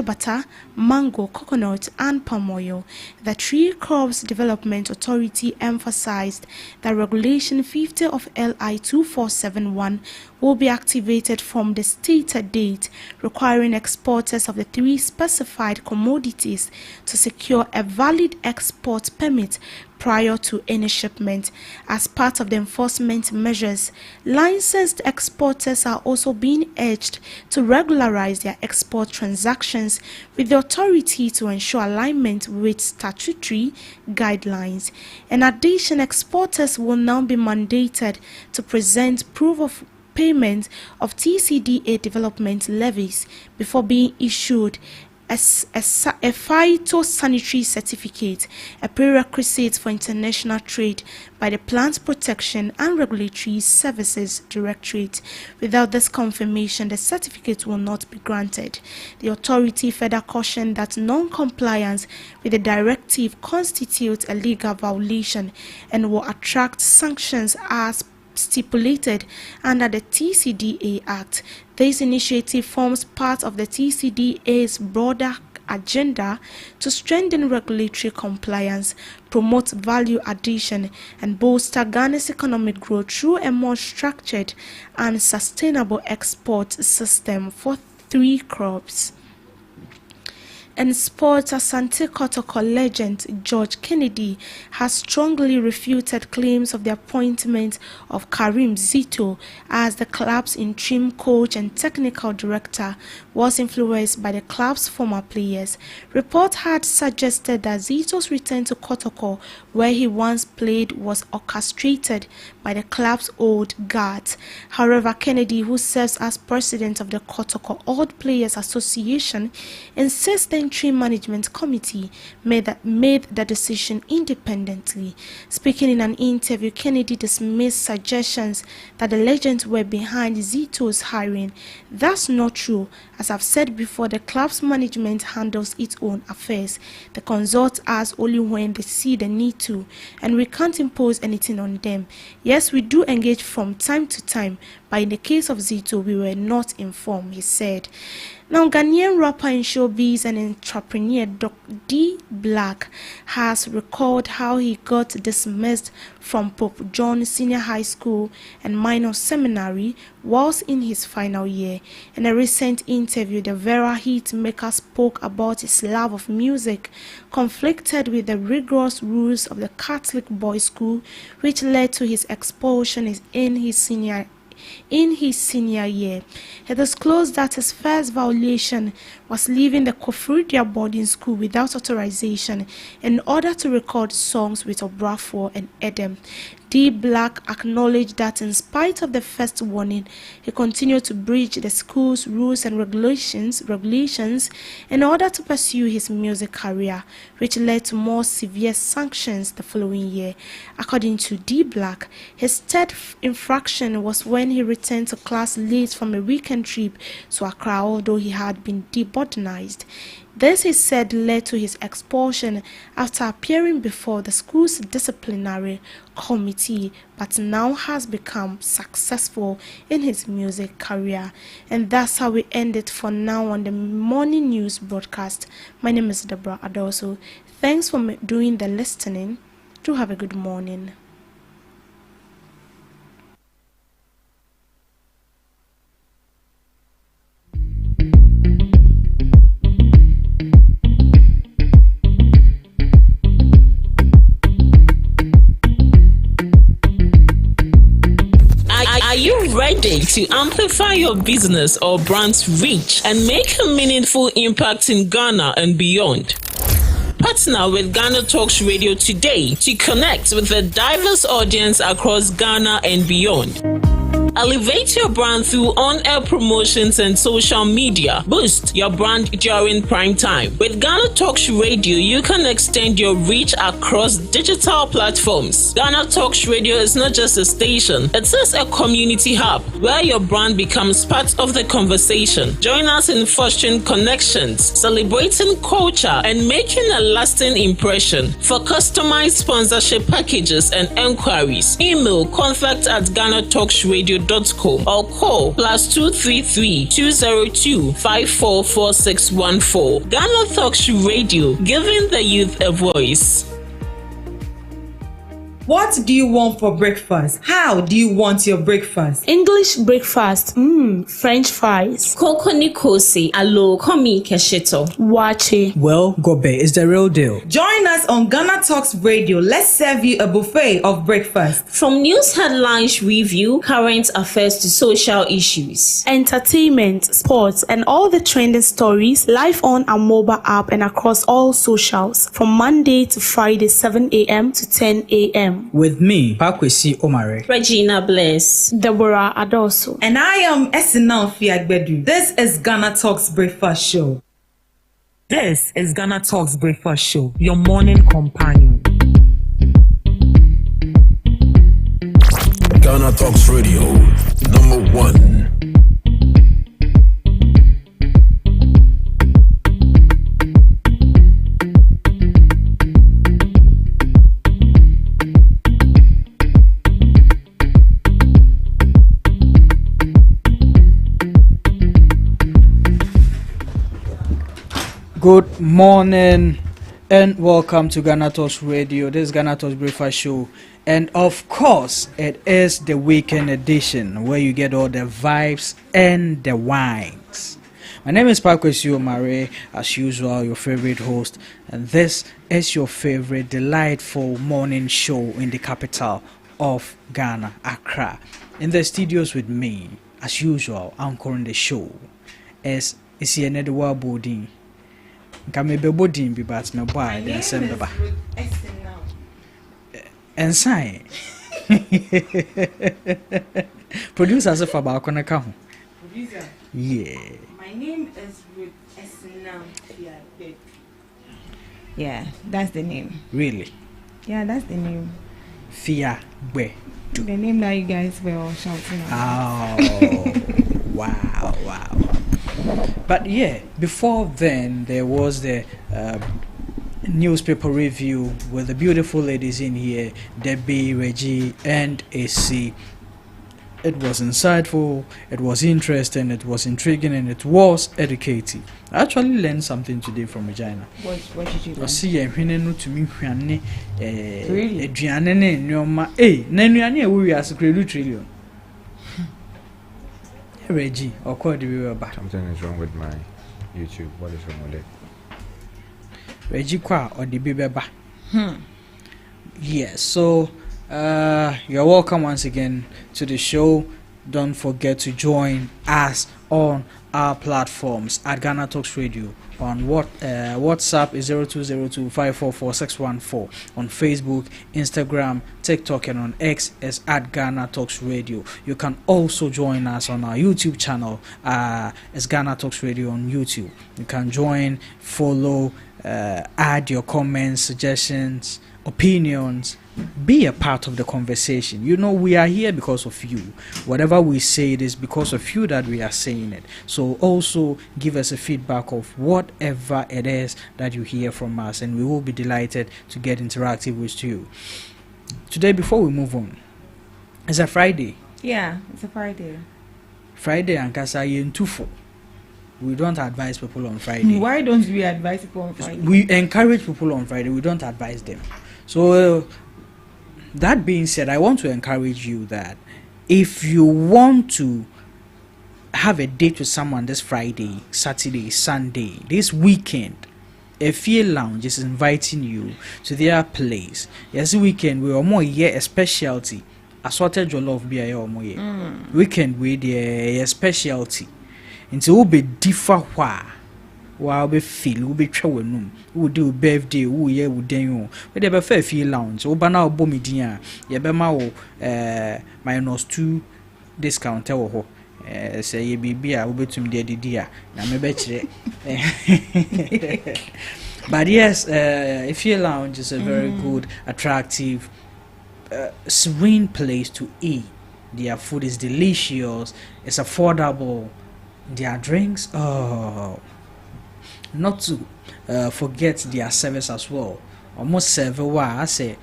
butter, mango, coconut, and palm oil. The Tree Crops Development Authority emphasized that Regulation 50 of LI 2471 will be activated from the stated date, requiring exporters of the three specified commodities to secure a valid export permit prior to any shipment. As part of the enforcement measures, licensed exporters are also being urged to regularize their export transactions with the authority to ensure alignment with statutory guidelines. In addition, exporters will now be mandated to present proof of payment of TCDA development levies before being issued a phytosanitary certificate, a prerequisite for international trade by the Plant Protection and Regulatory Services Directorate. Without this confirmation, the certificate will not be granted. The authority further cautioned that non-compliance with the directive constitutes a legal violation and will attract sanctions as stipulated under the TCDA Act. This initiative forms part of the TCDA's broader agenda to strengthen regulatory compliance, promote value addition, and bolster Ghana's economic growth through a more structured and sustainable export system for three crops. In sports, Asante Kotoko legend George Kennedy has strongly refuted claims of the appointment of Karim Zito as the club's interim coach and technical director was influenced by the club's former players. Reports had suggested that Zito's return to Kotoko, where he once played, was orchestrated by the club's old guards. However, Kennedy, who serves as president of the Kotoko Old Players Association, insists the interim management committee made the decision independently. Speaking in an interview, Kennedy dismissed suggestions that the legends were behind Zito's hiring. That's not true. As I've said before, the club's management handles its own affairs. They consult us only when they see the need to, and we can't impose anything on them. Yes, we do engage from time to time, but in the case of Zito, we were not informed, he said. Now, Ghanaian rapper in showbiz and entrepreneur D Black has recalled how he got dismissed from Pope John Senior High School and Minor Seminary whilst in his final year. In a recent interview, the Vera hit maker spoke about his love of music, conflicted with the rigorous rules of the Catholic boys' school, which led to his expulsion in his senior year. He disclosed that his first violation was leaving the Kofridia boarding school without authorization in order to record songs with Obrafour and Edem. D Black acknowledged that in spite of the first warning, he continued to breach the school's rules and regulations in order to pursue his music career, which led to more severe sanctions the following year. According to D Black, his third infraction was when he returned to class late from a weekend trip to Accra, although he had been debarred insubordinized. This, he said, led to his expulsion after appearing before the school's disciplinary committee, but now has become successful in his music career. And that's how we end it for now on the morning news broadcast. My name is Deborah Adoso. Thanks for doing the listening. Do have a good morning. Are you ready to amplify your business or brand's reach and make a meaningful impact in Ghana and beyond? Partner with Ghana Talks Radio today to connect with a diverse audience across Ghana and beyond. Elevate your brand through on-air promotions and social media. Boost your brand during prime time. With Ghana Talks Radio, you can extend your reach across digital platforms. Ghana Talks Radio is not just a station, it is a community hub where your brand becomes part of the conversation. Join us in fostering connections, celebrating culture, and making a lasting impression. For customized sponsorship packages and enquiries, email contact@GhanaTalksRadio.com or call +233 202 544614. Ghana Talks Radio, giving the youth a voice. What do you want for breakfast? How do you want your breakfast? English breakfast, French fries. Koko Nikosi, alo komi kesheto. Wache. Well, Gobe is the real deal. Join us on Ghana Talks Radio. Let's serve you a buffet of breakfast. From news headlines review, current affairs to social issues. Entertainment, sports, and all the trending stories live on our mobile app and across all socials from Monday to Friday, 7 a.m. to 10 a.m. With me, Pakwesi Omare, Regina Bless, Deborah Adoso, and I am Esinal Fiagbedu. This is Ghana Talks Breakfast Show. This is Ghana Talks Breakfast Show, your morning companion. Ghana Talks Radio, #1. Good morning and welcome to Ghana Talks Radio. This is Ghana Talks Breakfast Show, and of course it is the weekend edition where you get all the vibes and the wines. My name is Pakwesi Omare, as usual your favorite host, and this is your favorite delightful morning show in the capital of Ghana, Accra. In the studios with me, as usual, anchoring the show is Isienediwa Bodin. Kamebe Bodin be but me boy then send baba. And sign. Producer so far ba kona ka ho. Producer. Yeah. My name is Ruth Esinam. Yeah, that's the name. Really? Yeah, that's the name. Fia Gbe. The name that you guys were all shouting out. Oh. Wow. But yeah, before then there was the newspaper review with the beautiful ladies in here, Debbie, Reggie, and AC. It was insightful, it was interesting, it was intriguing, and it was educative. I actually learned something today from Regina. What did you learn? See, I'm hearing to me, really? Trillion. Reggie, or call the river back. Something is wrong with my YouTube. What is wrong with it? Reggie Qua or the baby back. Yes, so you're welcome once again to the show. Don't forget to join us on our platforms at Ghana Talks Radio. On WhatsApp is 0202544614. On Facebook, Instagram, TikTok, and on X is at Ghana Talks Radio. You can also join us on our YouTube channel. It's Ghana Talks Radio on YouTube. You can join, follow, add your comments, suggestions, opinions, be a part of the conversation. You know, we are here because of you. Whatever we say, it is because of you that we are saying it. So also give us a feedback of whatever it is that you hear from us, and we will be delighted to get interactive with you. Today, before we move on, it's a Friday. Yeah, it's a Friday. Friday and Kasa Yentufo. We don't advise people on Friday. Why don't we advise people on Friday? We encourage people on Friday. We don't advise them. So that being said, I want to encourage you that if you want to have a date with someone this Friday, Saturday, Sunday, this weekend, Efie Lounge is inviting you to their place. Yes, weekend we are more a specialty. Assorted jollof be a more weekend with a specialty. Nti wo be differ hwa wa be feel wo be twa wanum wo do birthday wo ye wo den wo we dey be fa feel lounge wo ba na wo bomidin a ye be ma wo -2 discount wo ho say ye bibia wo betum de didi a na me be kire. But yes, Efie Lounge is a very good, attractive, serene place to eat. Their food is delicious, it's affordable. Their drinks, not to forget their service as well. Almost serve I say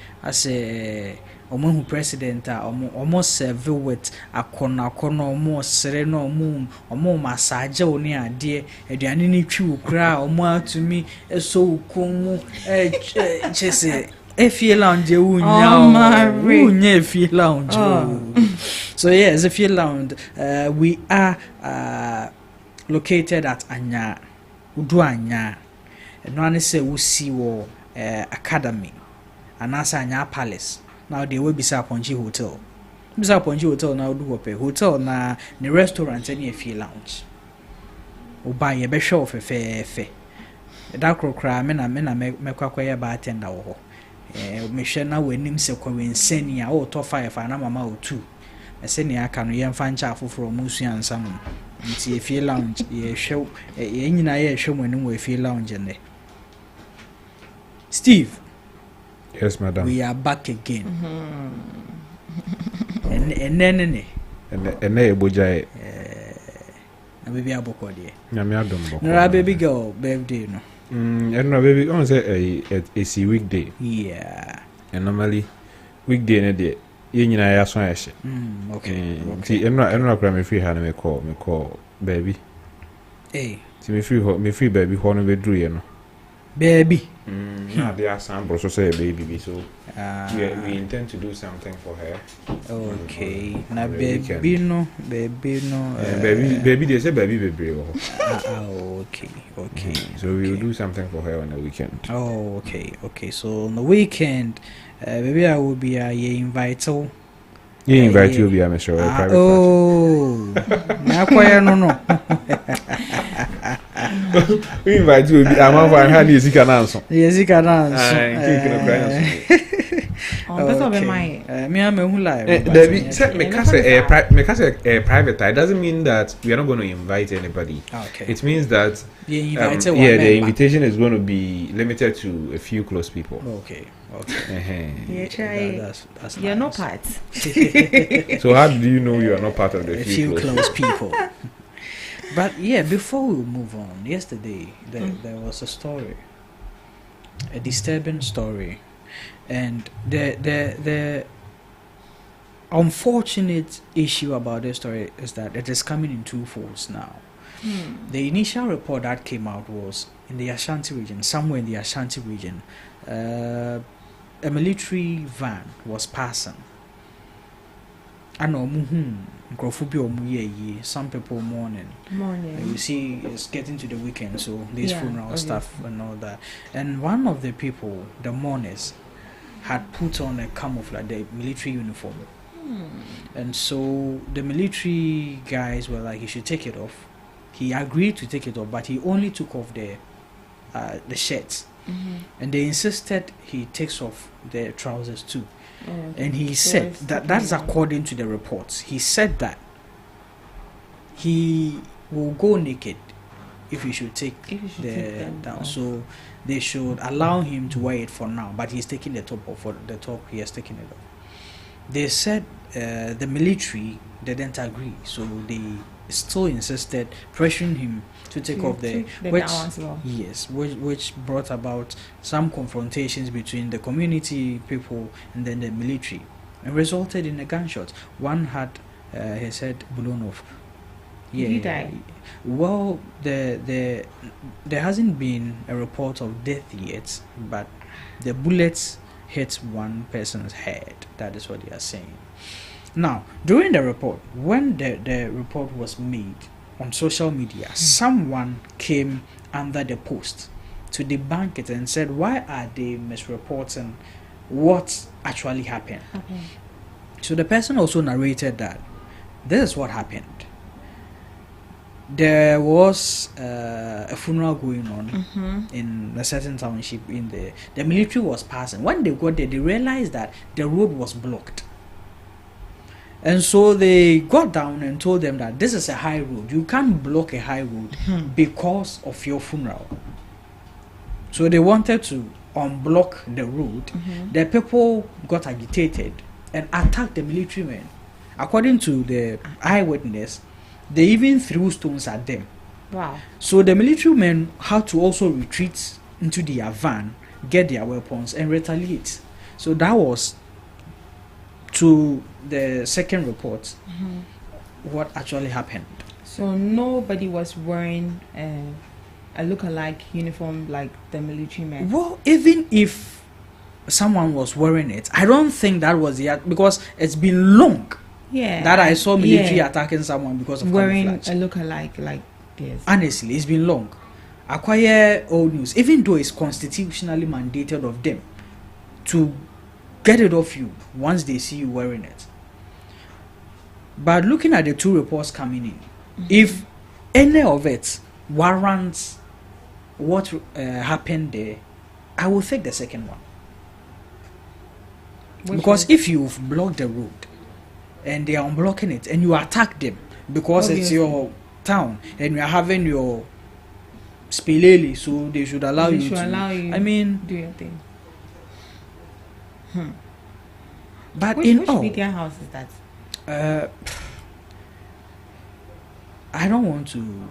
who president almost serve with a corner almost sereno moon or massage only a dear any true cry or more to me so come chese Efie Lounge Efie Lounge. So yes, Efie Lounge, we are located at Anya Udu Anya, and one say we see war academy and answer Anya Palace. Now they will be Saponji Hotel. Saponji Hotel now do a hotel na the restaurant any Efie Lounge. O buy a be show for fair. That cry mena make a bartender or me share now when him se kwa senia or top 5 and mama or 2. A senia can yen fan chafu from Musi and Salmon. Nti Efie Lounge ye show ye nyina ye show when we Efie Lounge and Steve. Yes, madam. We are back again. And then boja na baby aboko de. Nyame adom boko. Na baby girl birthday no. And no baby on say a see weekday. Yeah. And normally weekday na dey ye nyina ya so ahye. Okay. Ti enra kra me free ha na me call baby. Hey. Ti me free baby ho no be dru ye no. Baby. Now they are some bro so say baby so we intend to do something for her. Okay. Na baby no. Baby they say baby. Okay. So we will do something for her on the weekend. Oh, okay. So on the weekend, maybe I will be invite you. You invite you be a sure private party. Oh. Na kwaya no. We invite you be am for hand you can answer. Yes, you can answer. That's all my me am who live. David said me private. It doesn't mean that we are not going to invite anybody. Okay. It means that the invitation is going to be limited to a few close people. Okay. That's you're not part. So how do you know you are not part of the few close people? But yeah, before we move on, yesterday there was a story, a disturbing story, and the unfortunate issue about this story is that it is coming in two folds now. The initial report that came out was in the Ashanti region, somewhere in the Ashanti region, a military van was passing. I know, some people mourning. You see, it's getting to the weekend, so these funeral stuff and all that. And one of the people, the mourners, had put on a camouflage, the military uniform. And so the military guys were like, he should take it off. He agreed to take it off, but he only took off the shirts. And they insisted he takes off the trousers too. And he said that's according to the reports. He said that he will go naked if he should take them down. So they should allow him to wear it for now, but he's taking the top off. For the top, he has taken it off. They said the military didn't agree, so they still insisted, pressuring him to take off the which brought about some confrontations between the community people and then the military, and resulted in a gunshot. One had his head blown off. Did he die? Well, there hasn't been a report of death yet, but the bullets hit one person's head. That is what they are saying. Now, during the report, when the report was made on social media, someone came under the post to debunk it and said, why are they misreporting what actually happened? Okay. So the person also narrated that this is what happened. There was a funeral going on in a certain township in there. The military was passing. When they got there, they realized that the road was blocked. And so they got down and told them that this is a high road. You can't block a high road because of your funeral. So they wanted to unblock the road. The people got agitated and attacked the military men. According to the eyewitness, they even threw stones at them. Wow. So the military men had to also retreat into their van, get their weapons, and retaliate. So that was, to the second report, what actually happened. So nobody was wearing a look-alike uniform like the military men? Well, even if someone was wearing it, I don't think that was the because it's been long. Yeah, that I saw military attacking someone because of wearing camouflage. a look-alike like this. Honestly, it's been long. Acquire old news, even though it's constitutionally mandated of them to get it off you once they see you wearing it. But looking at the two reports coming in, if any of it warrants what happened there, I will take the second one. Because if you've blocked the road and they are unblocking it and you attack them because it's your town and you are having your spilele, so they should allow you to. I mean, do your thing. But which media house is that? I don't want to.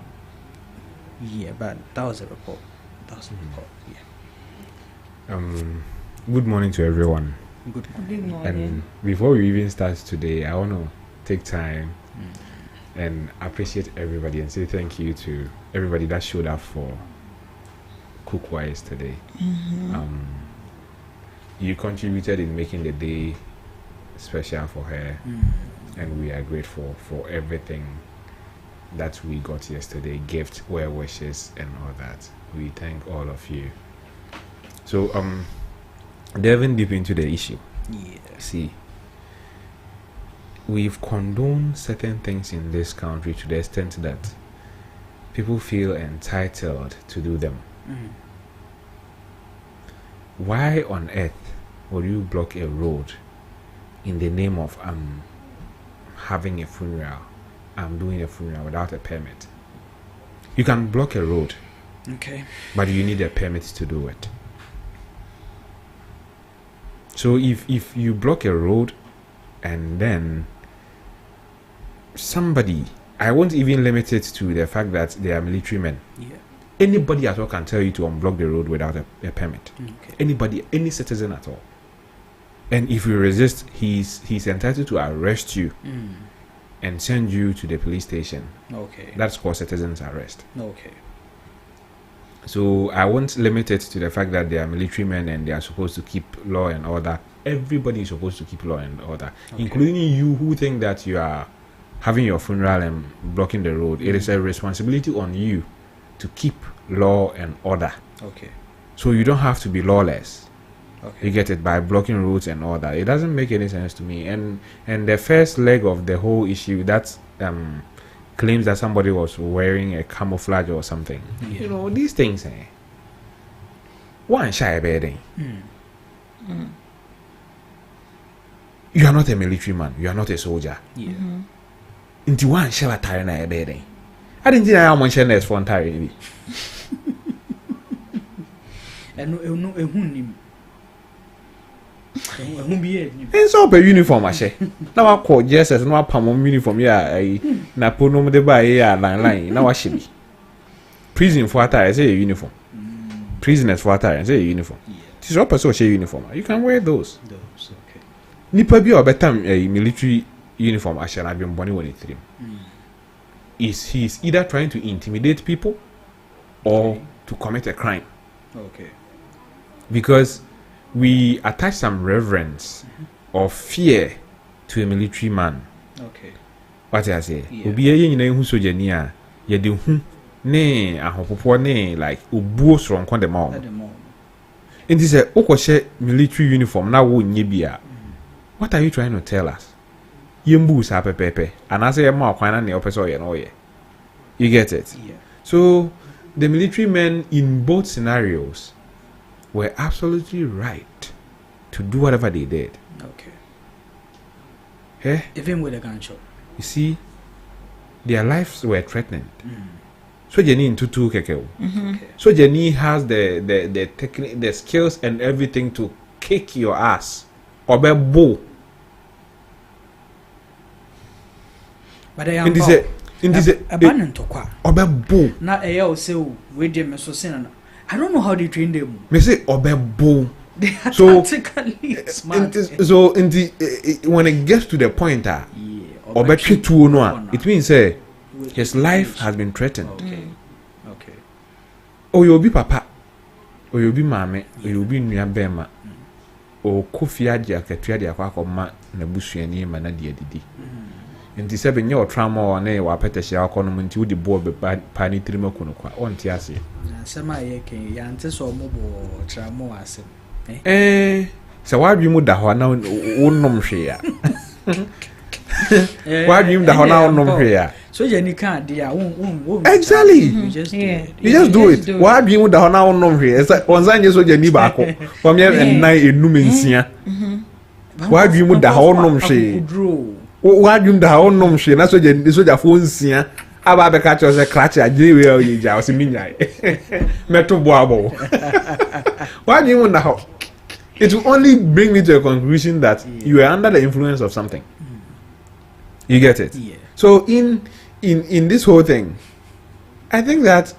Yeah, but that was a report. Yeah. Good morning to everyone. Good morning. And before we even start today, I want to take time and appreciate everybody and say thank you to everybody that showed up for Cookwise today. You contributed in making the day special for her, and we are grateful for everything that we got yesterday, gift, well wishes, and all that. We thank all of you. So delving deep into the issue, see, we've condoned certain things in this country to the extent that people feel entitled to do them. Why on earth would you block a road in the name of having a funeral, doing a funeral without a permit? You can block a road, but you need a permit to do it. So if you block a road and then somebody, I won't even limit it to the fact that they are military men. Anybody at all can tell you to unblock the road without a permit. Anybody, any citizen at all. And if you resist, he's entitled to arrest you and send you to the police station. That's called citizen's arrest. So I won't limit it to the fact that they are military men and they are supposed to keep law and order. Everybody is supposed to keep law and order, including you who think that you are having your funeral and blocking the road. It is a responsibility on you to keep law and order. So you don't have to be lawless. You get it, by blocking roads and all that. It doesn't make any sense to me. And the first leg of the whole issue, that claims that somebody was wearing a camouflage or something. You know, these things, one shy bedding. You are not a military man, you are not a soldier. Into one shall attire na a bedding. I didn't think I mentioned this for entire. And no and so per uniform ashe now I call Jesus no apam uniform ya na ponom de ba ya line na wa shebi prison for attire say uniform prisoners for attire say uniform this is all person share uniform you can wear those okay nipa bi obetam military uniform ashe na bi mboni woni trim he's either trying to intimidate people or to commit a crime. Okay. Because we attach some reverence or fear to a military man. Okay. What I say? Obi ye nyina hu sojani a ye de hu ne ahopopo ne like obuo sron kon de ma. It is a okoshe military uniform na wo nye bia. What are you trying to tell us? Yembu sa pepepe. And I say ma kwan na ne opeso ye no ye. You get it? Yeah. So the military men in both scenarios were absolutely right to do whatever they did. Okay. Eh? Even with a gunshot. You see, their lives were threatened. So Jenny into two keke. So Jenny has the technique, the skills and everything to kick your ass. Obe bo. But I am in this abandoned to qua. Obe bo. Na eya say we dem so sin. I don't know how they train them. Me say obe bo. They are so tactically smart. So in the when it gets to the point obe twitu no it means his life has been threatened. Okay. Oh, you'll be papa. Or you'll be mammy. Or you'll be near Bema. Or Kofia Jacketia de Aquacoma, Nabushi and Yemana Didi. And the 7 year trauma or nay, or Petasha Economy to the board by Pani Trimokunoqua on Tiasi. Sama yeke, Yantis or Mobo Tramo as so why do you move the Hona on share? Why do you the Hona on here? So you can't, dear. Exactly. You just do it. Why do you the Hona on here? It's like on Zanya so you need back from here and night in Numensia. Why do you move the Honum share? Why do you the Honum share? That's what you so your phone see. Aba be catch us a clutch a jiwe o yija o si minyai. Meto boabo. Why do you want the it will only bring me to a conclusion that you are under the influence of something. You get it? Yeah. So in this whole thing, I think that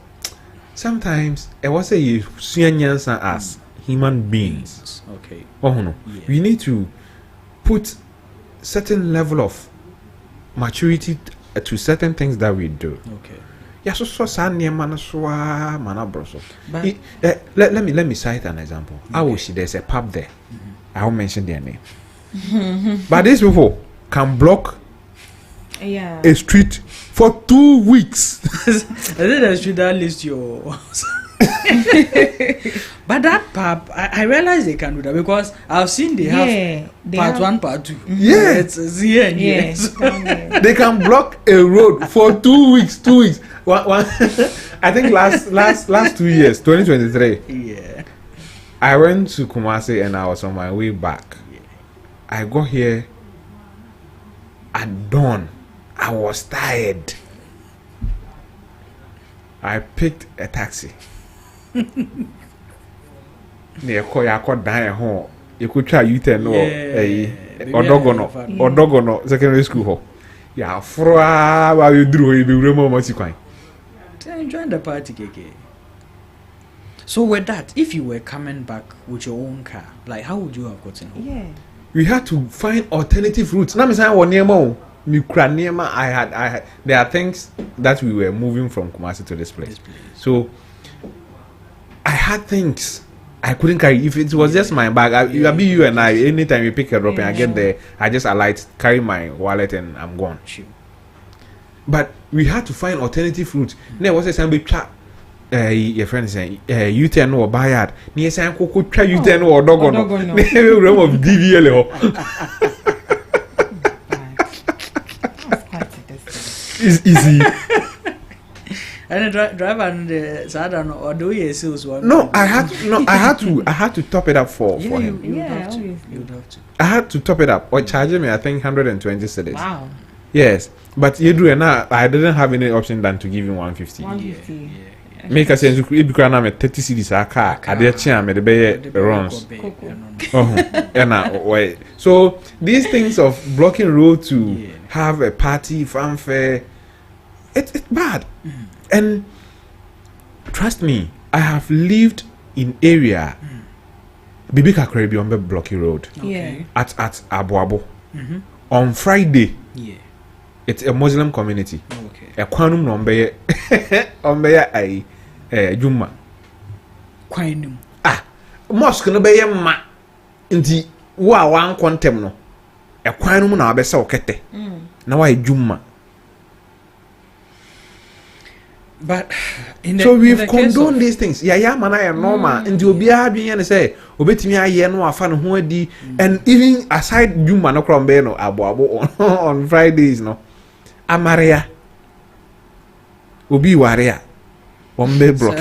sometimes I was say you see as human beings. Okay. Oh no. Yeah. We need to put certain level of maturity to certain things that we do. Okay. Yeah, so let me cite an example. I will see there's a pub there. I won't mention their name. But these people can block a street for 2 weeks. I think I should at least your but that pub, I realize they can do that because I've seen they have part 1, part 2. Yeah, it's here and here. They can block a road for 2 weeks. 2 weeks. One, I think last 2 years, 2023. Yeah. I went to Kumasi and I was on my way back. Yeah. I got here at dawn. I was tired. I picked a taxi. Near Koyako die home. You could try U10 or Odogono secondary school hall. Yeah, for while you drew you be remote. Enjoy the party, KK. So with that, if you were coming back with your own car, like how would you have gotten home? Yeah. We had to find alternative routes. Now, I had. There are things that we were moving from Kumasi to this place. So I had things I couldn't carry. If it was just my bag, you and I. Anytime we pick it up and I get there, I just alight, carry my wallet, and I'm gone. Sure. But we had to find alternative routes. There was a somebody chat. Your friend is saying, you tell no bayard. Near San Coco, try you tell no dogono. Never room of DVL. It's easy. And the driver and the so I don't know, or do you sales one? No, I had to top it up for him. You would have to. I had to top it up or charge me, I think 120 cedis. Wow. Yes, but you do and I didn't have any option than to give him 150. 150. Yeah. make a sense if you can have 30 cities a car at the chair me the bay runs. So these things of blocking road to have a party fanfare, it's bad. And trust me, I have lived in area Bibi Kakre be on the blocky road. At Abuabo. On Friday. It's a Muslim community. A quanum nombe ombe Juma. Quanum. Mosque no be ma nti wa wan kontem no. A quanum na abesa okete. Na wa Juma. But so we've condoned these things. Yeah, man, I am normal. And you'll be happy and say, Obetimi aye no afan ho adi. And even aside Juma no krombe no abo on Fridays no. Amaria. Obi waria. Ombe block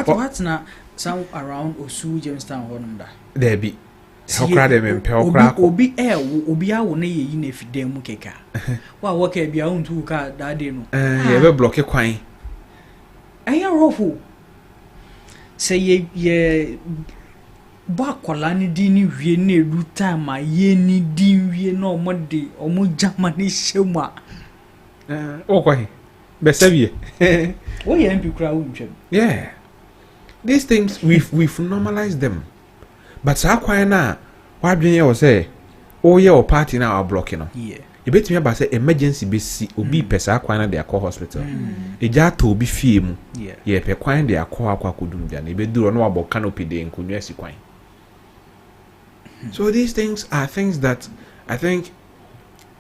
What's na some around Osu Jamestown honda. There be. Hokra dem empe hokra. Obi a wo na ye na fidem mu keka. Wa wo ka bia untu ka da de no. Ye be block kwan. Aya rofo. Say ye ba kwala ni di ni wie na edu time a ye ni di wie na omode omo jama ni shemu a. Okwa. Be savie. Wo ye mpi kra wo ntwem. Yeah. These things we've normalized them. But sa kwan na wa dwen ye wo say o ye o party na wa block no. Yeah. You bet me about say emergency be si obi pesa kwan na dey call hospital. E ja to obi fie mu. Ye pe kwan dey akwa kodum dia na e be duro no abo canopy dey nkonwa si kwan. So these things are things that I think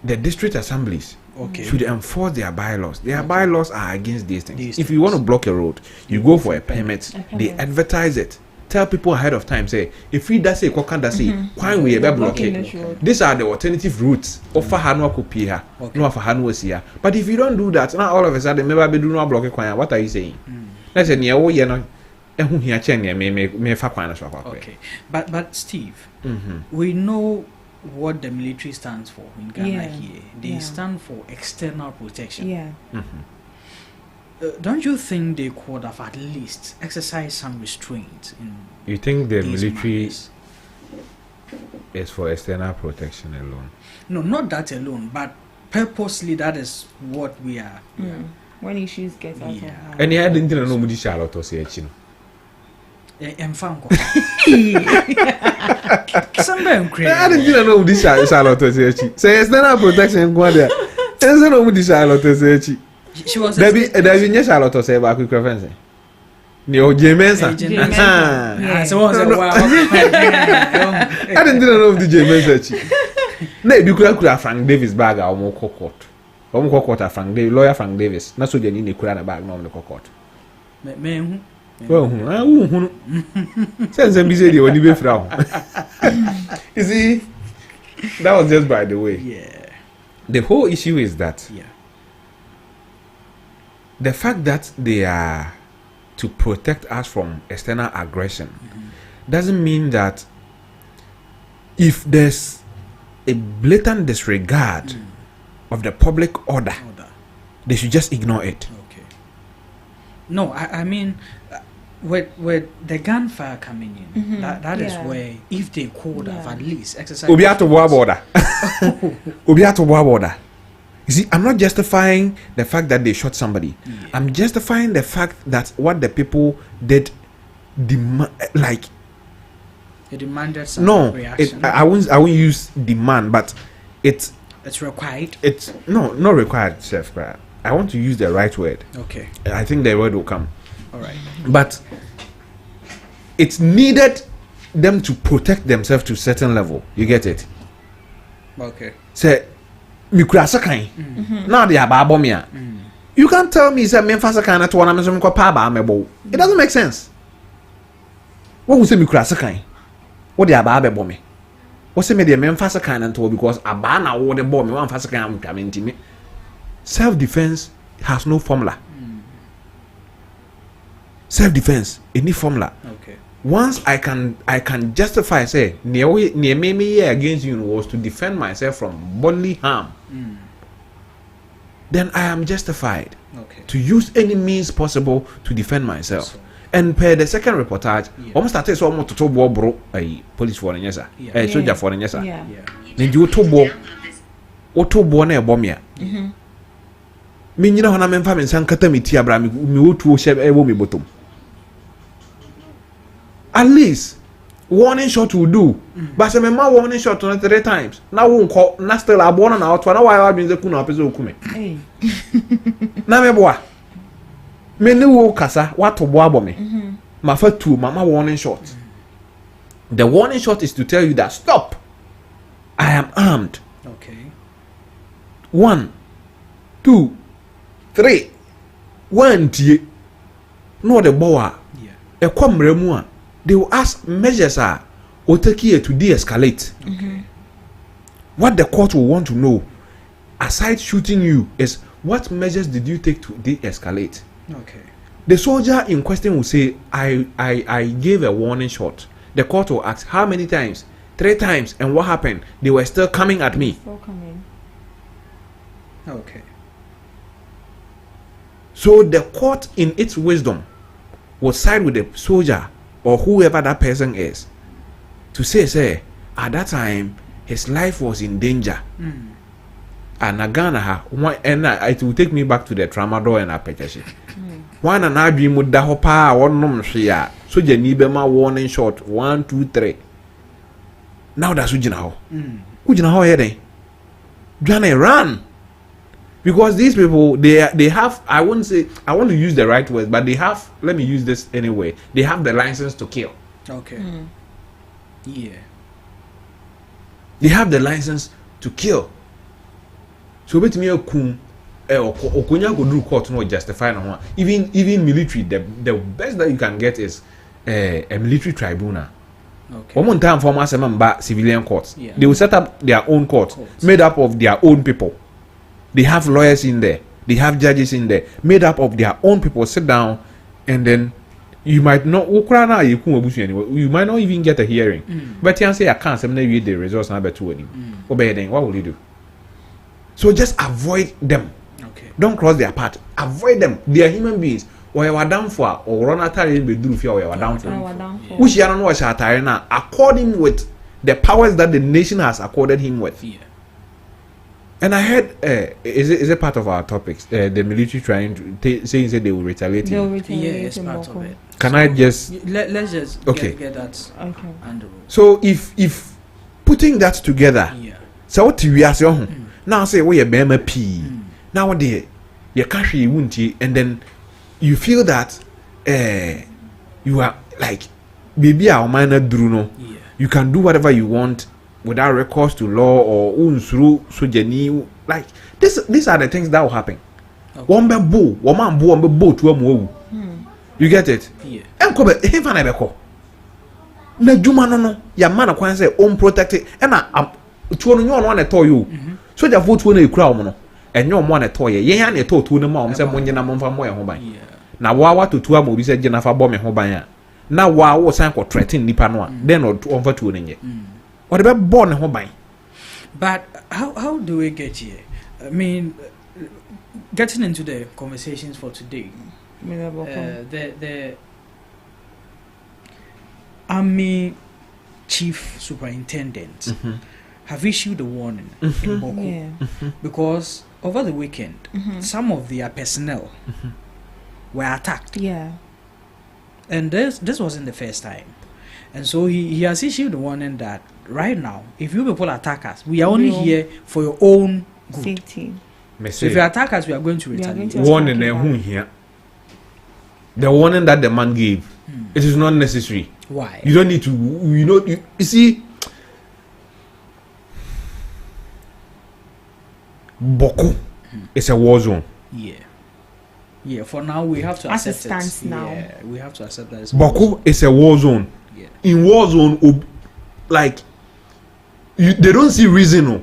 the district assemblies should enforce their bylaws. Their bylaws are against these things. If you want to block a road, you go for a permit. They advertise it. Tell people ahead of time, say, if we does say, what does say, why we ever block it? These are the alternative routes. Offer Hanwa Kopi here, no for Hanwa here. But if you don't do that, now all of a sudden, maybe we do not block it. What are you saying? Let's say, you know, okay. But Steve, we know what the military stands for in Ghana here. They stand for external protection. Don't you think they could have at least exercised some restraint in you think the military is for external protection alone? No, not that alone, but purposely that is what we are. When issues get out of hand. And I didn't know Mudi Charlotte or say chino. Mfango. Somebody crazy. I didn't know Mudi Charlotte or say chi. Say external protection go there. There's no Mudi Charlotte or say chi. She was Debbie Charlotte say about quick reference. Neo Jameson. So was a wow. I didn't know the Jameson. No, you could Frank Davis bag or more court. Or more court Frank Davis, lawyer Frank Davis. Not so you need to bag no the court. Me well, send them busy when you be frown. You see, that was just by the way. Yeah. The whole issue is that the fact that they are to protect us from external aggression doesn't mean that if there's a blatant disregard of the public order, they should just ignore it. Okay. No, I mean, with the gunfire coming in, that is where if they could have at least exercised. Obiato border. Obiato border. You see, I'm not justifying the fact that they shot somebody. I'm justifying the fact that what the people did, they demanded some reaction. I won't use demand, but it's required. It's not required, Chef. I want to use the right word. Okay. I think the word will come. All right. But it's needed them to protect themselves to a certain level. You get it? Okay. Say. Now they are babomia. You can't tell me say me fasa kana to wana me ko pa ba mebo. It doesn't make sense. What we say me krasa kan? What they are ba bebo me? What say me dey me fasa kana to because aba na wo de bo me wan fasa kan am twa me ntimi. Self defense has no formula. Self defense any formula. Okay. Once I can justify say near me against you was to defend myself from bodily harm. then I am justified to use any means possible to defend myself. And per the second reportage, almost started so almost to bro a police for an a soldier for an then you to na bomia. Me nyina hona memfa me nsan kata me ti abra me wotu she e wo me bottom. At least warning shot will do. But say me ma warning shot 3 times. Now won call na still abona na otwa na why I been ku na pese okume. Na me boa. Me ne wo kasa wato boa bo me. Ma fa tu mama warning shot. The warning shot is to tell you that stop. I am armed. Okay. 1 2 3 1 tie. No the boa. Yeah. E kwamre mu a they will ask measures are or take here to de-escalate. What the court will want to know, aside shooting you, is what measures did you take to de-escalate? Okay. The soldier in question will say, I gave a warning shot. The court will ask, how many times? 3 times. And what happened? They were still coming at me. Still coming. Okay. So the court, in its wisdom, will side with the soldier or whoever that person is to say at that time his life was in danger. And Ghana and it will take me back to the tramadol and apechashi. One and I dream with the hopa or no shia. So you need my warning shot 1 2 3. Now that's Ujina. Ujina how are they? Ghana run. Because these people, they have, I wouldn't say, I want to use the right words, but they have, let me use this anyway, they have the license to kill. Okay. Yeah. They have the license to kill. So bet me okum okunya go do court no justify no one. Even military, the best that you can get is a military tribunal. Okay. One time for civilian courts. Yeah. They will set up their own court made up of their own people. They have lawyers in there. They have judges in there, made up of their own people. Sit down, and then you might not. You might not even get a hearing. But you can say I can't. Some read the results and bet what will you do? So just avoid them. Okay. Don't cross their path. Avoid them. They are human beings. Or you are down for, or run at a be do fear, or you are down for. Which you don't know what now. According with the powers that the nation has accorded him with. Yeah. And I heard, is it part of our topics? The military trying to saying they will retaliate. They will retaliate. Yeah, it's part of it. Can I just let's just get that under. So if putting that together, so what we are saying now, say we are BMP now they you can't and then you feel that you are like maybe our minor druno. You can do whatever you want without recourse to law or unsuru sojani. Like these are the things that will happen. One be bo, one man bo, one be bo to a you get it? Yeah. And come here for nebeko. Na juma no ya man akwan say unprotected and na tuo no one at you. So the vote when you crowd no and you one at ye yan na to tuo no ma say monye na momfa mo ye ho ban. Na wa to tuo mo bi say gina fa bo me ho ban a. Na wa wo san ko threaten nipa no a then on for tuo no nye. Or the born ho ban. But how do we get here? I mean, getting into the conversations for today. The Army Chief Superintendent have issued a warning in Boko because over the weekend some of their personnel were attacked. Yeah. And this wasn't the first time. And so he has issued a warning that right now, if you people attack us, we are only here for your own good. Safety. So if you attack us, we are going to retaliate. Warning here. The warning that the man gave, it is not necessary. Why? You don't need to, you see, Boko is a war zone. Yeah, for now we have to accept it. As it stands now. Yeah, we have to accept that. Boko is a war zone. Yeah. In war zone, like, they don't see reason.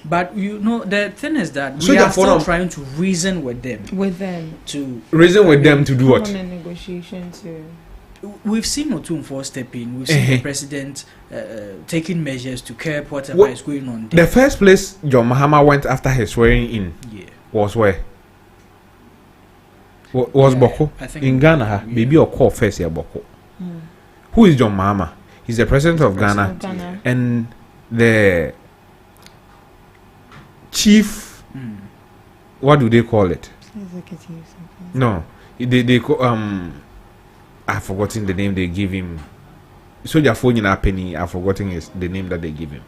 But the thing is that we are still trying to reason with them. To reason with them to do what? On a negotiation to. we've seen Otumfuo step in. We've seen the president taking measures to curb whatever is going on there. The first place John Mahama went after his swearing in was where? Was Boko? In Ghana, maybe or call first here Boko. Who is John Mahama? He's the president of Ghana. And the chief, what do they call it? Executive. No, they call, I've forgotten the name they give him. Soldier phone in a penny. I've forgotten the name that they give him.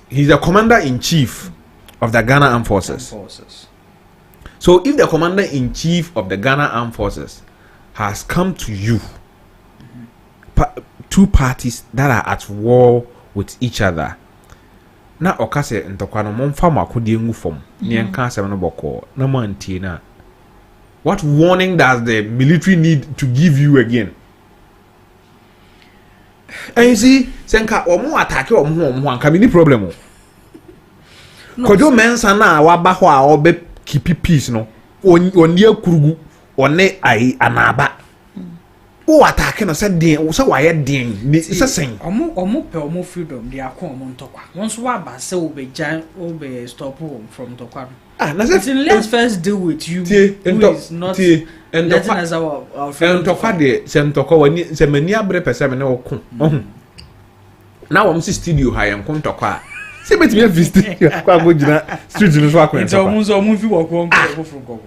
He's the commander in chief of the Ghana Armed Forces. So if the commander in chief of the Ghana Armed Forces has come to you, two parties that are at war with each other, na okase ntokwa no momfa makodi engu fom ne enka asem no boko na mantie na, what warning does the military need to give you again? And you see, senka omo attack omo anka be ni problem o. Kojo mensa na waba ho a obe keep peace no oni akurugu one ai anaba o attack no say den so why den ni say sen omo pe omo freedom they akọ omo ntokwa once wa ba say obe stop from tokwa. Na say let's first deal with you who is not letting us our friend ntokwa de say ntokwa wani say mani abre pese me na okun na wo msi studio ha yen kon ntokwa say betimi visit kwa go gina street no so akwa ntokwa so omo fi woko nko from koko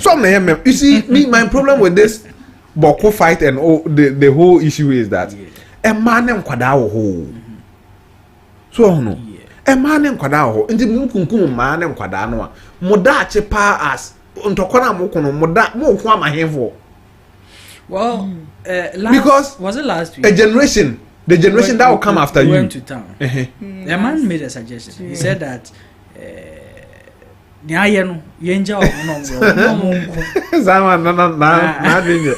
some na you see me my problem with this Boko fight and the whole issue is that a man nkwada wo ho so no a man nkwada wo ho nti munkunkum man nkwada no a moda che pa as ntokona mo kono moda mo ko amahefo. Well, because was it last week? The generation that will come after you went to town. A man made a suggestion. He said that Nyaya no yenja no zama na dinje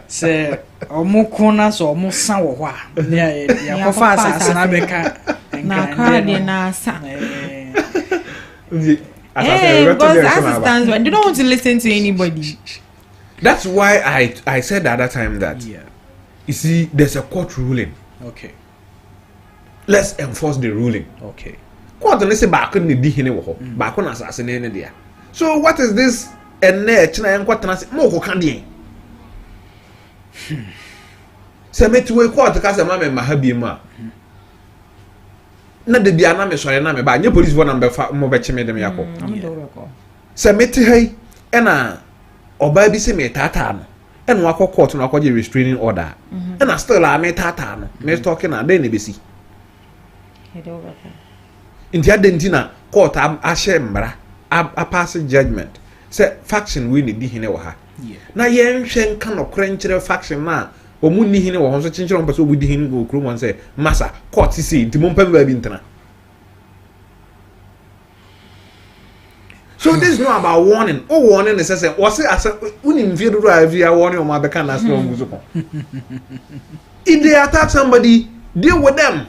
se omukuna so omusan wo ho a ya ko fa asase na beka na ka de na sa because assistants they don't want to listen to anybody. That's why I said at that time that you see there's a court ruling. Okay, let's enforce the ruling. Okay. Court no say baako ne di hene wo ho baako na asase ne dia. So what is this ene china enkwatana se mo ko kan den se metuwe court ka se ma me mahabi ma na de bia na me sore na me ba nye police for na be fa mo be chime dem yakọ se meti hai ena oba bi se me tata no ena wakọ court no akọ restraining order ena still a me tata no me talking na dey na be si inti adenti na court ahye mbra a pass judgment say faction we need hine wo ha na yen hwe nka no krenkyere faction na omu ni hine wo ho so kyenkyere on person obudi hine go krom on say massa court see inti mo mpam ba bi ntena. So this is not about warning. Oh, warning is say was say as unim fi do every warning o ma be kan na so on go. If they attack somebody, deal with them.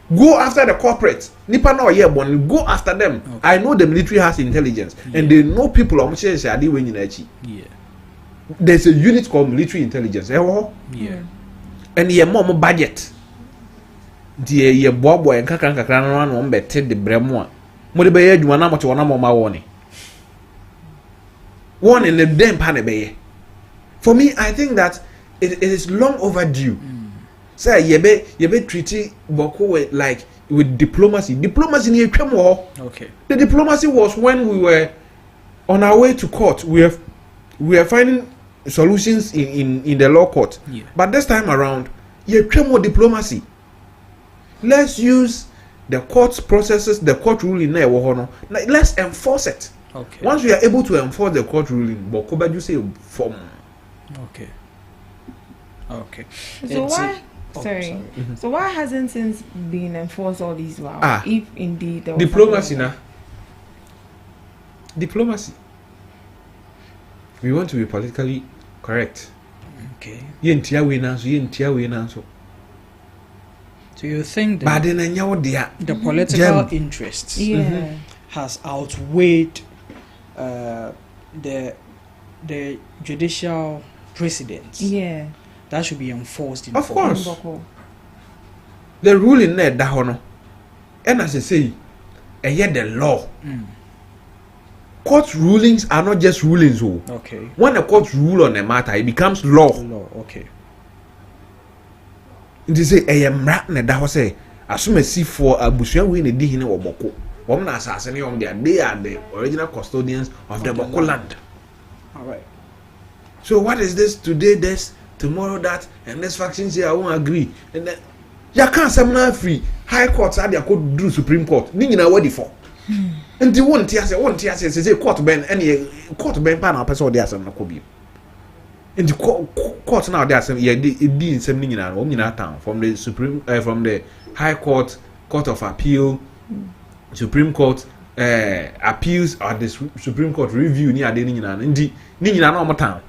Go after the corporate. Nipa no ye born. Go after them. Okay. I know the military has intelligence and they know people on say ade when you there's a unit called military intelligence. Yeah. And ye more budget. Die ye bobo en kakra no no mbete de bremo a. Mo de be ye adwuma na mo te wona mo ma warning. Warning the dem pa na be ye. For me, I think that it is long overdue. Say yebe treaty Boko like with diplomacy. Diplomacy ni etwam ho. Okay. The diplomacy was when we were on our way to court. We are finding solutions in the law court. Yeah. But this time around, etwam diplomacy. Let's use the court processes, the court ruling na ewo ho no. Let's enforce it. Okay. Once we are able to enforce the court ruling, Boko badu say form. Okay. Okay. So why? Sorry. So why hasn't since been enforced all these while? If indeed there was diplomacy na. Diplomacy. We want to be politically correct. Okay. Yentia we na so. So you think that the political interests has outweighed the the judicial precedents. Yeah. That should be enforced. Of course. The ruling there, that honor. And as I say, the law. Court rulings are not just rulings. Okay. When a court rule on a matter, it becomes law. Okay. They say, I am rat and that was say, as soon as see for a bushia win a day in a boko. Woman assassinate on their they are the original custodians of the Boko land. Alright. So what is this today, this, tomorrow that, and this faction say I won't agree. And then you can't seminar free. High courts are their court do Supreme Court. Ningin are ready for. And the one tear say court ben any court ben pan up person there some could in the court now there's some it did something in our town from the Supreme from the High Court, Court of Appeal, Supreme Court, appeals at the Supreme Court review near the Nina normal town.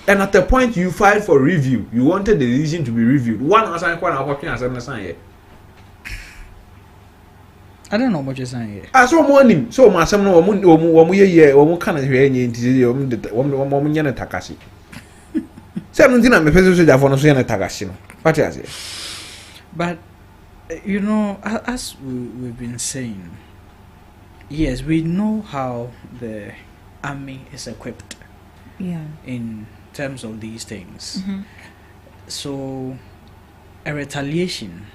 And at the point you filed for review, you wanted the decision to be reviewed. One assign quite a working as an assign. I don't know what you're saying here. I saw morning, so my son, one year, one kind of woman, Takashi. 17 I'm a person for no Takashi. What is it? But you know, as we've been saying, yes, we know how the army is equipped. Yeah. In terms of these things. So a retaliation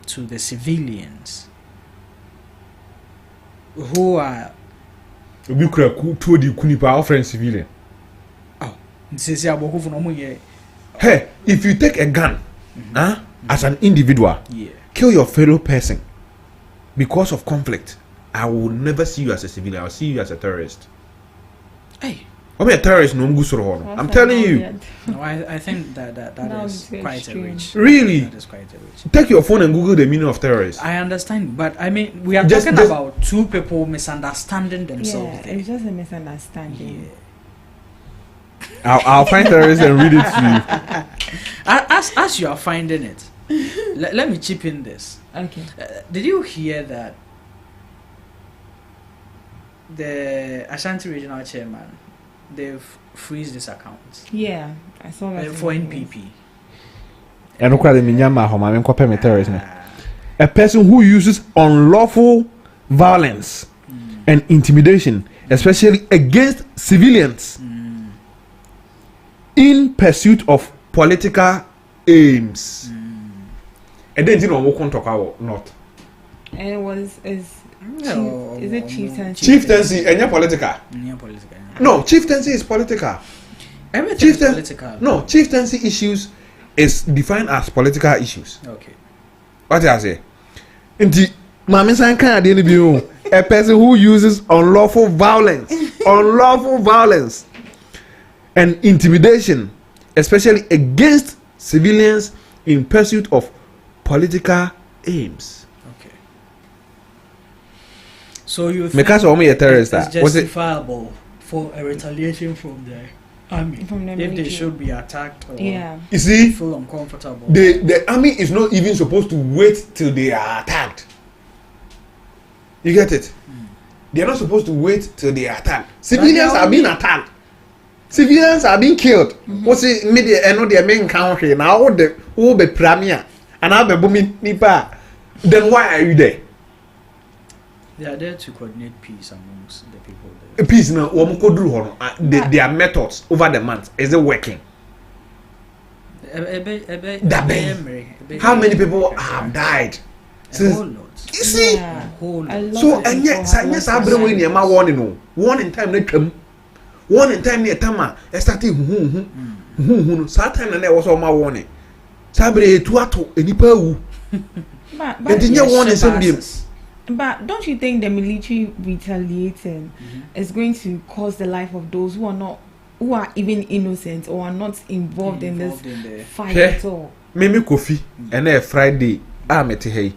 to the civilians who are civilian. Hey, if you take a gun as an individual, kill your fellow person because of conflict, I will never see you as a civilian. I will see you as a terrorist. Hey, I'm a terrorist. I'm telling you. No, I think that is quite a reach. Really? That is quite a reach. Take your phone and Google the meaning of terrorist. I understand, but I mean, we are talking about two people misunderstanding themselves. Yeah, it's just a misunderstanding. Yeah. I'll find terrorists and read it to you. As you are finding it, let me chip in this. Okay. Did you hear that the Ashanti Regional Chairman, they've freezed this account? Yeah, I saw that. For NPP. A person who uses unlawful violence and intimidation, especially against civilians, in pursuit of political aims. And then you know what can talk about not. And it was is it chieftaincy? Chieftaincy and your political. No, chieftaincy is political. Everything is political. No, chieftaincy issues is defined as political issues. Okay. What I say? Indeed, Mami Sanka a person who uses unlawful violence, and intimidation, especially against civilians in pursuit of political aims. Okay. So you think a terrorist it's justifiable for a retaliation from the army if they should be attacked or you see, feel uncomfortable? The army is not even supposed to wait till they are attacked. You get it? They are not supposed to wait till they are attacked. Civilians are being attacked. Civilians are being killed. What's it? Media and not their main country now. Who be premier and I'll be booming nipa. Then why are you there? They are there to coordinate peace amongst the people there. Peace now. Their methods over the months, is it working? How many people have died? A whole lot. You see? Yeah. So and yes, I bring when you're my warning. Warning time they come. Warning time near Tama. I started Saturn and there was all my warning. Sabre to any pew. But don't you think the military retaliating is going to cause the life of those who are even innocent or are not involved in this fight at all? Mimi Kofi and a Friday I'm at hey.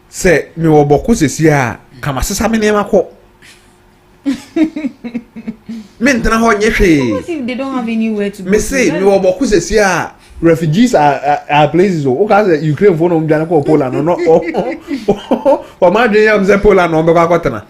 Say me wo boku sesia kama sesa me nema ko. Men tana ho nye hwe. They don't have anywhere to go. Me say me wo boku sesia refugees are places o ka say Ukraine for no mjana ko Poland no o ma dwen yam say Poland no be kwa kwatana.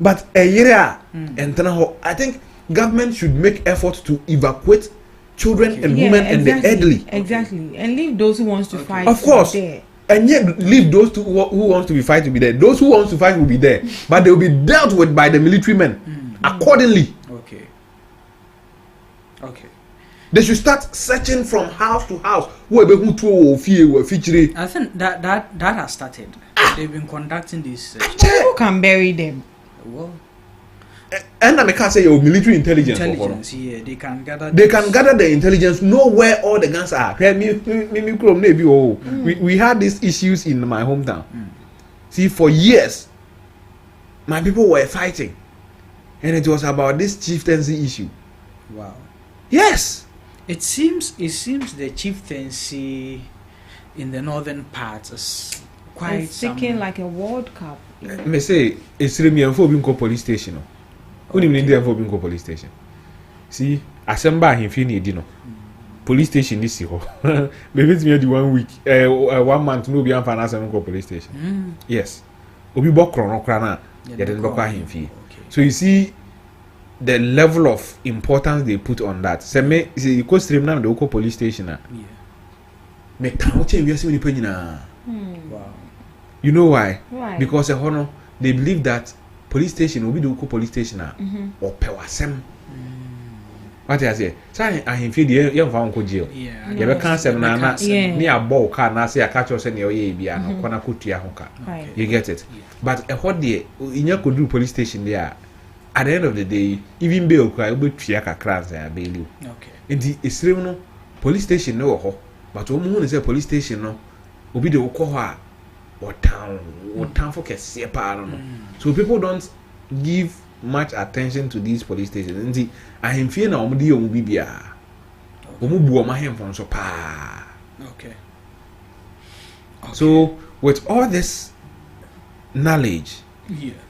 But a year and I think government should make effort to evacuate children and women and the elderly. Exactly. And leave those who wants to fight. Of course. There. And yet leave those who wants to be fight to be there. Those who wants to fight will be there, but they will be dealt with by the military men accordingly. Okay. Okay. They should start searching from house to house. I think that has started. They've been conducting this. Who can bury them? Well, and I can't say your military intelligence. Yeah, they can gather. They can gather the intelligence, know where all the guns are. We had these issues in my hometown. See, for years, my people were fighting, and it was about this chieftaincy issue. Wow. Yes. It seems the chieftaincy in the northern part is quite. It's taking like a World Cup. Me say it's me and for being police station. Who didn't need for being police station? See, assemble him feel need no. Police station this year. Maybe it's me the 1 week, 1 month no be am for an police station. Yes. Obi bo krono krana. Ya den bo kwa him feel. So you see the level of importance they put on that. Say me see you go stream now the police station. Yeah. Me can change we see when you pay na. Wow. You know why? Why? Because they believe that police station will be the police station or pewasem. What I say? Say I him feel the young found ko jail. Yeah. You be cancel na near ball car na say I catch us any oye bia no kona kutua hoka. You get it? But what the in your could do police station there at the end of the day even bail cry we tua kakra say bail you. Okay. And the extreme no police station no ho but omo hu say police station no obi de wo ho or town for kese pa no. So people don't give much attention to these police stations. And see, I am fear now omudi omubibia. Omubu omahem from so pa. Okay. So with all this knowledge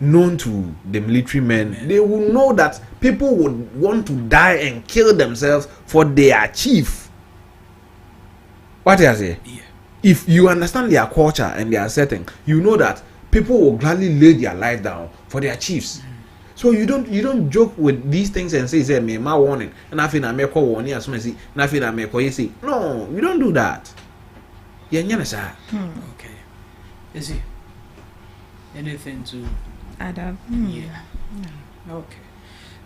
known to the military men, they will know that people would want to die and kill themselves for their chief. What I say? Yeah. If you understand their culture and their setting, you know that people will gladly lay their life down for their chiefs. So you don't joke with these things and say me my warning and I feel I make a warning as soon as I feel I make a say. No, you don't do that. Yeah, okay. Is it anything to add up? Yeah. Okay.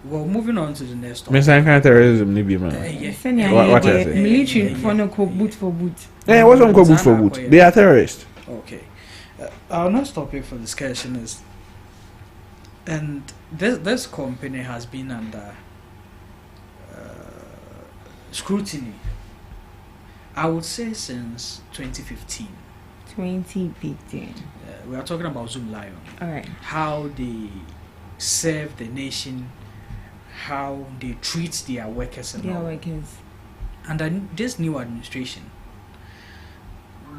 Well, moving on to the next topic. Miss terrorism, maybe man. What is it? Military for no boot for boot. Yeah, what's on boot for boot? They are terrorists. Okay. Our next topic for discussion is, and this company has been under scrutiny, I would say since 2015. 2015. We are talking about Zoom Lion. All right. How they serve the nation, how they treat their workers and all. Under this new administration,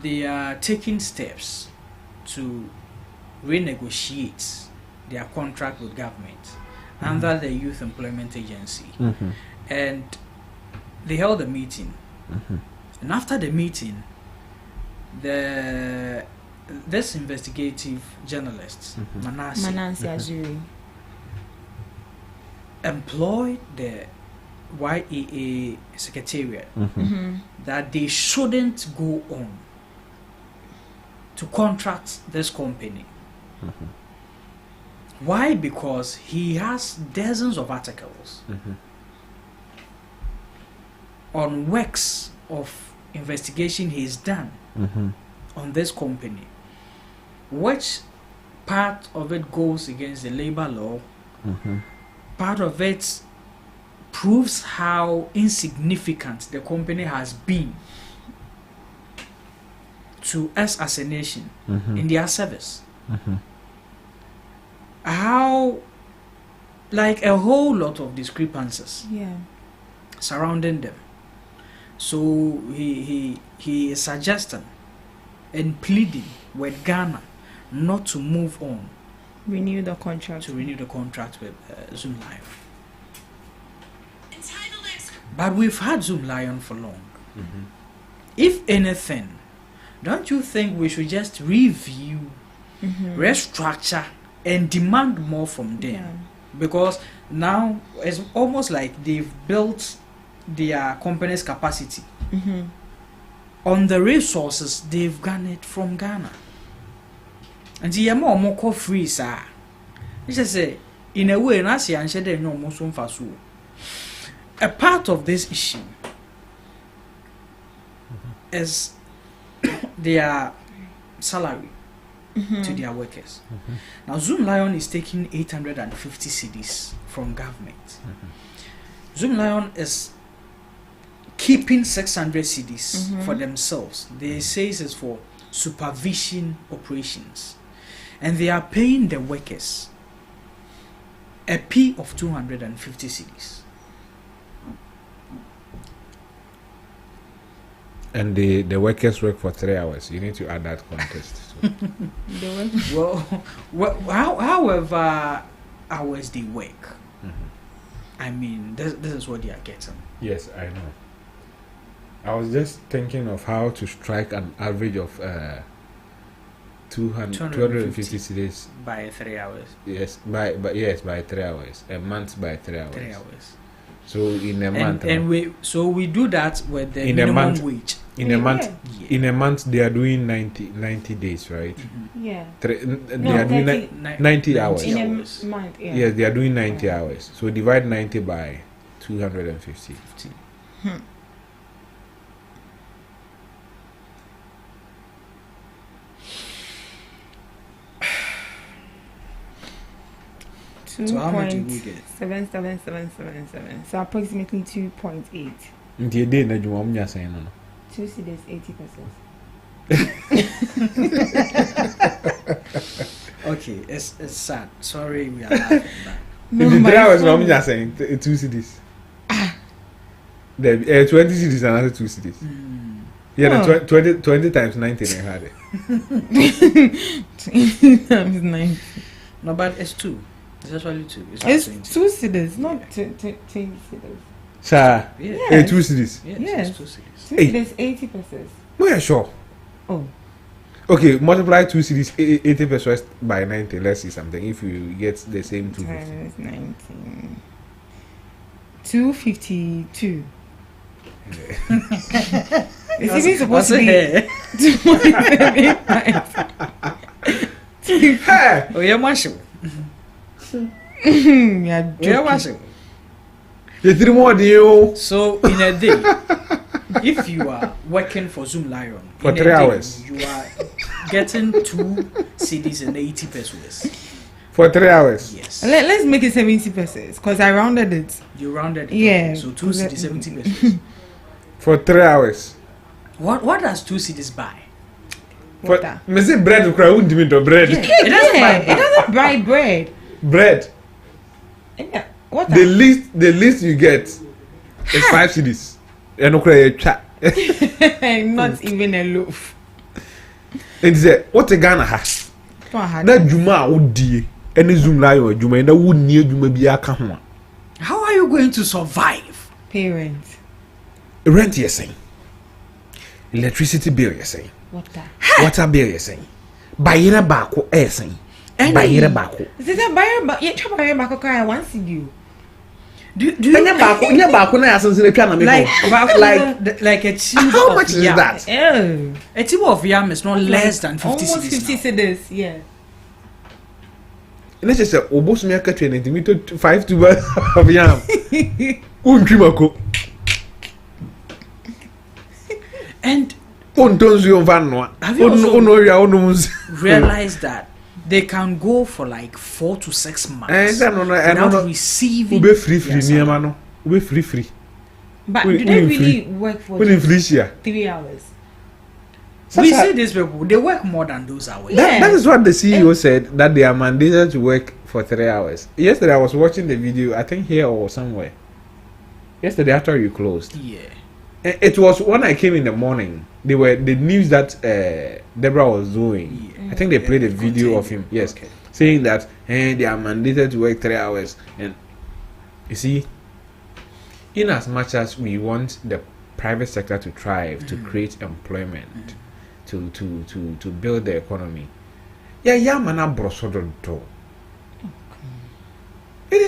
they are taking steps to renegotiate their contract with government under the Youth Employment Agency. And they held a meeting. And after the meeting, this investigative journalist, Manasi Azuri, employed the YEA secretariat that they shouldn't go on to contract this company. Why? Because he has dozens of articles on works of investigation he's done on this company, which part of it goes against the labor law, part of it proves how insignificant the company has been to us as a nation in their service. How, like a whole lot of discrepancies surrounding them. So he is suggesting and pleading with Ghana not to move on, renew the contract with Zoom Lion. But we've had Zoom Lion for long. If anything, don't you think we should just review, restructure, and demand more from them, because now it's almost like they've built their company's capacity on the resources they've garnered from Ghana. And the more free, sir. It's just say, in a way, and a part of this issue is their salary to their workers. Now, Zoom Lion is taking 850 cedis from government. Zoom Lion is keeping 600 cedis for themselves. They say it's for supervision operations, and they are paying the workers a P of 250 cedis. And the workers work for 3 hours. You need to add that context. However hours they work, I mean, this is what they are getting. Yes, I know. I was just thinking of how to strike an average of 250 cedis by 3 hours. Yes, by 3 hours. A month by 3 hours. 3 hours. So in a month, and we do that with the minimum wage. In a month, they are doing 90 days, right? Yeah. They are doing 90 hours. In a month, yeah. Yes, they are doing 90 hours. So divide 90 by 250. 2.77777. So approximately 2.8. Until a day, na juma mnya saying no. 2 cedis 80%. Okay, it's sad. Sorry, we are laughing. In the 3 hours, I'm just saying 2 cedis. The 20 cedis and another 2 cedis. Yeah, the 20 times 90 they had it. 20 times 90. No, but it's 2. It's actually 2. It's 2 cedis, not 20 cedis. Sir, yes. 2 cedis. Yes, it's 2 cedis. 2 cedis 80%. No, yeah, sure. Oh. Okay, multiply 2 cedis 80% by 90. Let's see something. If you get the same 250. 19. 252. It's even supposed to be 2.75. Oh, yeah, Marshall. Yeah, Marshall. The 3 more deal. So in a day, if you are working for Zoom Lion for 3 hours, you are getting 2 cedis and 80 pesos. For 3 hours? Yes. Let's make it 70 pesos because I rounded it. You rounded it? Yeah. So 2 cedis, 70 pesos. For 3 hours. What does 2 cedis buy? Water. Me say bread cry won't give me to bread. Yeah, it doesn't buy bread. Bread. Yeah. Water. The least you get is 5 cedis. You no cry chat. Not even a loaf. And say what a Ghana has. That Juma would die. Any Zoom Lion Juma and that would near Juma be a come. How are you going to survive? Parents. Rent, you're saying. Electricity bill, you're saying. Water bill, you're saying. Bayera bako, you're saying. Bayera bako. Is it a bayera? You try bayera bako cry once you. Do you know bako na yasan sine twa na me like a tube how of much is yam. that? A tube of yam is not less than 50 cedis. Almost 50 cedis, yeah. Let's just say obosumi akatwe na ntimi to 5 tubers of yam. Untwimako. And have you also realized that they can go for like 4 to 6 months without receiving free. But do they really work for 3 hours? We see these people, they work more than those hours. That is what the CEO said, that they are mandated to work for 3 hours. Yesterday I was watching the video, I think here or somewhere. Yesterday after you closed. Yeah. It was when I came in the morning. They were the news that Deborah was doing. Yeah. I think they played a video of him. Yes, saying that they are mandated to work 3 hours. And you see, in as much as we want the private sector to thrive, to create employment, to build the economy, mana brosodo do. It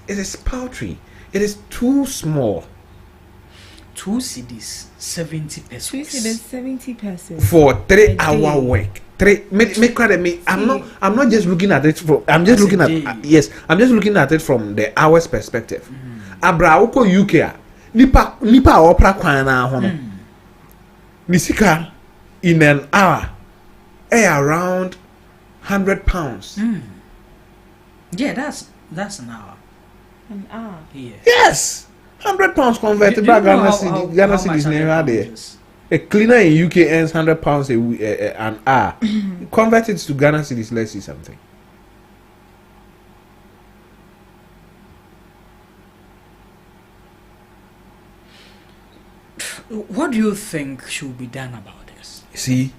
is paltry. It is too small. 2 cedis, 70 pesos. 2 cedis, 70 pesos for 3-hour work. I'm not just looking at it from. I'm just looking at yes. I'm just looking at it from the hours perspective. Abra uko UK nipa opera kwana hono. Nisika in an hour, around £100. Yeah, that's an hour. An hour. Yeah. Yes, £100 converted back Ghana cedis near there. A cleaner in UK earns £100 an hour. Convert it to Ghana cedis. Let's see something. What do you think should be done about this? See,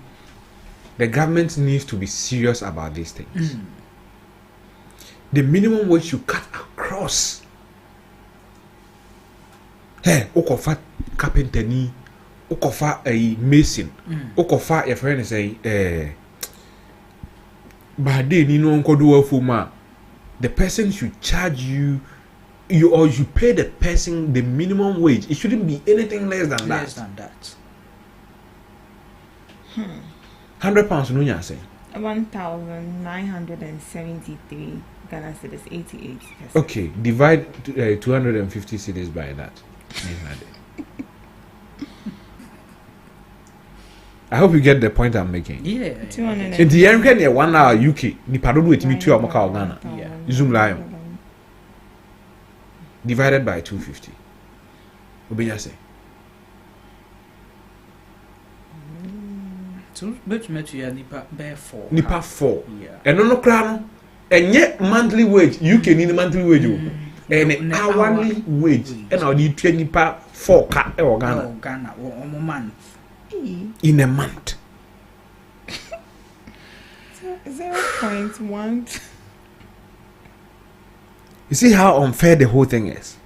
the government needs to be serious about these things. The minimum wage should cut across. Hey, okofa carpenter ni, okofa a mason, okofa your friend say bade ni no nko do afuma. The person should charge you or you pay the person the minimum wage. It shouldn't be anything less than that. Less than that. £100 no nya say. 1,973 Ghana cedis, 88 pesos. Okay, divide 250 cedis by that. I hope you get the point I'm making. Yeah. In the end, 1 hour UK, ni padodu etimi 2 amaka Ghana. Yeah. Zoom lion. Divided by 250. Obenya say. So, bet you nipa bear 4. Nipa 4. Yeah. And no kra no. Enye monthly wage, UK ni monthly wage o. And hourly wage. And now the train nipa 4 ka e Ghana. Ghana or month. In a month. 0.1. You see how unfair the whole thing is?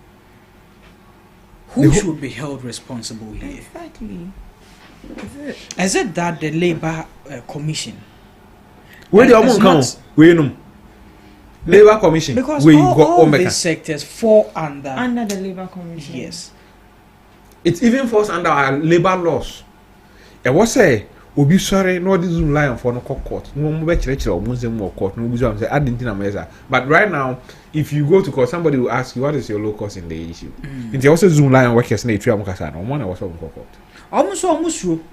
Who should be held responsible here? Exactly. Is it that the Labour Commission? Where the amount come? Where no? Labour Commission. Because where all these sectors fall under the Labour Commission. Yes. It even falls under our labour laws. And what say? Obi sorry, no this Zoom line for no court. No more church or Muslim or court. No Zoom say I didn't know. But right now, if you go to court, somebody will ask you what is your low cost in the issue. It's also Zoom line workers na etwa mukasa no one was on court. Almost.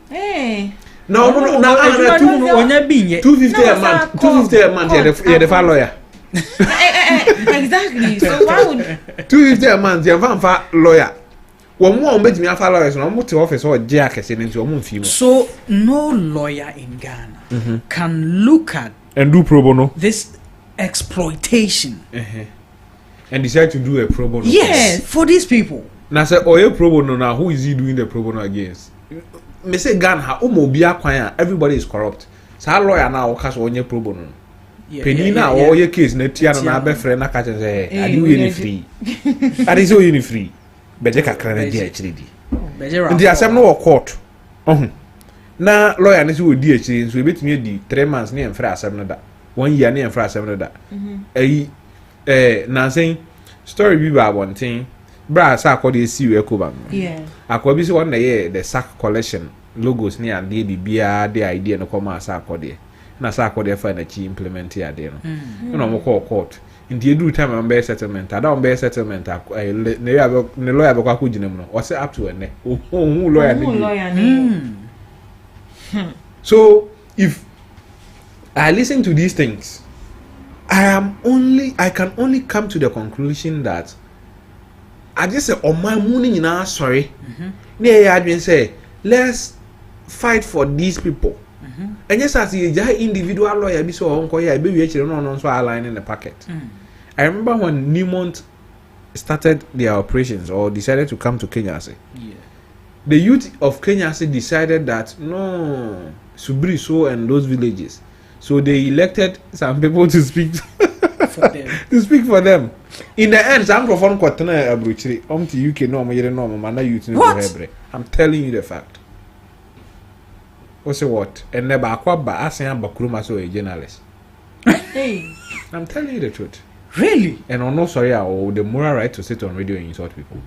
Hey. No, 250 a month. 250 a month. Yeah, the lawyer. Exactly. So why would 250 a month? Yeah, fan lawyer. One more bet me after lawyers. No more to office or jack into a month. So no lawyer in Ghana can look at and do pro bono this exploitation and decide to do a pro bono. Yes, for these people. Now say oh pro bono now who is he doing the pro bono against? Me say Ghana everybody is corrupt. So how lawyer now cast on your pro bono? Penina or your case na tia na be friend na catch say are you any free? Are you any free? Beje kakra na di actually di. Ndi asem no court. Na lawyer ne say we di actually so e betimi di 3 months na enfra asem no da. 1 year na enfra asem no da. Na say story bi ba one thing. Bra sa akọ dey see we ekoba. Yeah. Akọ bi say one na the sack collection logos ni ade bibia the idea no come as akọ dey. Na sa akọ dey fa na chi implement ya dey no. No mo call court. Nti edu time am be settlement. Ada am be settlement ne lawyer be kwa ko ginem no. O say up to ene. Who lawyer ni. So if I listen to these things, I can only come to the conclusion that I just say on my morning in sorry. I been say let's fight for these people. And yes, as a individual lawyer, be so uncle, yeah, baby, actually, no, so align in the packet. I remember when Newmont started their operations or decided to come to Kenya. The youth of Kenya decided that no, Subri so and those villages. So they elected some people to speak for them. To speak for them. In the end, some microphone kwatena abruchiri. To UK no mo no man na youth no hebre. I'm telling you the fact. What's what? And never akwa ba asan abakuruma so a journalist. Hey, I'm telling you the truth. Really? And I'm not sorry, or the moral right to sit on radio and insult people.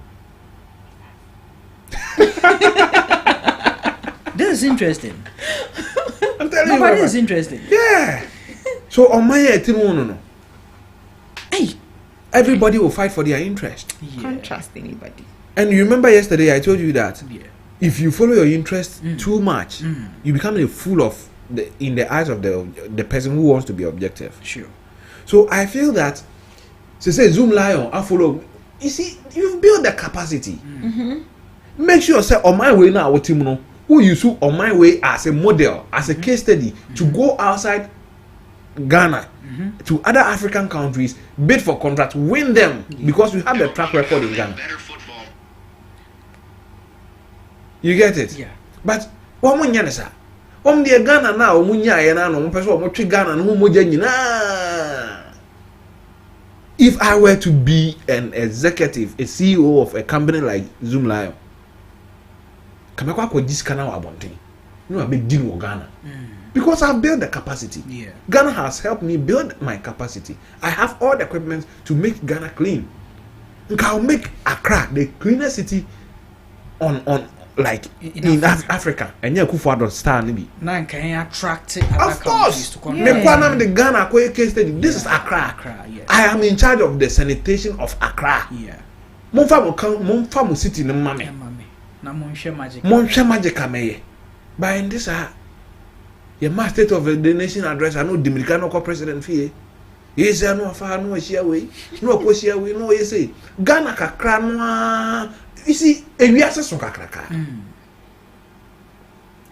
This is interesting. I'm telling you. But this is interesting. Yeah. So on my head, no. Hey, everybody will fight for their interest. Yeah. Can't trust anybody. And you remember yesterday I told you that if you follow your interest too much, you become a fool of in the eyes of the person who wants to be objective. Sure. So I feel that say Zoom Lion, I follow. You see, you've built the capacity. Make sure say on my way now, what you who you see on my way as a model, as a case study to go outside Ghana to other African countries, bid for contracts, win them because we have the track record in Ghana. You get it? Yeah. But what mun yana sa? The Ghana now mun ya yana no mun peso mo twi Ghana no mo nyina. If I were to be an executive, a CEO of a company like Zoom Lion, kamekwa ko dis kana wa bonten. No be deal with Ghana. Because I've built the capacity. Yeah. Ghana has helped me build my capacity. I have all the equipment to make Ghana clean. I'll make Accra the cleanest city on like in Africa. And yeah, Kufuor star nibi. Now can you attract of course to come? The Ghana case study. This is Accra. Yes. I am in charge of the sanitation of Accra. Yeah. Monfa city no mame. Na monhwe magic. Monhwe magic ameye. But in this your master state of the nation address, I know Dominicano president fee. He say no afa no share way. No ko share way. No, he say Ghana kakra no. You see,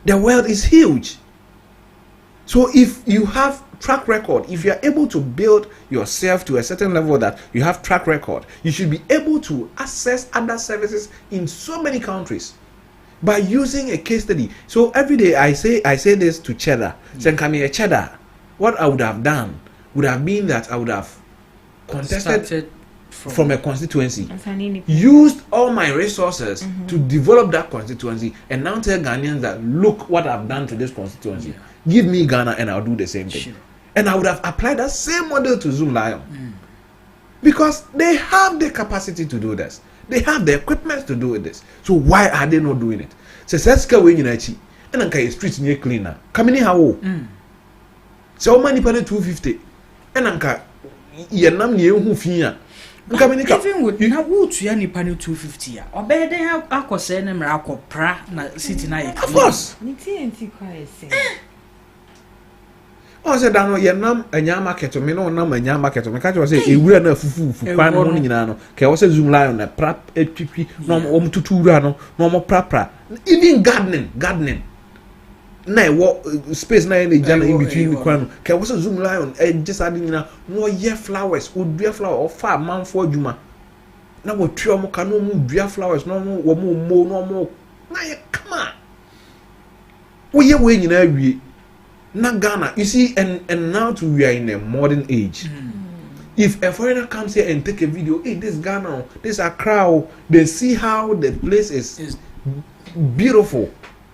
the world is huge. So if you have track record, if you are able to build yourself to a certain level that you have track record, you should be able to access other services in so many countries by using a case study. So every day I say this to Cheddar. Saying, come here, Cheddar. What I would have done would have been that I would have contested from a constituency, used all my resources to develop that constituency, and now tell Ghanaians that look what I've done to this constituency. Give me Ghana and I'll do the same thing. Sure. And I would have applied that same model to Zoom Lion. Because they have the capacity to do this. They have the equipment to do this. So why are they not doing it? So let's go in United. And then streets near cleaner. Come in how? So many people 250. And then Yanam near who fear. Even with na wo tuya nipa ne 250 a obey den akose ne mra akopra na city na of course ni TNT kwai say o say da no ye nam anya market me no nam anya market me ka je say ewura na fufu kwan no nyina no ke wo say Zoom Lion na prap etwipi no om tutu wura no no mo prapra even gardening na wo space na in Ghana in between the kwan ke wo say Zoom Lion just adding na no ye flowers o dua flower o fa man for adwuma na wo twa mo ka no mo dua flowers no mo wo mo no mo na ye come on wo ye we nyina awie na Ghana you see and now too we are in a modern age. If a foreigner comes here and take a video, hey, this Ghana, this Accra, they see how the place is beautiful.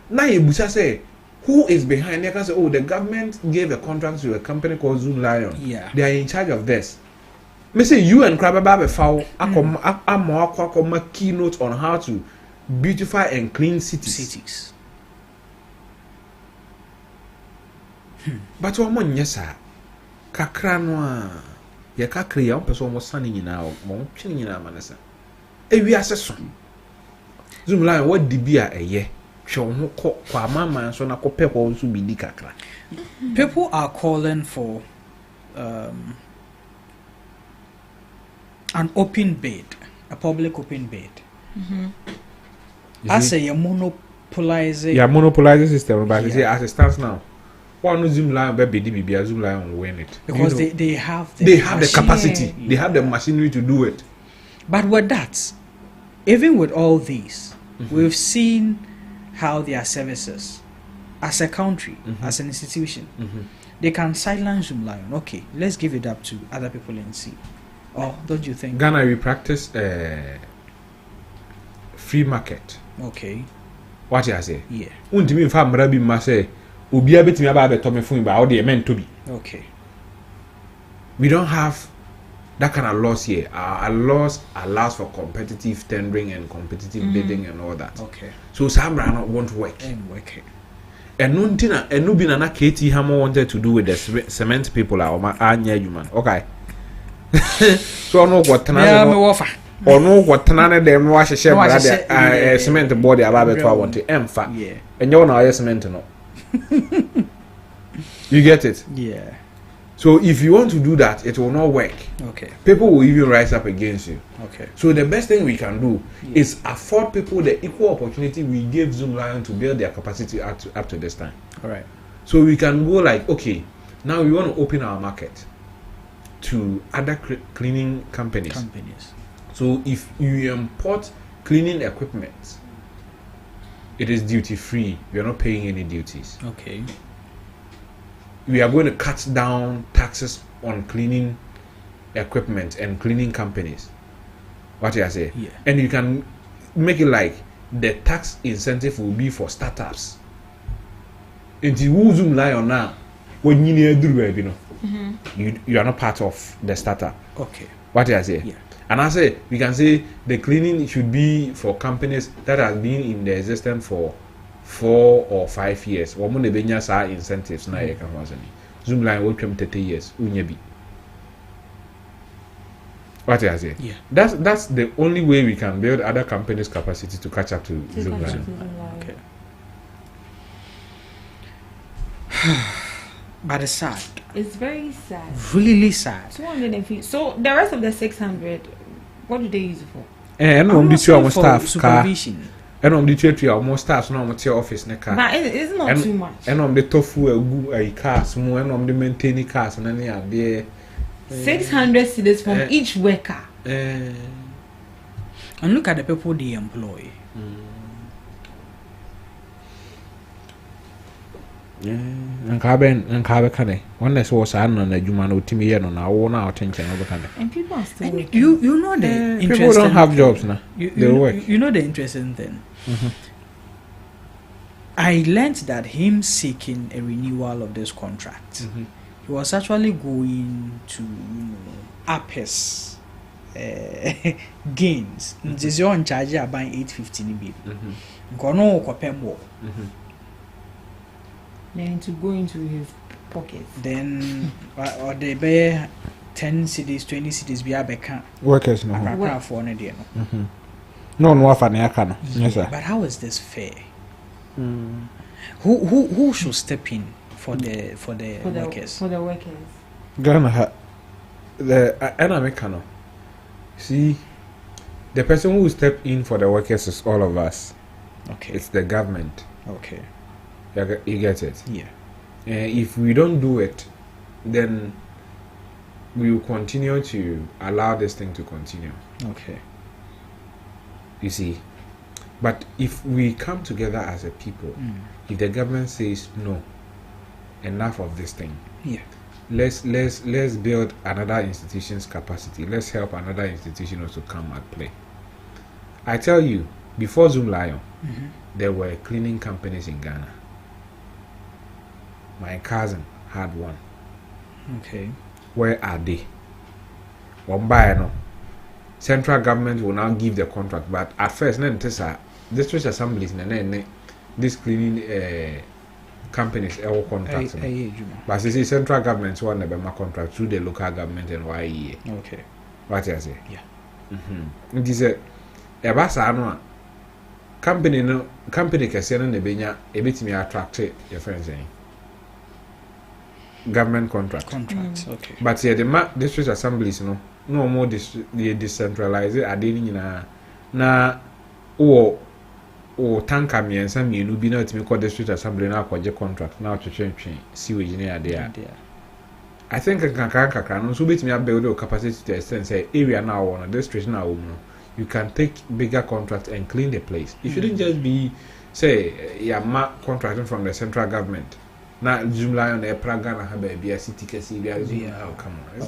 Now you say who is behind? They can say, oh, the government gave a contract to a company called Zoom Lion. Yeah. They are in charge of this. Me say you and Krababa foul a keynote on how to beautify and clean cities. But one yes, sir. Kakra no ya kakra ya person almost sunny nyina mo twene nyina manasa. E wi aseso. Zoom Lion what dibia eye. People are calling for an open bid, a public open bid. As a monopolizing. Yeah, monopolizing system, but you see, as it stands now, one Zoom Lion be Zoom Lion will win it because they have the capacity, they have the machinery to do it. But with that, even with all these, we've seen how their services as a country, as an institution, they can silence Zoom Lion. Okay, let's give it up to other people and see. Or don't you think? Ghana, we practice free market. Okay. What you say? Yeah. Untimi mfa mra bi ma say obi abetimi aba abeto me phone ba all the meant to be. Okay. We don't have that kind of laws here, our laws allows for competitive tendering and competitive bidding and all that. Okay. So Sabra not want to work. And no been an Katie Hammer wanted to do with the cement people are Anya human. Okay. So I know what or no what Tanana them wash a share cement body about it. I want to emphasize. Yeah. And you're not cement no. You get it? Yeah. So if you want to do that, it will not work. Okay. People will even rise up against you. Okay. So the best thing we can do is afford people the equal opportunity we gave Zoom Lion to build their capacity up to this time. All right. So we can go like, okay, now we want to open our market to other cleaning companies. So if you import cleaning equipment, it is duty free. We are not paying any duties. Okay. We are going to cut down taxes on cleaning equipment and cleaning companies. What I say? Yeah. And you can make it like the tax incentive will be for startups. And you Zoom Lion now when you need to do you are not part of the startup. Okay. What I say? Yeah. And I say we can say the cleaning should be for companies that have been in the existence for 4 or 5 years. What money be nyasa incentives na ye kan wasani. Zoom Line will come 30 years. Unyebi. What I say? Yeah. That's the only way we can build other companies' capacity to catch up to Zoom Line. Okay. But it's sad. It's very sad. Really sad. 250. So the rest of the 600, what do they use it for? And on this your staff supervision. And on the church your more staff no more your office ne car. But it's not too much. And on the tofu a cars more and on the maintaining cars and any are there 600 cedis from each worker. And look at the people they employ. Nkabe kane one is was an on a human ultimate no na wona attention over kane. And people are still working. You know the interesting people don't have jobs now. They work. You know the interesting thing. I learned that him seeking a renewal of this contract, he was actually going to up his gains. This is on charge about 850 NB. Gono kopem more. Then to go into his pockets. Then or they bear 10 cities, 20 cities be abeka workers no. For no. No offer ne aka. Yes sir. But how is this fair? Who should step in for the workers? For the workers. Ghana the Americano. See, the person who step in for the workers is all of us. Okay. It's the government. Okay. You get it? Yeah. If we don't do it, then we will continue to allow this thing to continue. Okay. You see, but if we come together as a people, if the government says no, enough of this thing, yeah, let's build another institution's capacity. Let's help another institution also come at play. I tell you, before Zoom Lion, there were cleaning companies in Ghana. My cousin had one. Okay. Where are they? One buyer no. Central government will now give the contract, but at first, district assemblies, this cleaning companies all contracts. But you see, central government want to buy contract through the local government and YEA. Okay. What I say? Yeah. It is a basa company can say no nebenya a bit me attract your friends saying. Government contracts. Okay. But yeah, the district assemblies no more decentralized. I didn't na tanka me and some you be not to me district assembly now project contract now to change sewage near there. I think I can so bit me build your capacity to extend say area now on a district now you can take bigger contracts and clean the place. It shouldn't just be say contracting from the central government. Now Zoom Lion a Praga na have a city case come on. It's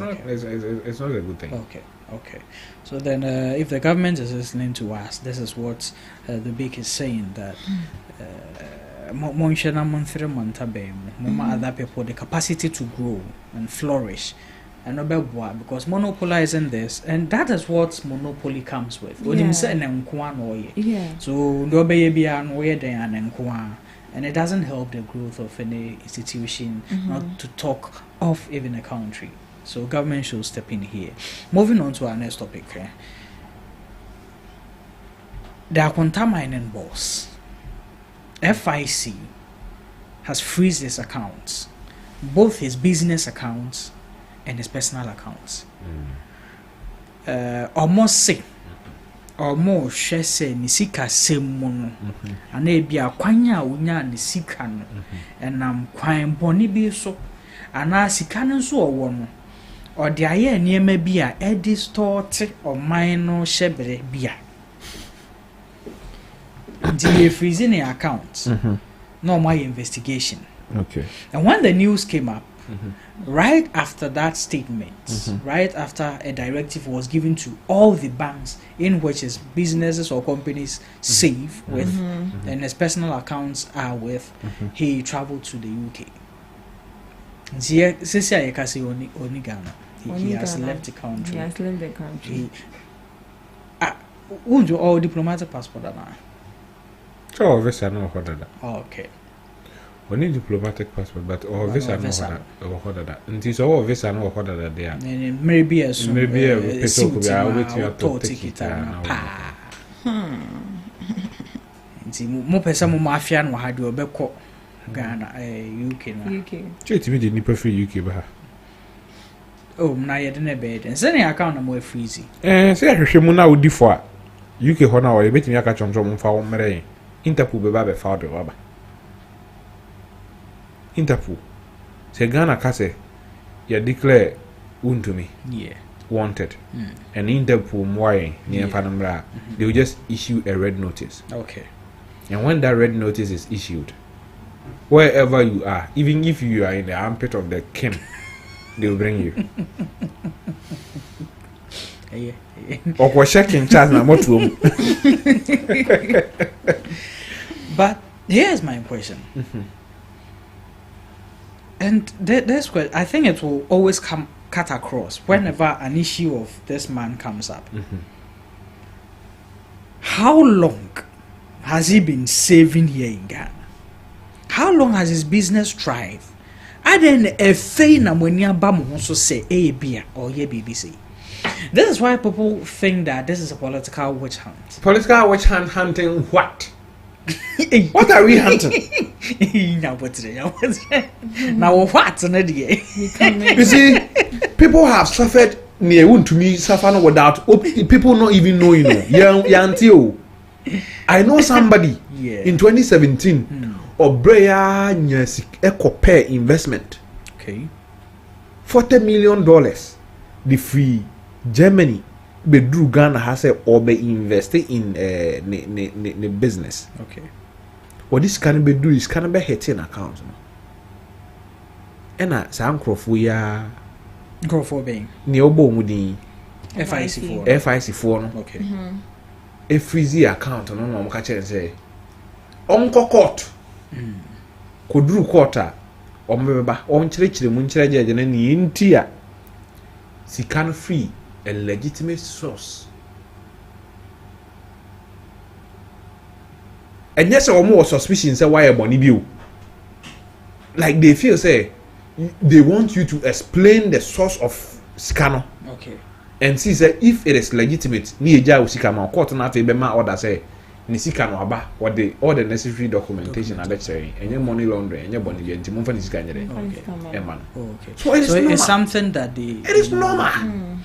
not a good thing. Okay. So then if the government is listening to us, this is what the big is saying that other people the capacity to grow and flourish and because monopolizing this, and that is what monopoly comes with. So and it doesn't help the growth of any institution, not to talk of even a country. So government should step in here. Moving on to our next topic. The Akwanta mining boss, FIC, has freezed his accounts, both his business accounts and his personal accounts. Almost shese nisika semono ana ebia kwanya unya nisika no enam kwan boni bi so ana sika no so owo no ode aye niema bi a edistort oman no shebre bia the freezing account no my investigation. Okay. And when the news came up, right after that statement, right after a directive was given to all the banks in which his businesses or companies save with and his personal accounts are with, he traveled to the UK. He has left the country. He has left the country. Won't you all diplomatic passport? Oh, visa no hodada. Okay. We need diplomatic passport, but visa no hodada. Until so visa no hodada there. Maybe a peso could be waiting to take it. Mo pesa mo mafia no ha de obekọ Ghana UK na. UK. Cheti me dey nipa free UK ba. Oh, na ye de na bed. Say na account na mo freezy. Say ahwehwe mu na odi fo a UK ho na wo betimi aka choncho mo fa wo mere Interpol be ba be fa de wa ba. Interpol. Say Ghana ka say you declare untumi. Yeah. Wanted. And Interpol moye near Panamra, they will just issue a red notice. Okay. And when that red notice is issued, wherever you are, even if you are in the armpit of the king, they will bring you. Or checking charge na motu. But here's my question. And this question, I think it will always cut across whenever an issue of this man comes up. How long has he been saving here in Ghana? How long has his business thrived? I then a fein ammonia bam also say A beer or ye BBC. This is why people think that this is a political witch hunt. Political witch hunt hunting what? What are we hunting? Now what? You see, people have suffered near one to me suffer without people not even knowing. I know somebody in 2017 or Brea Eco Pair investment. Okay. $40 million. The free Germany be drew Ghana has or be invested in the business. Okay. What this can be do is can be hitting account. And some crofo being near Bomudi FIC4. Okay. A freezy account no catch and say Uncle Court could do quarter or member on church the Munchra and any intia. She can free a legitimate source. And yes, or more suspicion say why a money bill. Like they feel say they want you to explain the source of scano. Okay. And see say if it is legitimate, ni eja usikama court na fe be ma order say ni sika no aba what the all the necessary documentation are there and money laundering and money be nti mo fa ni sika nyere. Okay. So it's something that it is normal.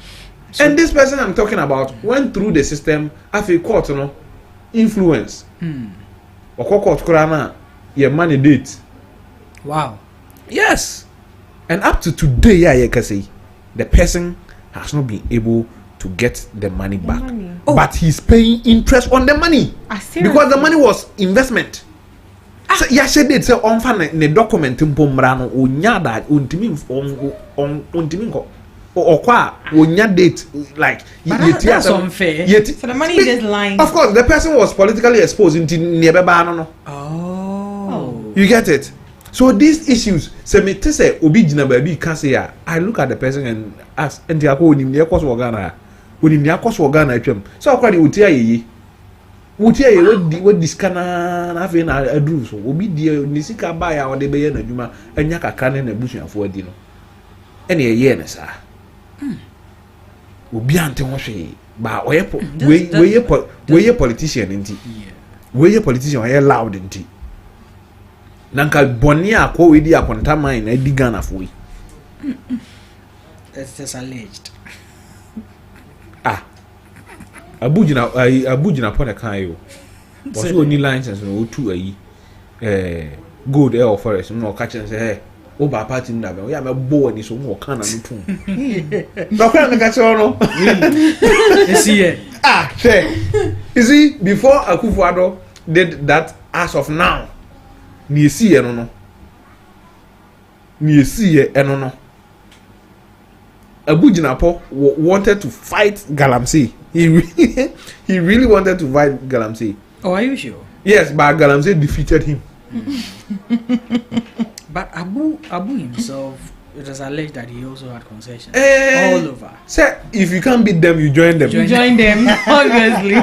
So, and this person I'm talking about went through the system after court no influence. Court kurana your money date. Wow. Yes. And up to today, you can say the person has not been able to get the money back. Oh. But he's paying interest on the money. Because the money was investment. So she did say on fan the document mpomrano onya that untimi or kwa onya date like that's unfair. So the money is just lying. Of course, the person was politically exposed into nearby no. Oh. You get it? So these issues, say me to say obi jina baby can say I look at the person and ask and they are going in the course of Ghana. When in the course of Ghana, so I call it Utia ye what this kana na fe na adru so obi die ni sika ba ya wode be ye na dwuma anya kakra ne na busuafo adi no ene ye ne sa obi ante ho hwe ba oyepo we ye politician nti we ye politician we loud nti nanka boni akọ we di akonta man na di Ghana fo yi it's alleged Abujina pon kan yo. Was only license no to ayi gold air forest no catch and say hey o ba party na be ya me bo ni so mo kan na no tun. No kan na catch no. You see before Akufo-Addo did that as of now ni esi ye no. Ni esi ye eno no. Abujinapo wanted to fight Galamsey. He really wanted to fight Galamsey. Oh, are you sure? Yes, but Galamsey defeated him. But Abu himself, it is alleged that he also had concessions all over. Sir, if you can't beat them, you join them. Join them, obviously.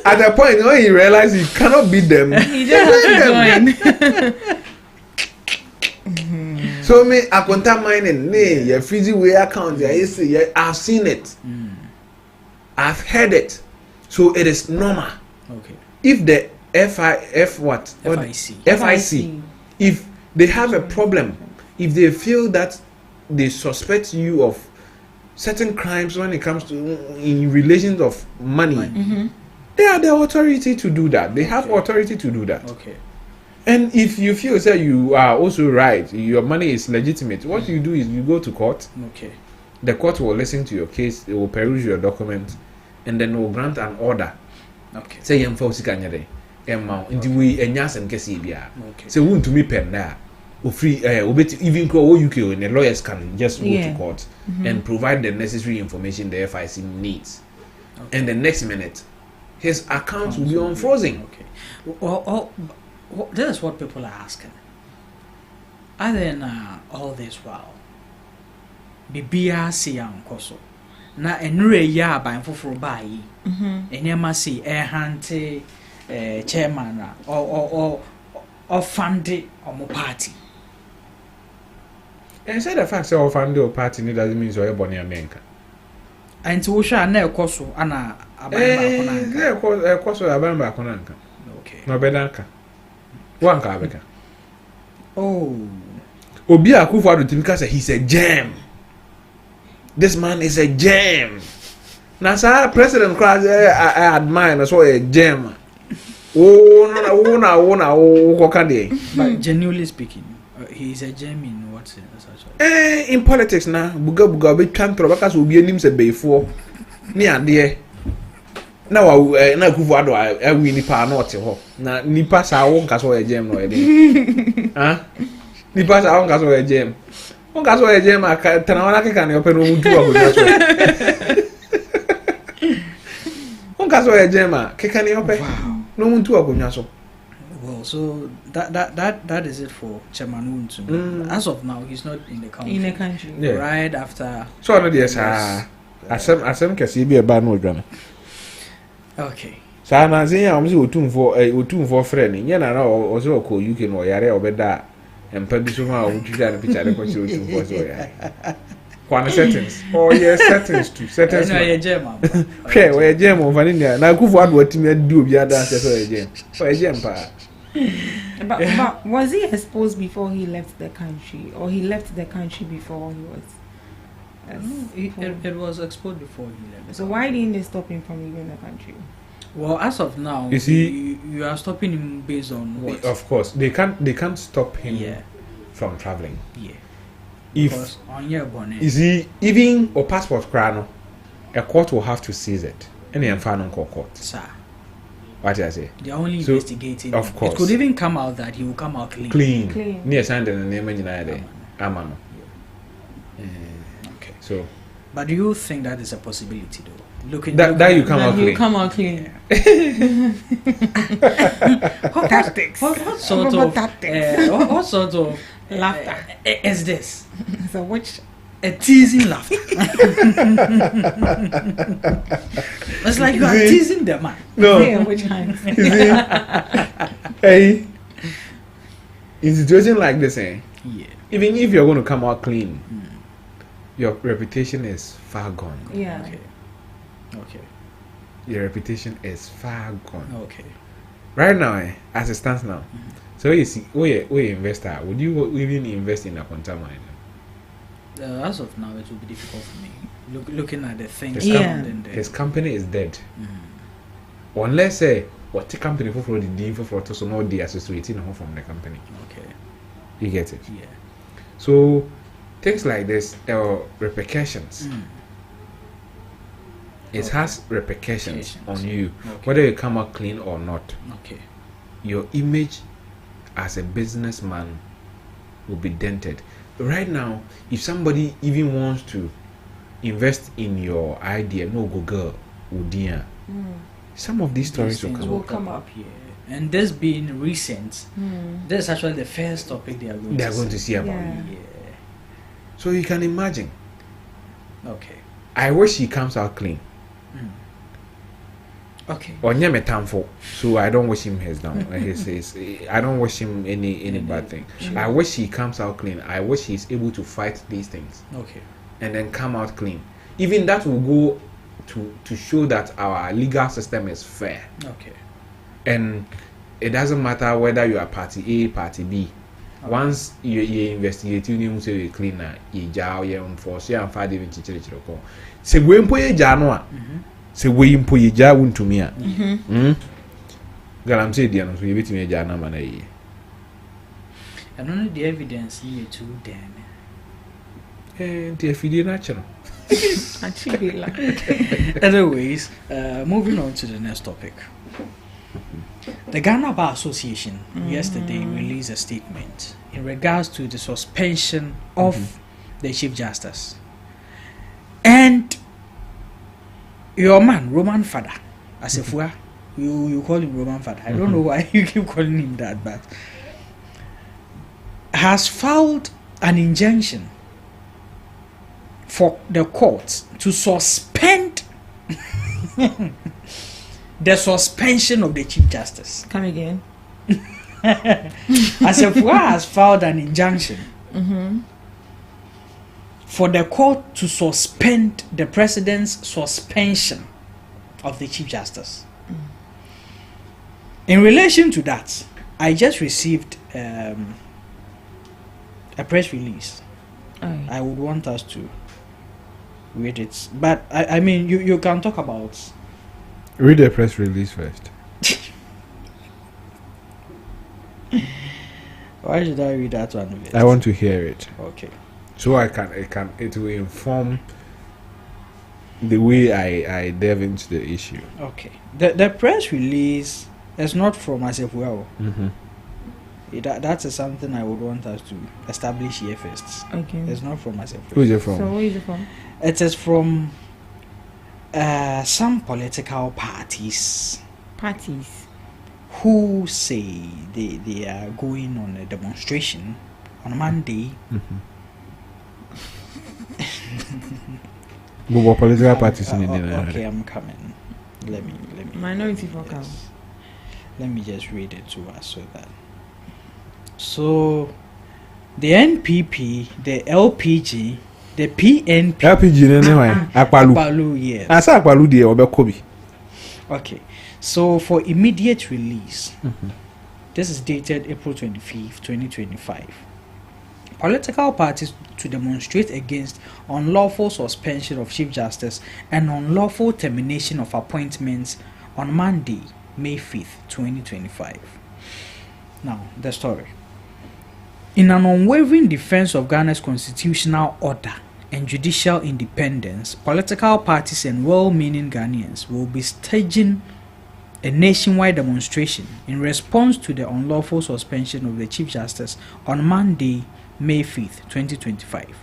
At the point when he realized he cannot beat them, he just has to join. So me akonta mining ne your fizzy way account I've seen it. I've heard it. So it is normal. Okay. If the FIC if they have a problem, if they feel that they suspect you of certain crimes when it comes to in relations of money, they are the authority to do that. They have authority to do that. Okay. And if you feel that you are also right, your money is legitimate, what you do is you go to court. Okay. The court will listen to your case, they will peruse your document, and then will grant an order. Okay. Say you folks can in the way and yes and guess Okay. So won't to me pen there. Free even call UK and the lawyers can just go to court and provide the necessary information the FIC needs. Okay. And the next minute his account will be unfrozen. Okay. This is what people are asking. Other than all this while, Bibia si ankoso na enure ya ba mfoforo ba yi. Enyema si hante chairman or fund omo party. And say the fact say or fund or party doesn't mean so e boni amenka. Anti wo hwa na ekoso ana aban ba konanka. Ekoso aban ba konanka. Okay. No bedanka. One Kabeka. Oh. Obi Akufo-Addo Timika said he's a gem. This man is a gem. Now, sir, President Class, I admire as well a gem. But genuinely speaking, he's a gem in what sense? In politics now, buga we can't because we be names before. Ni ade. Na Akufo-Addo I win nipa na ote ho. Na nipa sa won ka so gem no e dey. Ah? Nipa sa won ka so gem. Won ka so gem aka tana wana ke kan yo pe no mutu akonya so. Won ka so gem a ke kan yo pe no mutu akonya so. Well, so that is it for Chairman Untu. As of now, he's not in the country. Yeah. Right after. So no dey sir. Asem kesi bi e ba no odwa. Okay. Sa na nse ya omse otumfo friend ni nya na ozo ko UK no yare obeda empa bi so ma otwija na picture ko chi otumfo so ya. Kwana settings. Oh yes, settings too. Settings. No, ye gem. Hwe we gem on fani na Akufo-Addo atimi adi obi ada se so ye gem. So ye gem pa. But was he exposed before he left the country, or he left the country before he was? It was exposed before he left. So why didn't they stop him from leaving the country? Well, as of now, you see, you are stopping him based on what? Of course, they can't stop him from traveling. Yeah. If on your bonnet, you see, even a passport crano, a court will have to seize it. Any final court. Sir. What I say? They are only investigating. Of course. It could even come out that he will come out clean. Clean. Near Sunday and name in Amano. Okay. So. But do you think that is a possibility though? that you come out clean. You come out clean. What tactics? What sort of tactics? What sort of Laughter is this? So which? A teasing laughter. It's like you are teasing the man. No. Yeah, which kind? Hey, in situation like this, Yeah. even if you're going to come out clean, your reputation is far gone. Yeah. Okay. Your reputation is far gone. Okay. Right now, as it stands now, so you see, we investor, would you even invest in a quantum mine? As of now, it will be difficult for me. Looking at the things. His company is dead. Unless what the company for the deal for so no they associating from the company. Okay. You get it? Yeah. So things like this, there are repercussions. It has repercussions on you, whether you come out clean or not. Okay. Your image as a businessman will be dented. Right now, if somebody even wants to invest in your idea, no Google, Udia, some of these stories will come up here. And this being recent, this is actually the first topic they are going to see about. Yeah. So you can imagine. Okay. I wish he comes out clean. Okay. Or so I don't wish him his down. I don't wish him any bad thing. Sure. I wish he comes out clean. I wish he's able to fight these things. Okay. And then come out clean. Even that will go to show that our legal system is fair. Okay. And it doesn't matter whether you are party A, party B. Okay. Once you investigate, you say you clean, you jail, you enforce, you and fight even chichirichiroko. Se we mpo ye jano se we mpo ye ja wuntumi a galam say dia no so ye betimi ja na ma na ye and only the evidence you too then the fidie na chero. Anyways, moving on to the next topic. The Ghana Bar Association yesterday released a statement in regards to the suspension of the Chief Justice. And your man, Roman Father, Asefua, you call him Roman Father. I don't know why you keep calling him that, but has filed an injunction for the court to suspend the suspension of the Chief Justice. Come again. Asefua has filed an injunction for the court to suspend the president's suspension of the Chief Justice. In relation to that, I just received a press release. I would want us to read it, but I mean you can talk about. Read the press release first. Why should I read that one? I want to hear it. Okay. So it will inform the way I delve into the issue. Okay. The press release is not from Asefua. That is something I would want us to establish here first. Okay. It's not from Asefua. Who is it from? So where is it from? It is from some political parties. Who say they are going on a demonstration on Monday. What political parties in India? Okay, I'm coming. Let me. Minority Forum. Yes. Let me just read it to us so that. So, the NPP, the LPG, the PNP. LPG, anyway. Akpalu, yes. I saw Akpalu there, Obekobi. Okay, so for immediate release, this is dated April 25th, 2025. Political parties to demonstrate against unlawful suspension of Chief Justice and unlawful termination of appointments on Monday, May 5th, 2025. Now, the story. In an unwavering defense of Ghana's constitutional order and judicial independence, political parties and well-meaning Ghanaians will be staging a nationwide demonstration in response to the unlawful suspension of the Chief Justice on Monday, May 5th, 2025.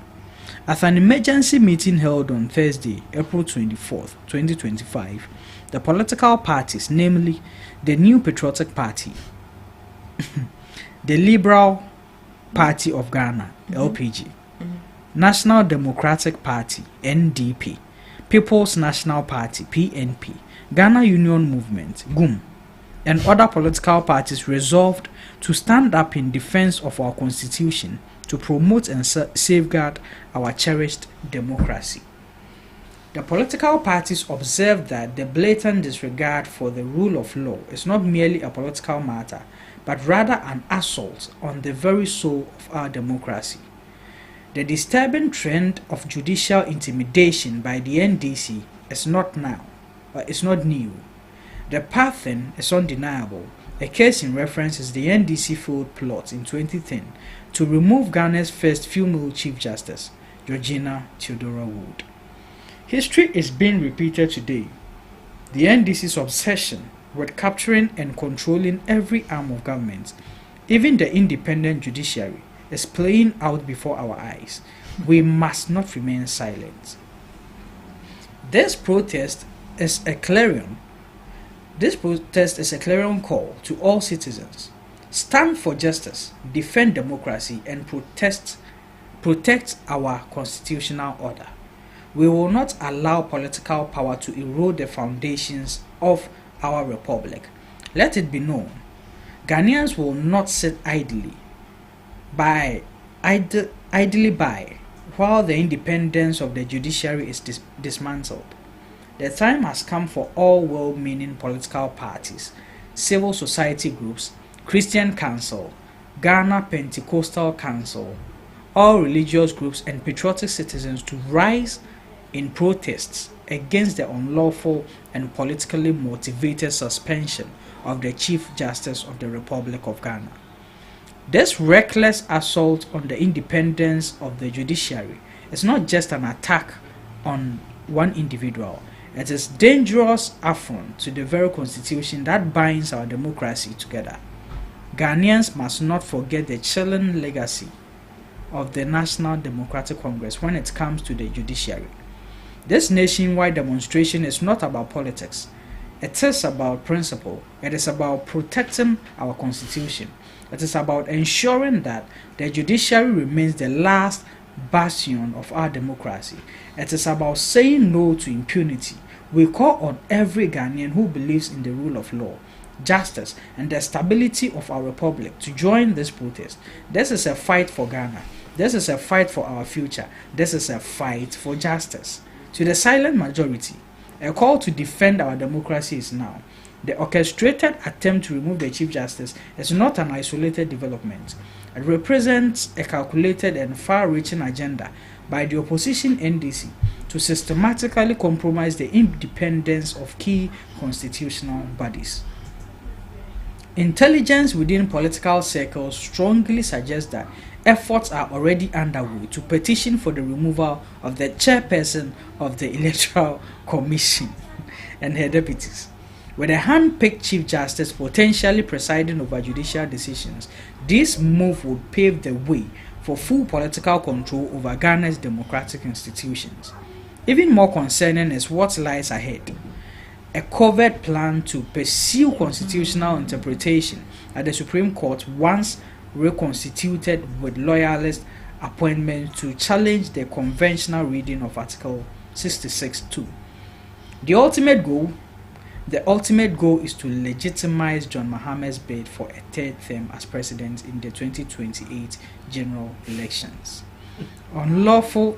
At an emergency meeting held on Thursday, April 24th, 2025, the political parties, namely the New Patriotic Party, the Liberal Party of Ghana, LPG, National Democratic Party, NDP, People's National Party, PNP, Ghana Union Movement, GUM, and other political parties resolved to stand up in defense of our constitution to promote and safeguard our cherished democracy. The political parties observed that the blatant disregard for the rule of law is not merely a political matter, but rather an assault on the very soul of our democracy. The disturbing trend of judicial intimidation by the NDC is not new. The pattern is undeniable. A case in reference is the NDC failed plot in 2010 to remove Ghana's first female Chief Justice, Georgina Theodora Wood. History is being repeated today. The NDC's obsession with capturing and controlling every arm of government, even the independent judiciary, is playing out before our eyes. We must not remain silent. This protest is a clarion call to all citizens. Stand for justice, defend democracy, and protect our constitutional order. We will not allow political power to erode the foundations of our republic. Let it be known, Ghanaians will not sit idly by while the independence of the judiciary is dismantled. The time has come for all well-meaning political parties, civil society groups, Christian Council, Ghana Pentecostal Council, all religious groups and patriotic citizens to rise in protests against the unlawful and politically motivated suspension of the Chief Justice of the Republic of Ghana. This reckless assault on the independence of the judiciary is not just an attack on one individual. It is dangerous affront to the very constitution that binds our democracy together. Ghanaians must not forget the chilling legacy of the National Democratic Congress when it comes to the judiciary. This nationwide demonstration is not about politics. It is about principle. It is about protecting our constitution. It is about ensuring that the judiciary remains the last bastion of our democracy. It is about saying no to impunity. We call on every Ghanaian who believes in the rule of law, justice, and the stability of our republic to join this protest. This is a fight for Ghana. This is a fight for our future. This is a fight for justice. To the silent majority, a call to defend our democracy is now. The orchestrated attempt to remove the Chief Justice is not an isolated development. It represents a calculated and far-reaching agenda by the opposition NDC to systematically compromise the independence of key constitutional bodies. Intelligence within political circles strongly suggests that efforts are already underway to petition for the removal of the chairperson of the Electoral Commission and her deputies. With a hand-picked Chief Justice potentially presiding over judicial decisions, this move would pave the way for full political control over Ghana's democratic institutions. Even more concerning is what lies ahead. A covert plan to pursue constitutional interpretation at the Supreme Court once reconstituted with loyalist appointments to challenge the conventional reading of Article 66(2). The ultimate goal is to legitimize John Mahama's bid for a third term as president in the 2028 general elections. Unlawful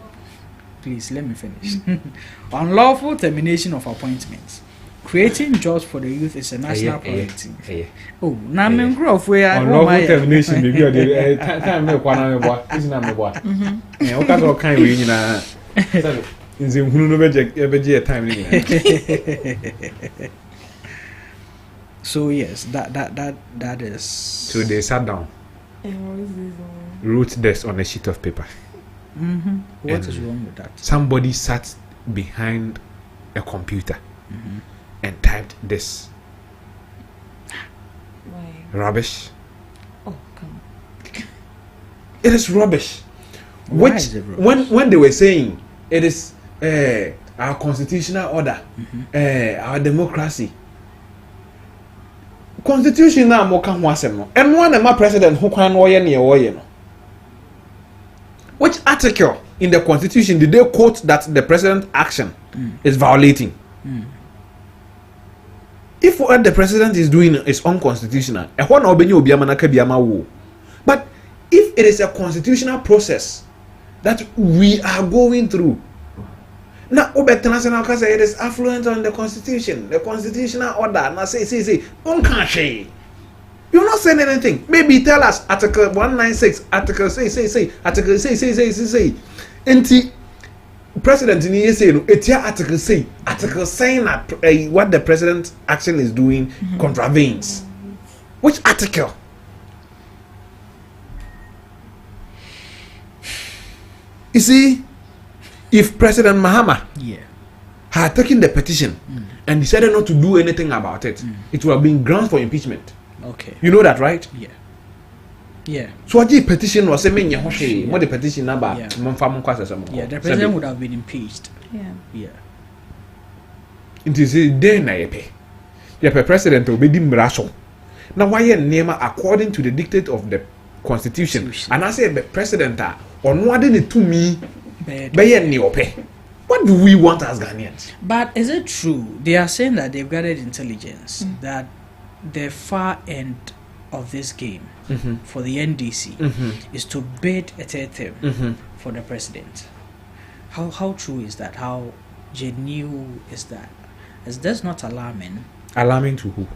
termination of appointments. Creating jobs for the youth is a national priority. Oh, now I'm growth where unlawful termination maybe or the time me kwana me boa. This na me boa. O ka so kan we nyina. Nze hunu no beje time ni. So yes, that is. So they sat down. Wrote this on a sheet of paper. What is wrong with that? Somebody sat behind a computer and typed this. Why? Rubbish. Oh, come on. It is rubbish. Which when they were saying it is our constitutional order, our democracy. Constitution na mo kan ho asem no. Eno na ma president ho kwan no ye ne ye no. Which article in the constitution did they quote that the president's action is violating? If what the president is doing is unconstitutional, but if it is a constitutional process that we are going through, now international say it is affluent on the constitution, the constitutional order. Now say, you're not saying anything. Maybe tell us Article 196, Article say, Article say. Enti President in the say no, etia article saying that what the president's action is doing contravenes. Which article? You see, if President Mahama had taken the petition and decided not to do anything about it, it would have been grounds for impeachment. Okay. You know that, right? Yeah. Yeah. So what the petition was saying, what the petition number? Yeah, the president would have been impeached. Yeah. It is then na yepe president will be dimraso. Now why nema according to the dictate of the constitution. And I say the president on what did to me what do we want as Ghanaians? But is it true? They are saying that they've gathered intelligence that the far end of this game for the NDC is to bid a third term for the president. How true is that? How genuine is that? Is this not alarming? Alarming to who?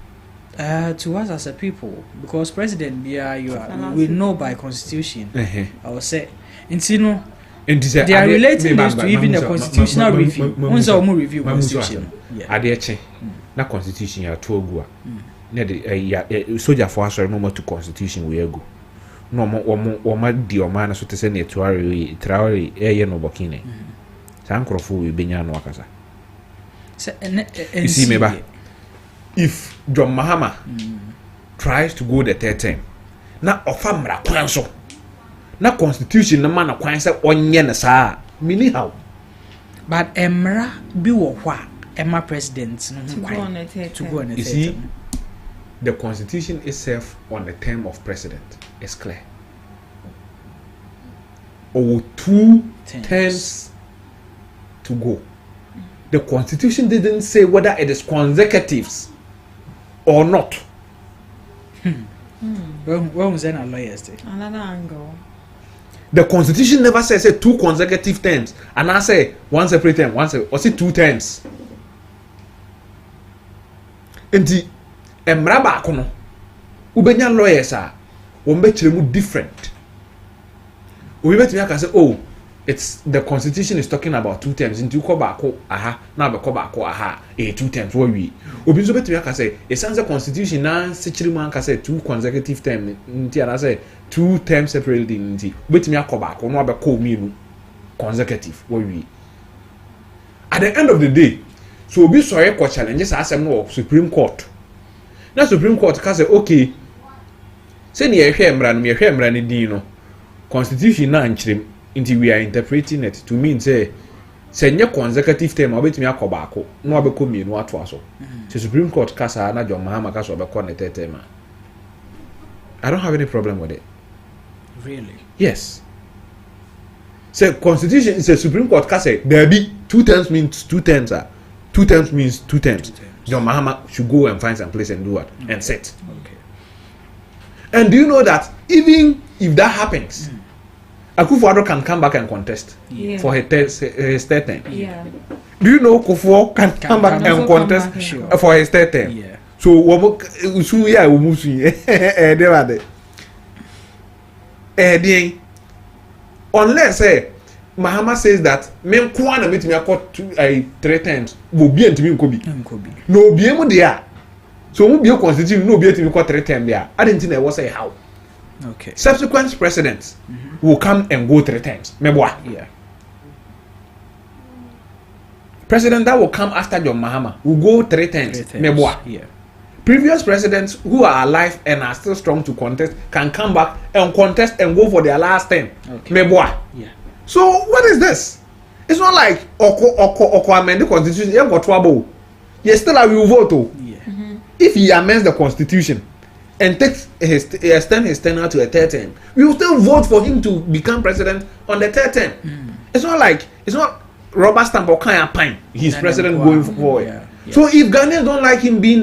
To us as a people, because president, we know by constitution. I will say, they are relating this to even the constitutional review. Once I review constitution, na constitution ya togu na de soldier for us no more to constitution we go no mo di o ma na so te se na traore no bokine san krofo we benya no akasa you see me ba if John Mahama tries to go the third term na ofamra kwan so na constitution na man na kwan se onye na saa mini how but emra bi wo hwa emma president to go on a third term. You see, the constitution itself on the term of president is clear. Or 2 terms to go. The constitution didn't say whether it is consecutives or not. When was that a lawyer? Another angle. The constitution never says 2 consecutive terms, and I say 1 separate term, or say 2 terms. Enti emra ba ko no ubenya lawyers a won be kire mu different. We bet me aka say oh it's the constitution is talking about 2 terms into ko ba ko aha na be ko ba ko aha 2 terms what we obi so bet me aka say e sense constitution na se kire mu aka say 2 consecutive terms nti ana say 2 terms separately nti bet me aka ba ko no be ko mi nu consecutive what we at the end of the day. So be sorry for challenges asem no Supreme Court. Na Supreme Court ka say okay. Say na ye hwe emra no me hwe emra ne din no. Constitution na nkyerem until we are interpreting it to mean say nye consecutive term obetimi akoba ako no abeko mienu ato aso. So Supreme Court ka sa na John Mahama ka so obeko ne third term. I don't have any problem with it. Really? Yes. Say constitution is a Supreme Court ka say there be 2 terms means 2 terms 2 terms means 2 terms. John Mahama should go and find some place and do what? And sit. Okay. And do you know that even if that happens, Akufo-Addo can come back and contest for his third term? Yeah. Do you know Akufo can come back and contest for his third term? Yeah. So, unless Mahama says that men kwana meet me akọ 3 times wo bi antimi nkobi no obi emu dia so mu bi constitution no obi antimi akọ 3 times dia I didn't think I was say how okay subsequent presidents will come and go 3 times meboa yeah president that will come after John Mahama will go 3 times meboa yeah previous presidents who are alive and are still strong to contest can come back and contest and go for their last term meboa yeah So what is this? It's not like Oko amend the constitution. You got trouble. You still will vote. Yeah. If he amends the constitution and extend his tenure to a third term, we will still vote for him to become president on the third term. It's not rubber stamp or kind of pine. He's president going forward. Yeah. Yeah. So if Ghanaians don't like him being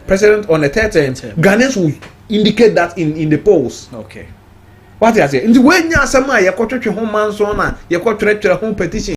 president on the third term, Ghanaians will indicate that in the polls. Okay. What I say? In the way you are some you home man so na you home petition.